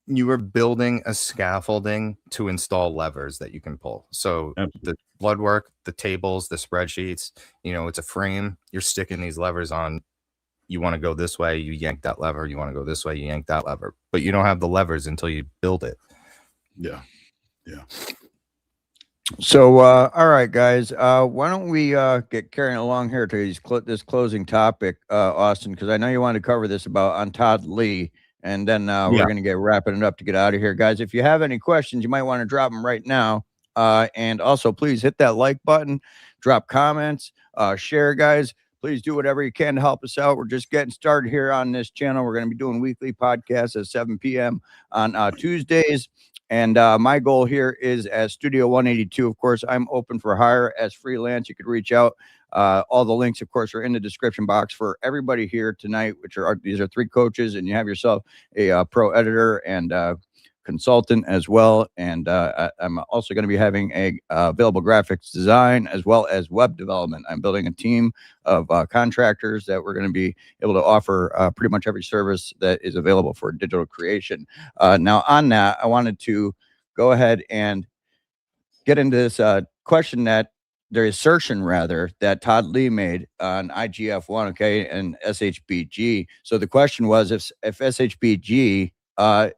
You are building a scaffolding to install levers that you can pull. So the blood work, the tables, the spreadsheets, you know, it's a frame. You're sticking these levers on. You want to go this way, you yank that lever. You want to go this way, you yank that lever. But you don't have the levers until you build it. Yeah. Yeah. So, all right, guys, why don't we get carrying along here to this closing topic, Austin, because I know you wanted to cover this on Todd Lee, and then we're going to get wrapping it up to get out of here. Guys, if you have any questions, you might want to drop them right now. And also, please hit that like button, drop comments, share, guys. Please do whatever you can to help us out. We're just getting started here on this channel. We're going to be doing weekly podcasts at 7 p.m. on Tuesdays. And my goal here is as Studio 182. Of course, I'm open for hire as freelance. You could reach out. All the links, of course, are in the description box for everybody here tonight, these are 3 coaches, and you have yourself a pro editor and consultant as well. And I'm also going to be having a available graphics design as well as web development. I'm building a team of contractors that we're going to be able to offer pretty much every service that is available for digital creation. Now on that, I wanted to go ahead and get into this question that the assertion rather that Todd Lee made on IGF-1, okay, and SHBG. So the question was, if SHBG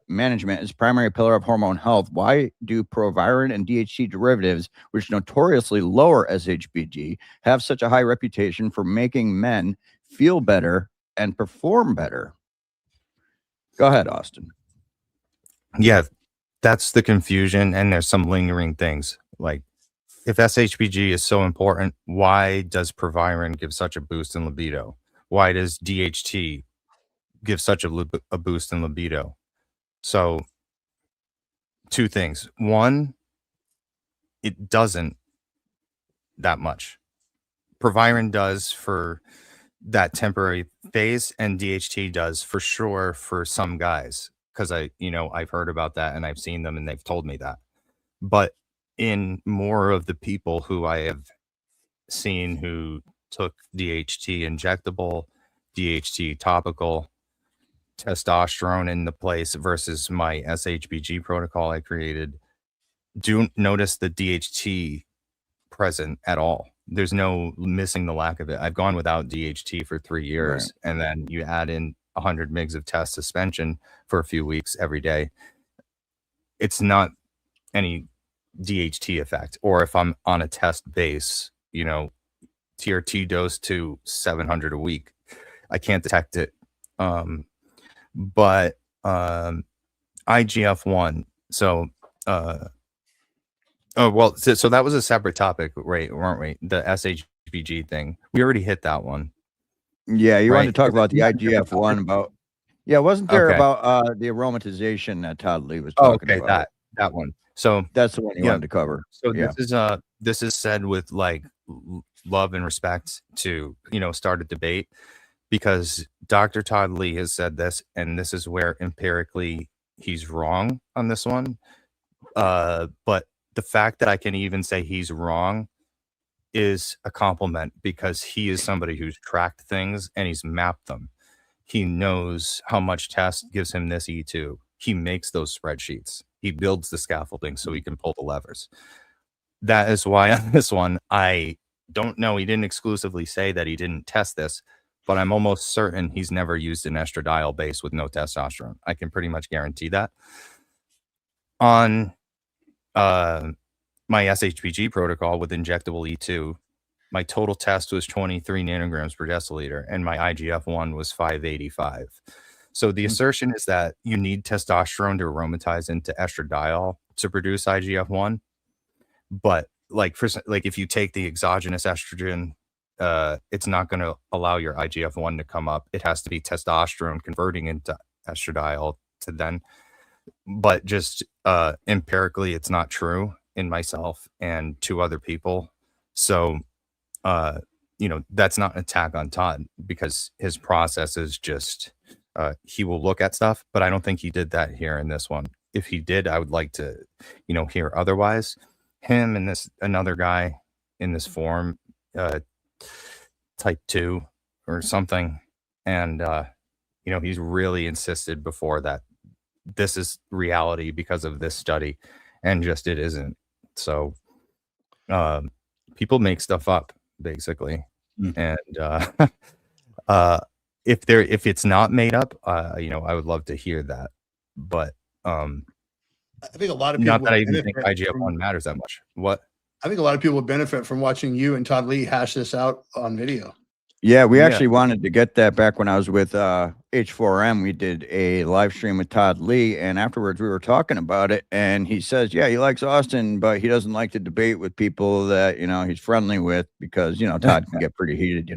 management is primary pillar of hormone health, why do Proviron and DHT derivatives, which notoriously lower SHBG, have such a high reputation for making men feel better and perform better? Go ahead, Austin. Yeah, that's the confusion, and there's some lingering things. Like, if SHBG is so important, why does Proviron give such a boost in libido? Why does DHT give such a boost in libido? So, two things. One, it doesn't that much. Proviron does for that temporary phase, and DHT does for sure for some guys, because I've heard about that and I've seen them and they've told me that. But in more of the people who I have seen who took DHT injectable, DHT topical, testosterone in the place versus my SHBG protocol I created, do notice the DHT present at all. There's no missing the lack of it. I've gone without DHT for 3 years, right. And then you add in 100 mgs of test suspension for a few weeks every day. It's not any DHT effect. Or if I'm on a test base, TRT dose to 700 a week, I can't detect it. But IGF-1. So so that was a separate topic, right? Weren't we? The SHBG thing. We already hit that one. Yeah, you wanted to talk about the IGF-1 about. Yeah, wasn't there about the aromatization that Todd Lee was talking about? That one. So that's the one you wanted to cover. So this is said with like love and respect to start a debate, because Dr. Todd Lee has said this, and this is where empirically he's wrong on this one. But the fact that I can even say he's wrong is a compliment, because he is somebody who's tracked things and he's mapped them. He knows how much test gives him this E2. He makes those spreadsheets. He builds the scaffolding so he can pull the levers. That is why on this one, I don't know. He didn't exclusively say that he didn't test this, but I'm almost certain he's never used an estradiol base with no testosterone. I can pretty much guarantee that. On my SHBG protocol with injectable E2, my total test was 23 nanograms per deciliter, and my IGF-1 was 585. So the assertion is that you need testosterone to aromatize into estradiol to produce IGF-1. But if you take the exogenous estrogen, it's not going to allow your IGF-1 to come up. It has to be testosterone converting into estradiol to then. But just empirically, it's not true in myself and 2 other people. So, that's not an attack on Todd, because his process is just, he will look at stuff, but I don't think he did that here in this one. If he did, I would like to, hear otherwise. Him and another guy in this form, type 2 or something. And, he's really insisted before that this is reality because of this study, and just it isn't. So people make stuff up, basically. And if it's not made up, I would love to hear that. But I think a lot of people, not that I even think IGF-1 matters that much. What? I think a lot of people would benefit from watching you and Todd Lee hash this out on video. Yeah, we actually wanted to get that back when I was with H4M. We did a live stream with Todd Lee, and afterwards we were talking about it, and he says, yeah, he likes Austin, but he doesn't like to debate with people that, he's friendly with, because, Todd can get pretty heated,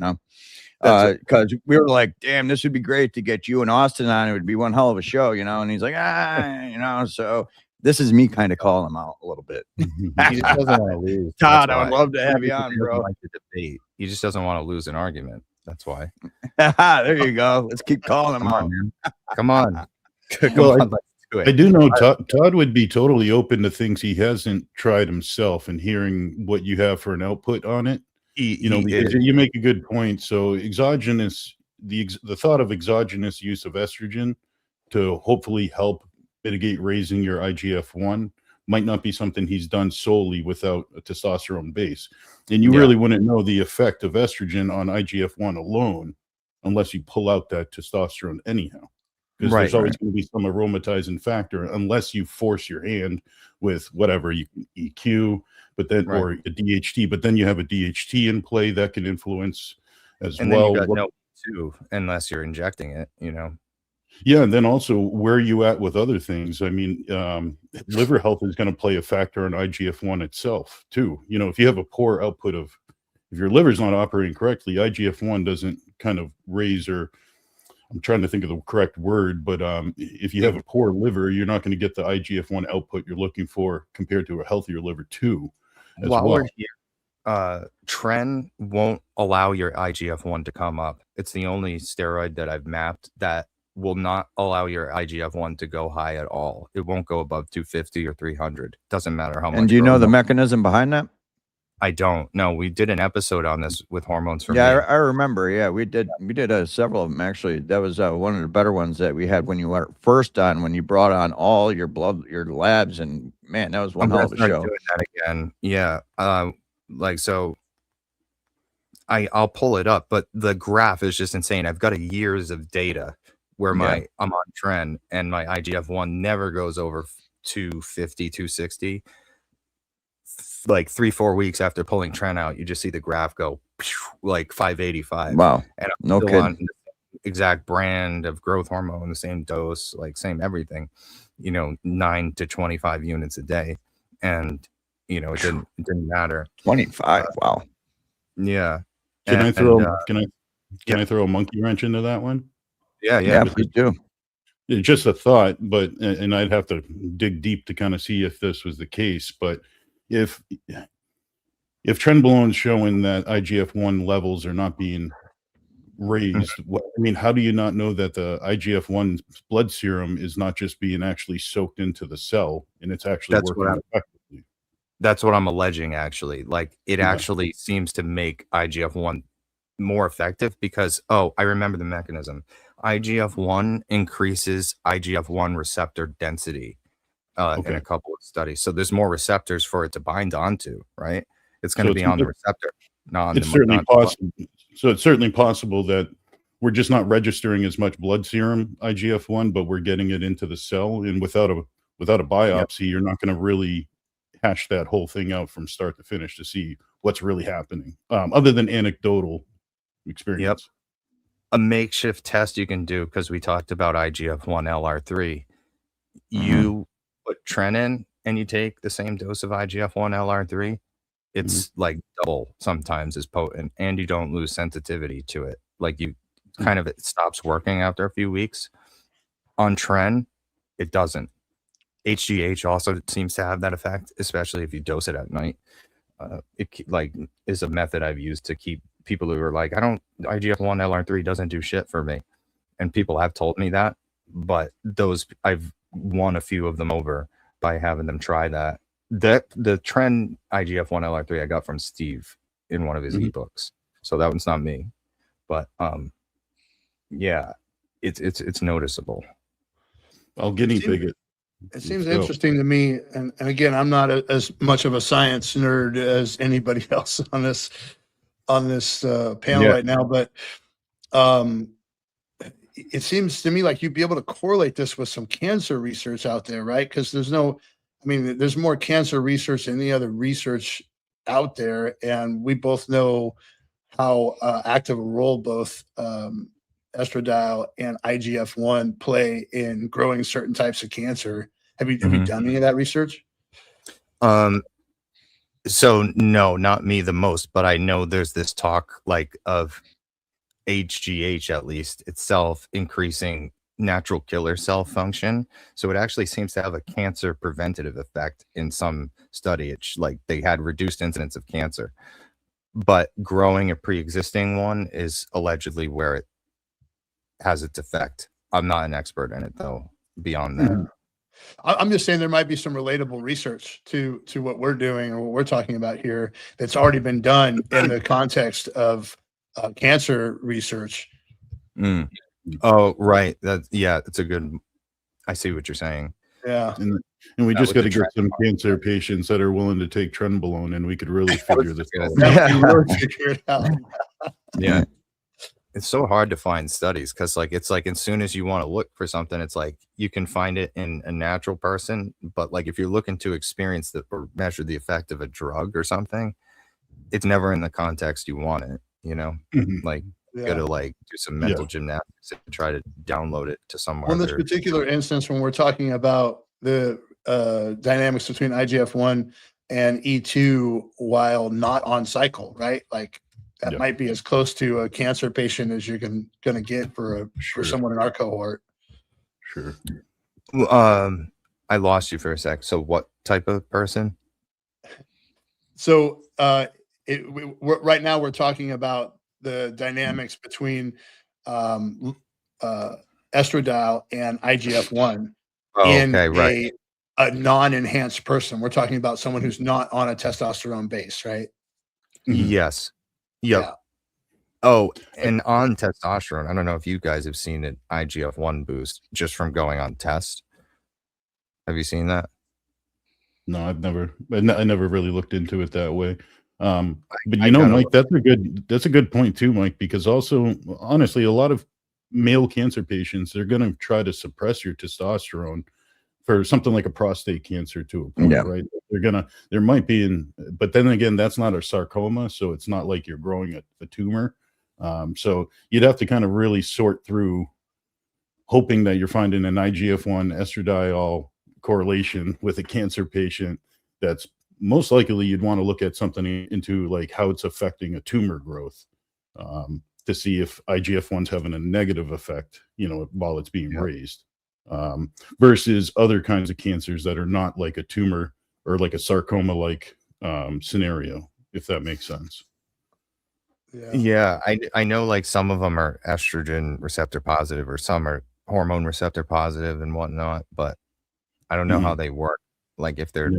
because we were like, damn, this would be great to get you and Austin on. It would be one hell of a show, and he's like, so this is me kind of calling him out a little bit. He just doesn't want to lose. Todd, I would love to have you on, bro. Like to debate. He just doesn't want to lose an argument. That's why. There you go. Let's keep calling him out. Come on. Come on. Let's do it. I do know Todd would be totally open to things he hasn't tried himself and hearing what you have for an output on it. Because you make a good point. So exogenous, the thought of exogenous use of estrogen to hopefully help mitigate raising your IGF-1 might not be something he's done solely without a testosterone base. And you really wouldn't know the effect of estrogen on IGF-1 alone unless you pull out that testosterone anyhow. Because there's always going to be some aromatizing factor unless you force your hand with whatever you EQ, but then or a DHT, but then you have a DHT in play that can influence as and well. Then you got no too, unless you're injecting it, Yeah, and then also where are you at with other things? I mean, liver health is going to play a factor in IGF-1 itself too. If you have a poor output of, if your liver's not operating correctly, IGF-1 doesn't kind of raise, or I'm trying to think of the correct word, but if you have a poor liver, you're not going to get the IGF-1 output you're looking for compared to a healthier liver too. While we're here, Tren won't allow your IGF-1 to come up. It's the only steroid that I've mapped that will not allow your IGF-1 to go high at all. It won't go above 250 or 300. Doesn't matter how much. And do you know the mechanism behind that? I don't know. We did an episode on this with hormones for me. I remember. Yeah, we did several of them actually. That was one of the better ones that we had when you were first on, when you brought on all your labs, and man, that was one hell of a show. Doing that again. Yeah. So I'll pull it up, but the graph is just insane. I've got years of data where I'm on Tren and my IGF-1 never goes over 250, 260. Like 3-4 weeks after pulling Tren out, you just see the graph go like 585. Wow. And I'm no still kidding. on the exact brand of growth hormone, the same dose, like same everything, 9 to 25 units a day. And it didn't matter. 25. Wow. Yeah. Can I throw a monkey wrench into that one? Yeah, please do. It's just a thought, but and I'd have to dig deep to kind of see if this was the case. But if Trenbolone is showing that IGF-1 levels are not being raised, how do you not know that the IGF-1 blood serum is not just being actually soaked into the cell and it's actually working effectively? That's what I'm alleging, actually. Like, it actually seems to make IGF-1 more effective because, I remember the mechanism. IGF-1 increases IGF-1 receptor density in a couple of studies. So there's more receptors for it to bind onto, right? It's going to be on the receptor, not on the certainly possible. So it's certainly possible that we're just not registering as much blood serum IGF-1, but we're getting it into the cell. And without a biopsy, you're not going to really hash that whole thing out from start to finish to see what's really happening, other than anecdotal experience. A makeshift test you can do, because we talked about IGF-1 LR3. You put Tren in and you take the same dose of IGF-1 LR3, it's like double sometimes as potent, and you don't lose sensitivity to it. Like, you kind of, it stops working after a few weeks. On Tren, it doesn't. HGH also seems to have that effect, especially if you dose it at night. It is a method I've used to keep people who are like, IGF-1 LR3 doesn't do shit for me. And people have told me that, but I've won a few of them over by having them try that. The Tren IGF-1 LR3 I got from Steve in one of his ebooks. So that one's not me, but it's noticeable. I'll guinea pig it. It seems interesting to me, and again, I'm not as much of a science nerd as anybody else on this panel right now, but it seems to me like you'd be able to correlate this with some cancer research out there, right? Because there's more cancer research than any other research out there, and we both know how active a role both estradiol and IGF-1 play in growing certain types of cancer. Have you done any of that research? So no, not me the most, but I know there's this talk of HGH, at least itself, increasing natural killer cell function. So it actually seems to have a cancer preventative effect in some study. It's like they had reduced incidence of cancer, but growing a pre-existing one is allegedly where it has its effect. I'm not an expert in it though, beyond that. I'm just saying there might be some relatable research to what we're doing or what we're talking about here that's already been done in the context of cancer research. Mm. Oh, right. It's a good. I see what you're saying. Yeah. And we just got to with get the some cancer patients that are willing to take Trenbolone, and we could really figure this out. That would be really figure it out. Yeah. It's so hard to find studies because it's like as soon as you want to look for something, it's like you can find it in a natural person. But like if you're looking to experience or measure the effect of a drug or something, it's never in the context you want it, Like you gotta like do some mental gymnastics and try to download it to somewhere. On this particular instance, when we're talking about the dynamics between IGF-1 and E2 while not on cycle, right? Like that might be as close to a cancer patient as you're going to get for someone in our cohort. Sure. I lost you for a sec. So what type of person? So right now we're talking about the dynamics between estradiol and IGF-1 in a non-enhanced person. We're talking about someone who's not on a testosterone base, right? Yes. Yep. Yeah. Oh, and on testosterone, I don't know if you guys have seen an IGF-1 boost just from going on test. Have you seen that? No, I never really looked into it that way. But Mike, that's a good point too, Mike, because also, honestly, a lot of male cancer patients, they're going to try to suppress your testosterone for something like a prostate cancer to a point, right? There might be but then again, that's not a sarcoma. So it's not like you're growing a tumor. So you'd have to kind of really sort through hoping that you're finding an IGF-1 estradiol correlation with a cancer patient. That's most likely you'd want to look at something into like how it's affecting a tumor growth, to see if IGF-1's having a negative effect, while it's being raised, versus other kinds of cancers that are not like a tumor or like a sarcoma like scenario, if that makes sense. Yeah, I know like some of them are estrogen receptor positive or some are hormone receptor positive and whatnot, but I don't know how they work. Like if they're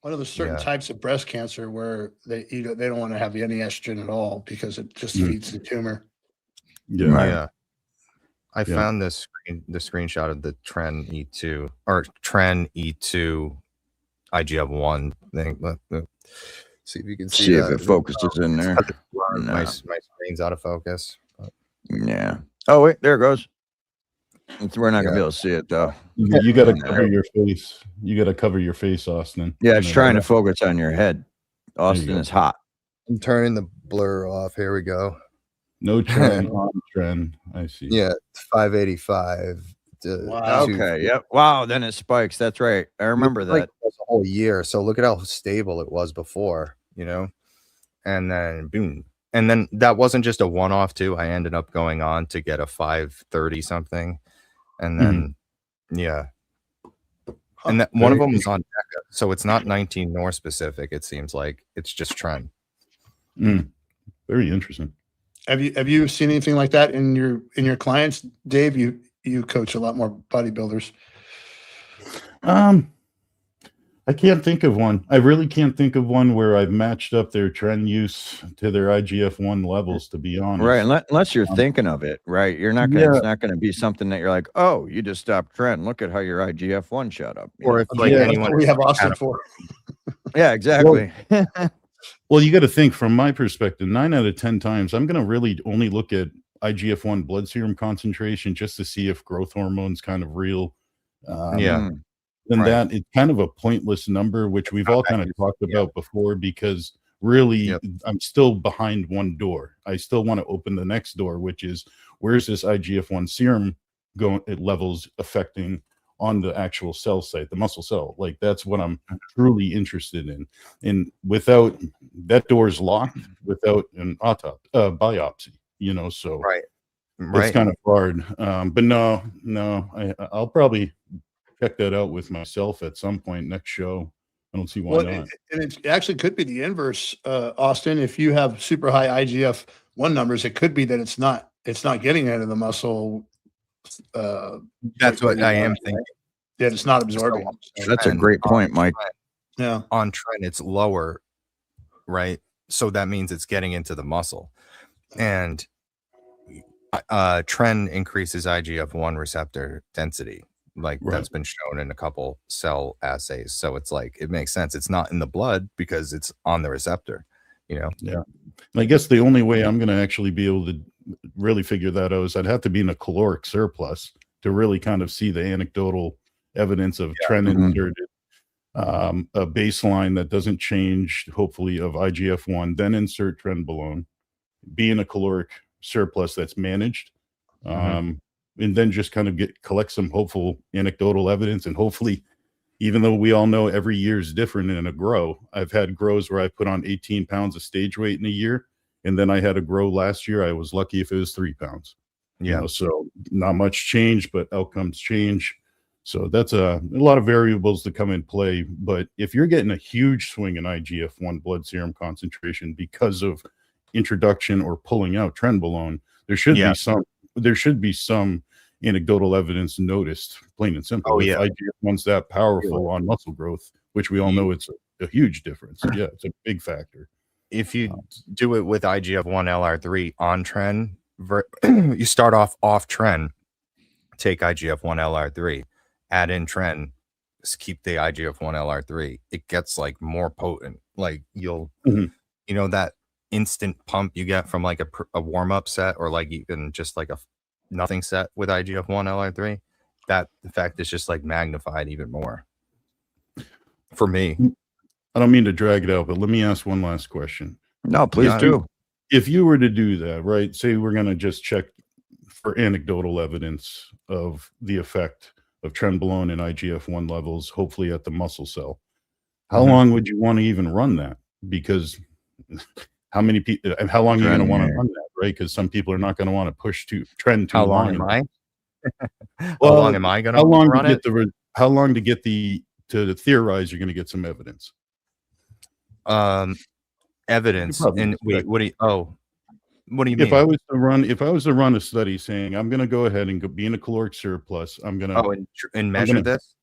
one of the certain types of breast cancer where they don't want to have any estrogen at all because it just feeds the tumor. Yeah. I found the screenshot of the Tren E2 or Tren E2 IGF-1 thing. Let's see if you can see if it focuses in there. My screen's out of focus. Yeah. Oh wait, there it goes. We're not gonna be able to see it though. You got to cover your face. You got to cover your face, Austin. Yeah, it's trying to focus on your head. Austin is hot. I'm turning the blur off. Here we go. No trend on trend. I see. Yeah, 585. Wow. Okay. Yep. Wow. Then it spikes. That's right. I remember that. Like a whole year. So look at how stable it was before, and then boom. And then that wasn't just a one-off too. I ended up going on to get a 530 something. And then, and that one of them was on DECA. So it's not 19 nor specific. It seems like it's just trend. Very interesting. Have you seen anything like that in your clients, Dave? You coach a lot more bodybuilders. I can't think of one. I really can't think of one where I've matched up their trend use to their IGF-1 levels, to be honest. Right. Unless you're thinking of it, right? You're not gonna it's not gonna be something that you're like, oh, you just stopped trend. Look at how your IGF-1 shot up. Or if like anyone we have Austin for. Yeah, exactly. Well, you got to think from my perspective, 9 out of 10 times, I'm going to really only look at IGF-1 blood serum concentration just to see if growth hormone's kind of real. Then that it's kind of a pointless number, which we've all kind of talked about before, because really I'm still behind one door. I still want to open the next door, which is where's this IGF-1 serum going at levels affecting on the actual cell site, the muscle cell. Like that's what I'm truly interested in. And without that door is locked without an biopsy, so it's kind of hard. But no, I'll probably check that out with myself at some point next show. I don't see why not. And it actually could be the inverse, Austin. If you have super high IGF-1 numbers, it could be that it's not getting into the muscle. That's what I am thinking. that it's not absorbing. That's a great point, Mike. Yeah. On trend, it's lower, right? So that means it's getting into the muscle. And trend increases IGF-1 receptor density. Like that's been shown in a couple cell assays. So it's like, it makes sense. It's not in the blood because it's on the receptor, you know? Yeah. I guess the only way I'm going to actually be able to really figure that out is I'd have to be in a caloric surplus to really kind of see the anecdotal evidence of trend inserted, a baseline that doesn't change, hopefully, of IGF-1, then insert Trenbolone, be in a caloric surplus that's managed, and then just kind of collect some hopeful anecdotal evidence. And hopefully, even though we all know every year is different in a grow, I've had grows where I put on 18 pounds of stage weight in a year. And then I had a grow last year. I was lucky if it was 3 pounds. Yeah. You know, so not much change, but outcomes change. So that's a lot of variables to come in play. But if you're getting a huge swing in IGF-1 blood serum concentration because of introduction or pulling out Trenbolone, there should be some anecdotal evidence noticed, plain and simple. If IGF-1's that powerful on muscle growth, which we all know it's a huge difference. Yeah, it's a big factor. If you do it with IGF-1 LR3 on trend, you start off trend, take IGF-1 LR3, add in trend, just keep the IGF-1 LR3. It gets like more potent. Like you'll, you know, that instant pump you get from like a warm-up set, or like even just like a nothing set with IGF-1 LR3, that effect is just like magnified even more for me. I don't mean to drag it out, but let me ask one last question. No, please do. If you were to do that, right, say we're going to just check for anecdotal evidence of the effect of Trenbolone and IGF-1 levels, hopefully at the muscle cell, how long would you want to even run that? Because how many people, and how long are you going to want to run that, right? Because some people are not going to want to push trend too long. How long am I? Well, how long am I going to run it? How long to theorize you're going to get some evidence? Evidence. And wait, what do you mean? If I was to run a study saying I'm going to go ahead and be in a caloric surplus, I'm going to and measure this.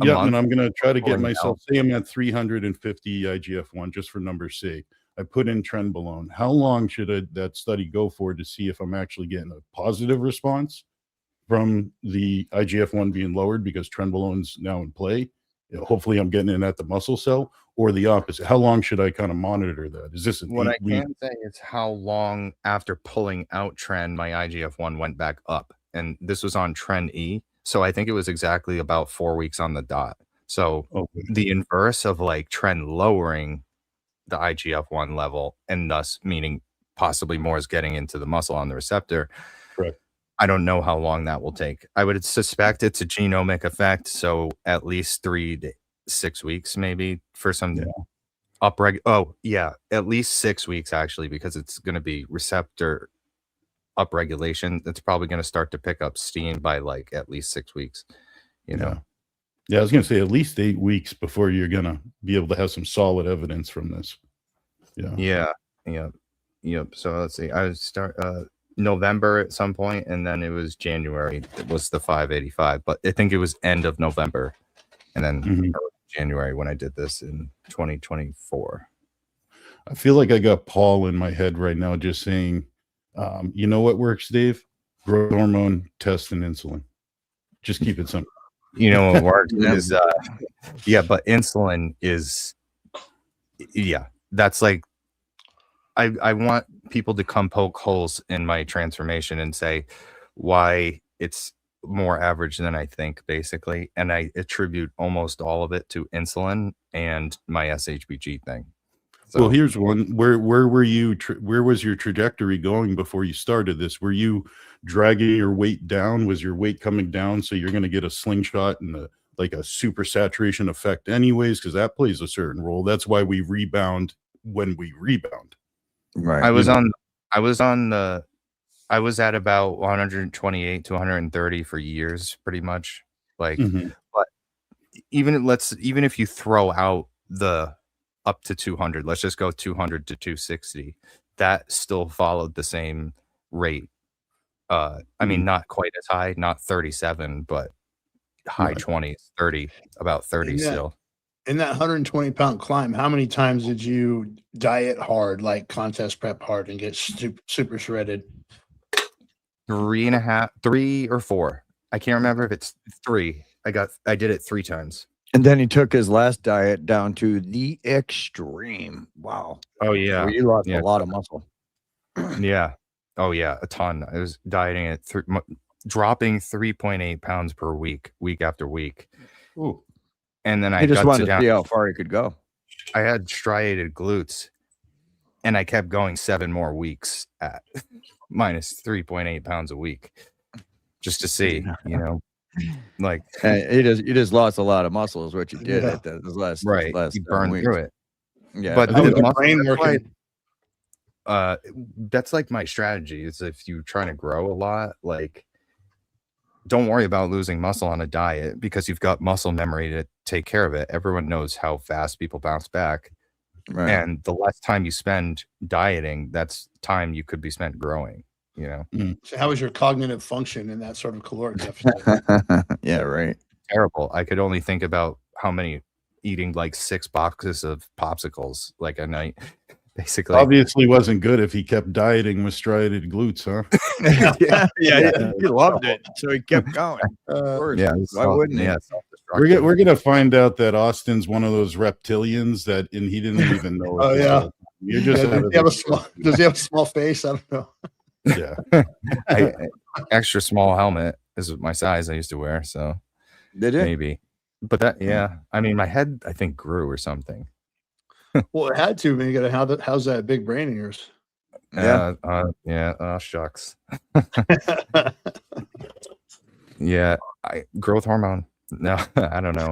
Yeah, and I'm going to try to get myself. Say I'm at 350 IGF-1 just for numbers' sake. I put in Trenbolone. How long should that study go for to see if I'm actually getting a positive response from the IGF-1 being lowered because Trenbolone's now in play? You know, hopefully I'm getting in at the muscle cell, or the opposite. How long should I kind of monitor that? Is this what I can say is how long after pulling out trend my IGF-1 went back up, and this was on trend E, so I think it was exactly about 4 weeks on the dot. So the inverse of like trend lowering the IGF-1 level, and thus meaning possibly more is getting into the muscle on the receptor. Correct. I don't know how long that will take. I would suspect it's a genomic effect, so at least 3 to 6 weeks maybe for some at least 6 weeks actually, because it's going to be receptor upregulation. It's probably going to start to pick up steam by like at least 6 weeks, you know. Yeah, I was going to say at least 8 weeks before you're going to be able to have some solid evidence from this. Yeah. So let's see. I would start November at some point, and then it was January. It was the 585, but I think it was end of November, and then January when I did this in 2024. I feel like I got Paul in my head right now just saying, you know what works, Dave? Growth hormone, test, and insulin. Just keep it simple. You know what works is but insulin is that's like I want people to come poke holes in my transformation and say why it's more average than I think, basically, and I attribute almost all of it to insulin and my SHBG thing. So, well, here's one. Where were you? Where was your trajectory going before you started this? Were you dragging your weight down? Was your weight coming down so you're going to get a slingshot and a super saturation effect anyways? Because that plays a certain role. That's why we rebound when we rebound. Right. I was at about 128 to 130 for years, pretty much. Like, but even if you throw out the up to 200, let's just go 200 to 260, that still followed the same rate. I mean, not quite as high, not 37, but high Right. 20s, 30, about 30 Yeah. still. In that 120-pound climb, how many times did you diet hard, like contest prep hard, and get super shredded? 3.5, 3 or 4. I can't remember if it's 3. I did it 3 times. And then he took his last diet down to the extreme. Wow. Oh yeah. Well, you lost Yeah. a lot of muscle. Yeah. Oh yeah, a ton. I was dieting at dropping 3.8 pounds per week after week. Ooh. And then I He just got wanted to down. see how far he could go. I had striated glutes, and I kept going 7 more weeks at minus 3.8 pounds a week, just to see, you know, like And you just lost a lot of muscle is what you did Yeah. at those last right. last You burned weeks. through it. Yeah, But How was the your muscle, brain that's why- working? that's like my strategy is if you're trying to grow a lot, like don't worry about losing muscle on a diet because you've got muscle memory to take care of it. Everyone knows how fast people bounce back. right. And the less time you spend dieting, that's time you could be spent growing, you know. So how was your cognitive function in that sort of caloric deficit? Yeah, right. Terrible. I could only think about how many eating like 6 boxes of popsicles like a night, basically. Obviously wasn't good if he kept dieting with striated glutes, huh? yeah, he loved it, so he kept going. Of course. Yeah, Why wouldn't he? yeah, We're gonna find out that Austin's one of those reptilians and he didn't even know it. Oh, this yeah. whole time. You're just Does he have a small face? I don't know. yeah. extra small helmet is my size I used to wear, so Did it? maybe. But that, yeah, I mean, my head I think grew or something. Well, it had to, man. You got to how's that big brain of yours? Yeah. Yeah. Oh shucks. Yeah, growth hormone. No, I don't know.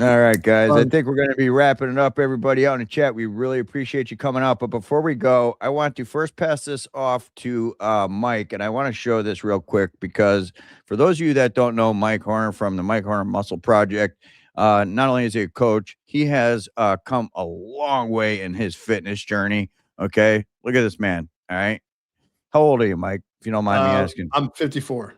All right, guys. I think we're going to be wrapping it up. Everybody out in the chat, we really appreciate you coming out. But before we go, I want to first pass this off to Mike, and I want to show this real quick because for those of you that don't know Mike Horner from the Mike Horner Muscle Project, not only is he a coach, he has come a long way in his fitness journey. Okay, look at this man. All right, how old are you, Mike? If you don't mind me asking. I'm 54.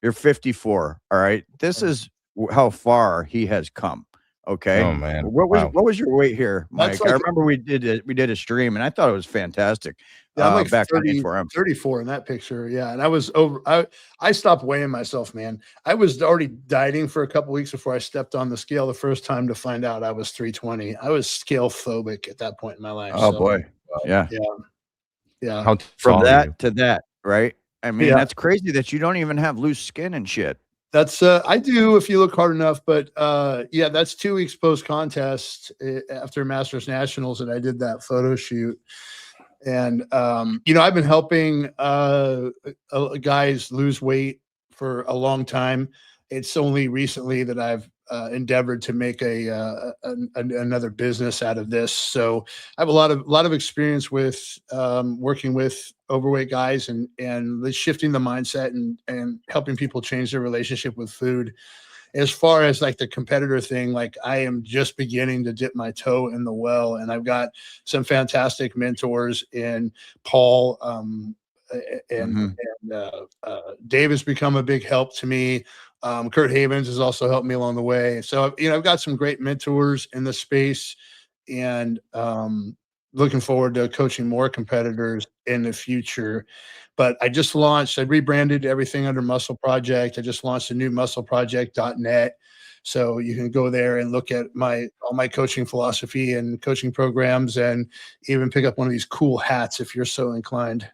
You're 54. All right, this is how far he has come. Okay. Oh man. What was your weight here, Mike? That's like- I remember we did a stream and I thought it was fantastic. Yeah, I'm like back 30, on 34 in that picture. Yeah. And I was I stopped weighing myself, man. I was already dieting for a couple weeks before I stepped on the scale the first time to find out I was 320. I was scale phobic at that point in my life. Oh so, boy. Yeah. Yeah. How From tall are you? that to that, right? I mean, Yeah. that's crazy that you don't even have loose skin and shit. That's I do if you look hard enough, but yeah, that's 2 weeks post contest after Masters Nationals, and I did that photo shoot. And you know, I've been helping guys lose weight for a long time. It's only recently that I've endeavored to make another business out of this. So I have a lot of experience with working with overweight guys and shifting the mindset and helping people change their relationship with food. As far as like the competitor thing, like I am just beginning to dip my toe in the well, and I've got some fantastic mentors in Paul and Dave has become a big help to me. Kurt Havens has also helped me along the way. So, you know, I've got some great mentors in the space, and looking forward to coaching more competitors in the future. But I rebranded everything under Muscle Project. I just launched a new muscleproject.net. So you can go there and look at all my coaching philosophy and coaching programs, and even pick up one of these cool hats if you're so inclined.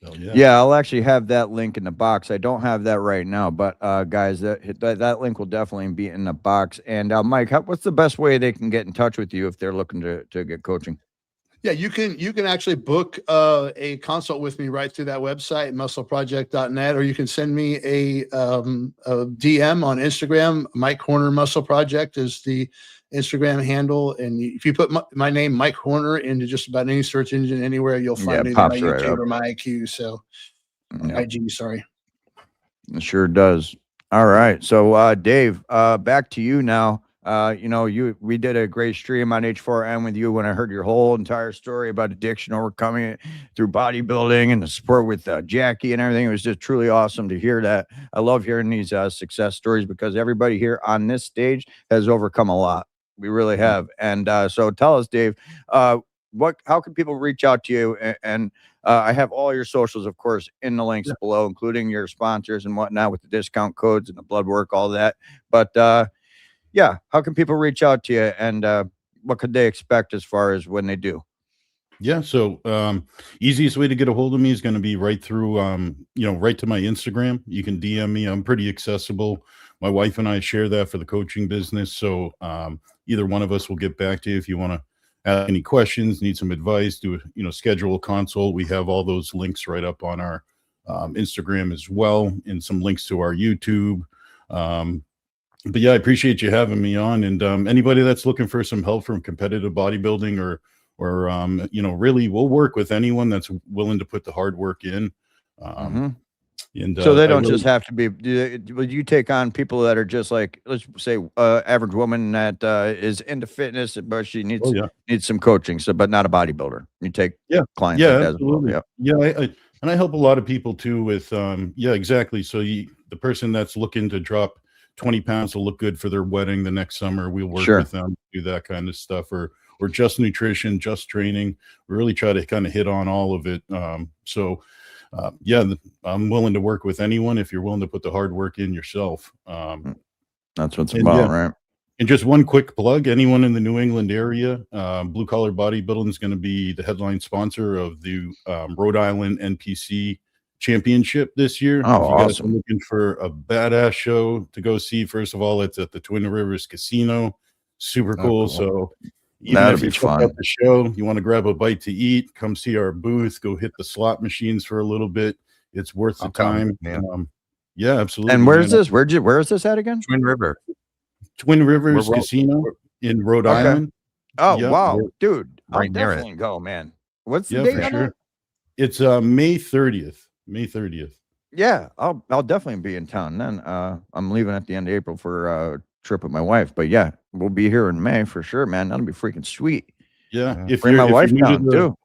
Oh, yeah. Yeah, I'll actually have that link in the box. I don't have that right now, but guys, that link will definitely be in the box. And Mike, what's the best way they can get in touch with you if they're looking to get coaching? Yeah, you can actually book a consult with me right through that website, muscleproject.net, or you can send me a DM on Instagram. Mike Horner Muscle Project is the Instagram handle, and if you put my name, Mike Horner, into just about any search engine anywhere, you'll find either my YouTube or my IQ. So, IG, sorry. It sure does. All right, so Dave, back to you now. We did a great stream on H4N with you when I heard your whole entire story about addiction, overcoming it through bodybuilding and the support with Jackie and everything. It was just truly awesome to hear that. I love hearing these success stories because everybody here on this stage has overcome a lot. We really have. And so tell us, Dave, how can people reach out to you? And I have all your socials, of course, in the links below, including your sponsors and whatnot with the discount codes and the blood work, all that. But yeah, how can people reach out to you, and what could they expect as far as when they do? Yeah, so easiest way to get a hold of me is going to be right through, right to my Instagram. You can DM me. I'm pretty accessible. My wife and I share that for the coaching business. So either one of us will get back to you if you want to ask any questions, need some advice, schedule a consult. We have all those links right up on our Instagram as well, and some links to our YouTube. But yeah, I appreciate you having me on. And anybody that's looking for some help from competitive bodybuilding or really, we'll work with anyone that's willing to put the hard work in. And so they don't just have to be. Would you take on people that are just like, let's say, average woman that is into fitness, but she needs some coaching, but not a bodybuilder? You take clients like that as well. Yeah, I help a lot of people too with exactly. So the person that's looking to drop 20 pounds to look good for their wedding the next summer, we'll work with them, do that kind of stuff, or just nutrition, just training. We really try to kind of hit on all of it. I'm willing to work with anyone if you're willing to put the hard work in yourself. That's what's about, right? And just one quick plug, anyone in the New England area, Blue Collar Bodybuilding is going to be the headline sponsor of the Rhode Island NPC Championship this year. Oh, if you guys awesome. are looking for a badass show to go see, first of all, it's at the Twin Rivers Casino. Super cool. So even if you check out the show, you want to grab a bite to eat, come see our booth, go hit the slot machines for a little bit. It's worth the time. Yeah, absolutely. And where's this? Where is this at again? Twin Rivers Casino in Rhode Island. Oh, wow, dude. I'll definitely go, man. What's the date on that? It's May 30th. May 30th. Yeah, I'll definitely be in town then. I'm leaving at the end of April for a trip with my wife, but yeah, we'll be here in May for sure, man. That'll be freaking sweet. Yeah, bring my wife down too.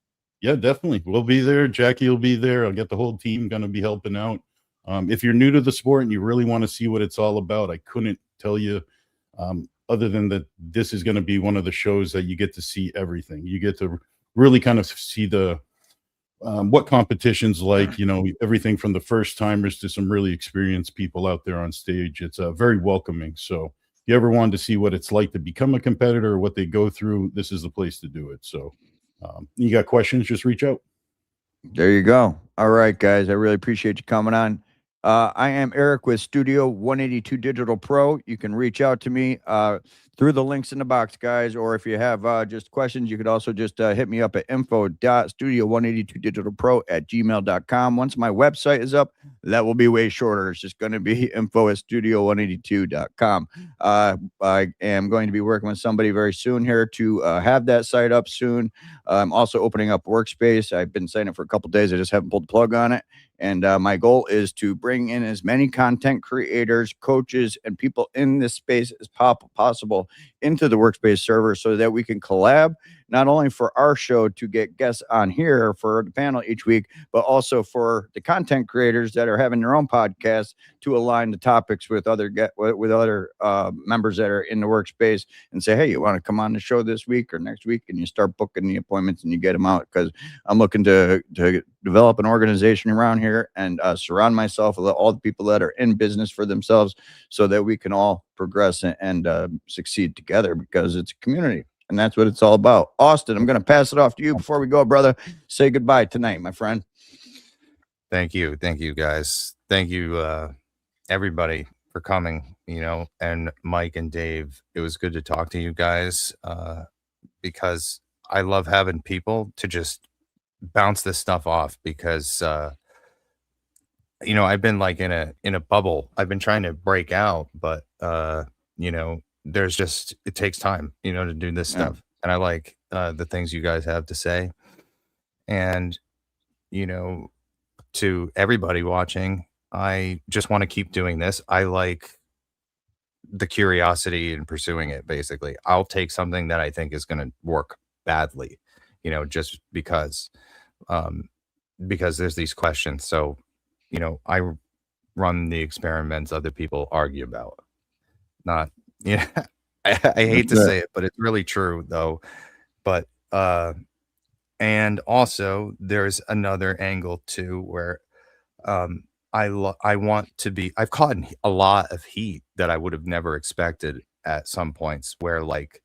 Yeah, definitely. We'll be there. Jackie will be there. I'll get the whole team going to be helping out. If you're new to the sport and you really want to see what it's all about, I couldn't tell you other than that this is going to be one of the shows that you get to see everything. You get to really kind of see the what competition's like, everything from the first timers to some really experienced people out there on stage. It's very welcoming. So if you ever wanted to see what it's like to become a competitor or what they go through, this is the place to do it. So you got questions, just reach out. There you go. All right, guys. I really appreciate you coming on. I am Eric with Studio 182 Digital Pro. You can reach out to me through the links in the box, guys, or if you have just questions, you could also just hit me up at info.studio182digitalpro@gmail.com. Once my website is up, that will be way shorter. It's just going to be info@studio182.com. I am going to be working with somebody very soon here to have that site up soon. I'm also opening up Workspace. I've been saying it for a couple days. I just haven't pulled the plug on it. And my goal is to bring in as many content creators, coaches, and people in this space as possible into the Workspace server so that we can collab, not only for our show to get guests on here for the panel each week, but also for the content creators that are having their own podcasts to align the topics with other members that are in the Workspace and say, hey, you want to come on the show this week or next week? And you start booking the appointments and you get them out, because I'm looking to develop an organization around here and surround myself with all the people that are in business for themselves so that we can all progress and succeed together, because it's a community. And that's what it's all about. Austin, I'm going to pass it off to you before we go, brother. Say goodbye tonight, my friend. Thank you. Thank you, guys. Thank you, everybody, for coming, and Mike and Dave. It was good to talk to you guys because I love having people to just bounce this stuff off, because, I've been like in a bubble. I've been trying to break out, but, it takes time, to do this stuff. And I like the things you guys have to say. And, to everybody watching, I just want to keep doing this. I like the curiosity and pursuing it. Basically, I'll take something that I think is going to work badly, you know, just because there's these questions. So, you know, I run the experiments other people argue about. Not, yeah, I hate to say it, but it's really true though. But and also there's another angle too where I want to be. I've caught a lot of heat that I would have never expected at some points where like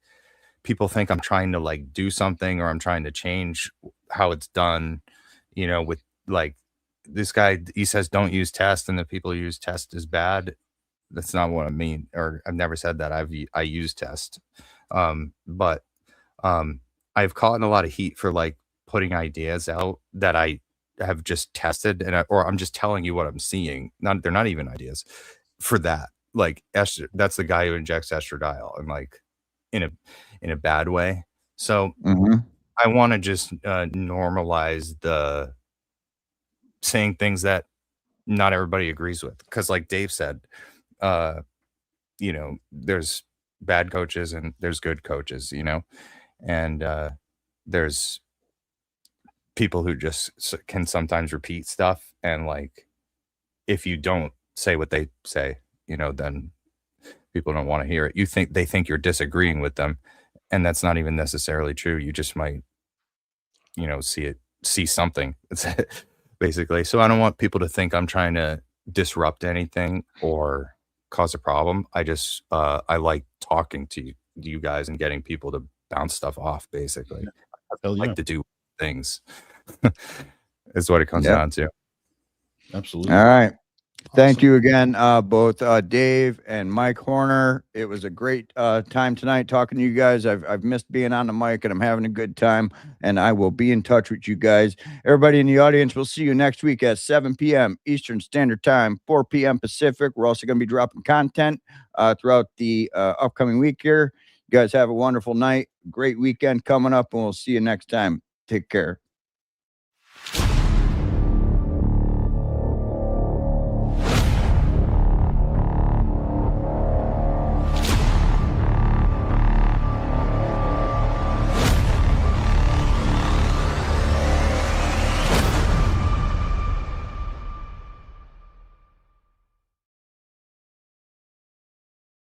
people think I'm trying to like do something or I'm trying to change how it's done, you know, with like this guy, he says don't use test and the people who use test is bad. That's not what I mean, or I've never said that. I use test, but I've caught a lot of heat for like putting ideas out that I have just tested or I'm just telling you what I'm seeing. They're not even ideas for that. Like that's the guy who injects estradiol and like in a bad way. So I want to just normalize the saying things that not everybody agrees with. Cause like Dave said, you know, there's bad coaches and there's good coaches, you know, and there's people who just can sometimes repeat stuff. And like, if you don't say what they say, you know, then people don't want to hear it. They think you're disagreeing with them. And that's not even necessarily true. You just might, you know, see something basically. So I don't want people to think I'm trying to disrupt anything or cause a problem. I just, I like talking to you guys and getting people to bounce stuff off basically. I like to do things is what it comes down to. Absolutely. All right. Thank you again, both Dave and Mike Horner. It was a great time tonight talking to you guys. I've missed being on the mic and I'm having a good time, and I will be in touch with you guys. Everybody in the audience, we'll see you next week at 7 p.m. Eastern Standard Time, 4 p.m. Pacific. We're also going to be dropping content throughout the upcoming week here. You guys have a wonderful night, great weekend coming up, and we'll see you next time. Take care.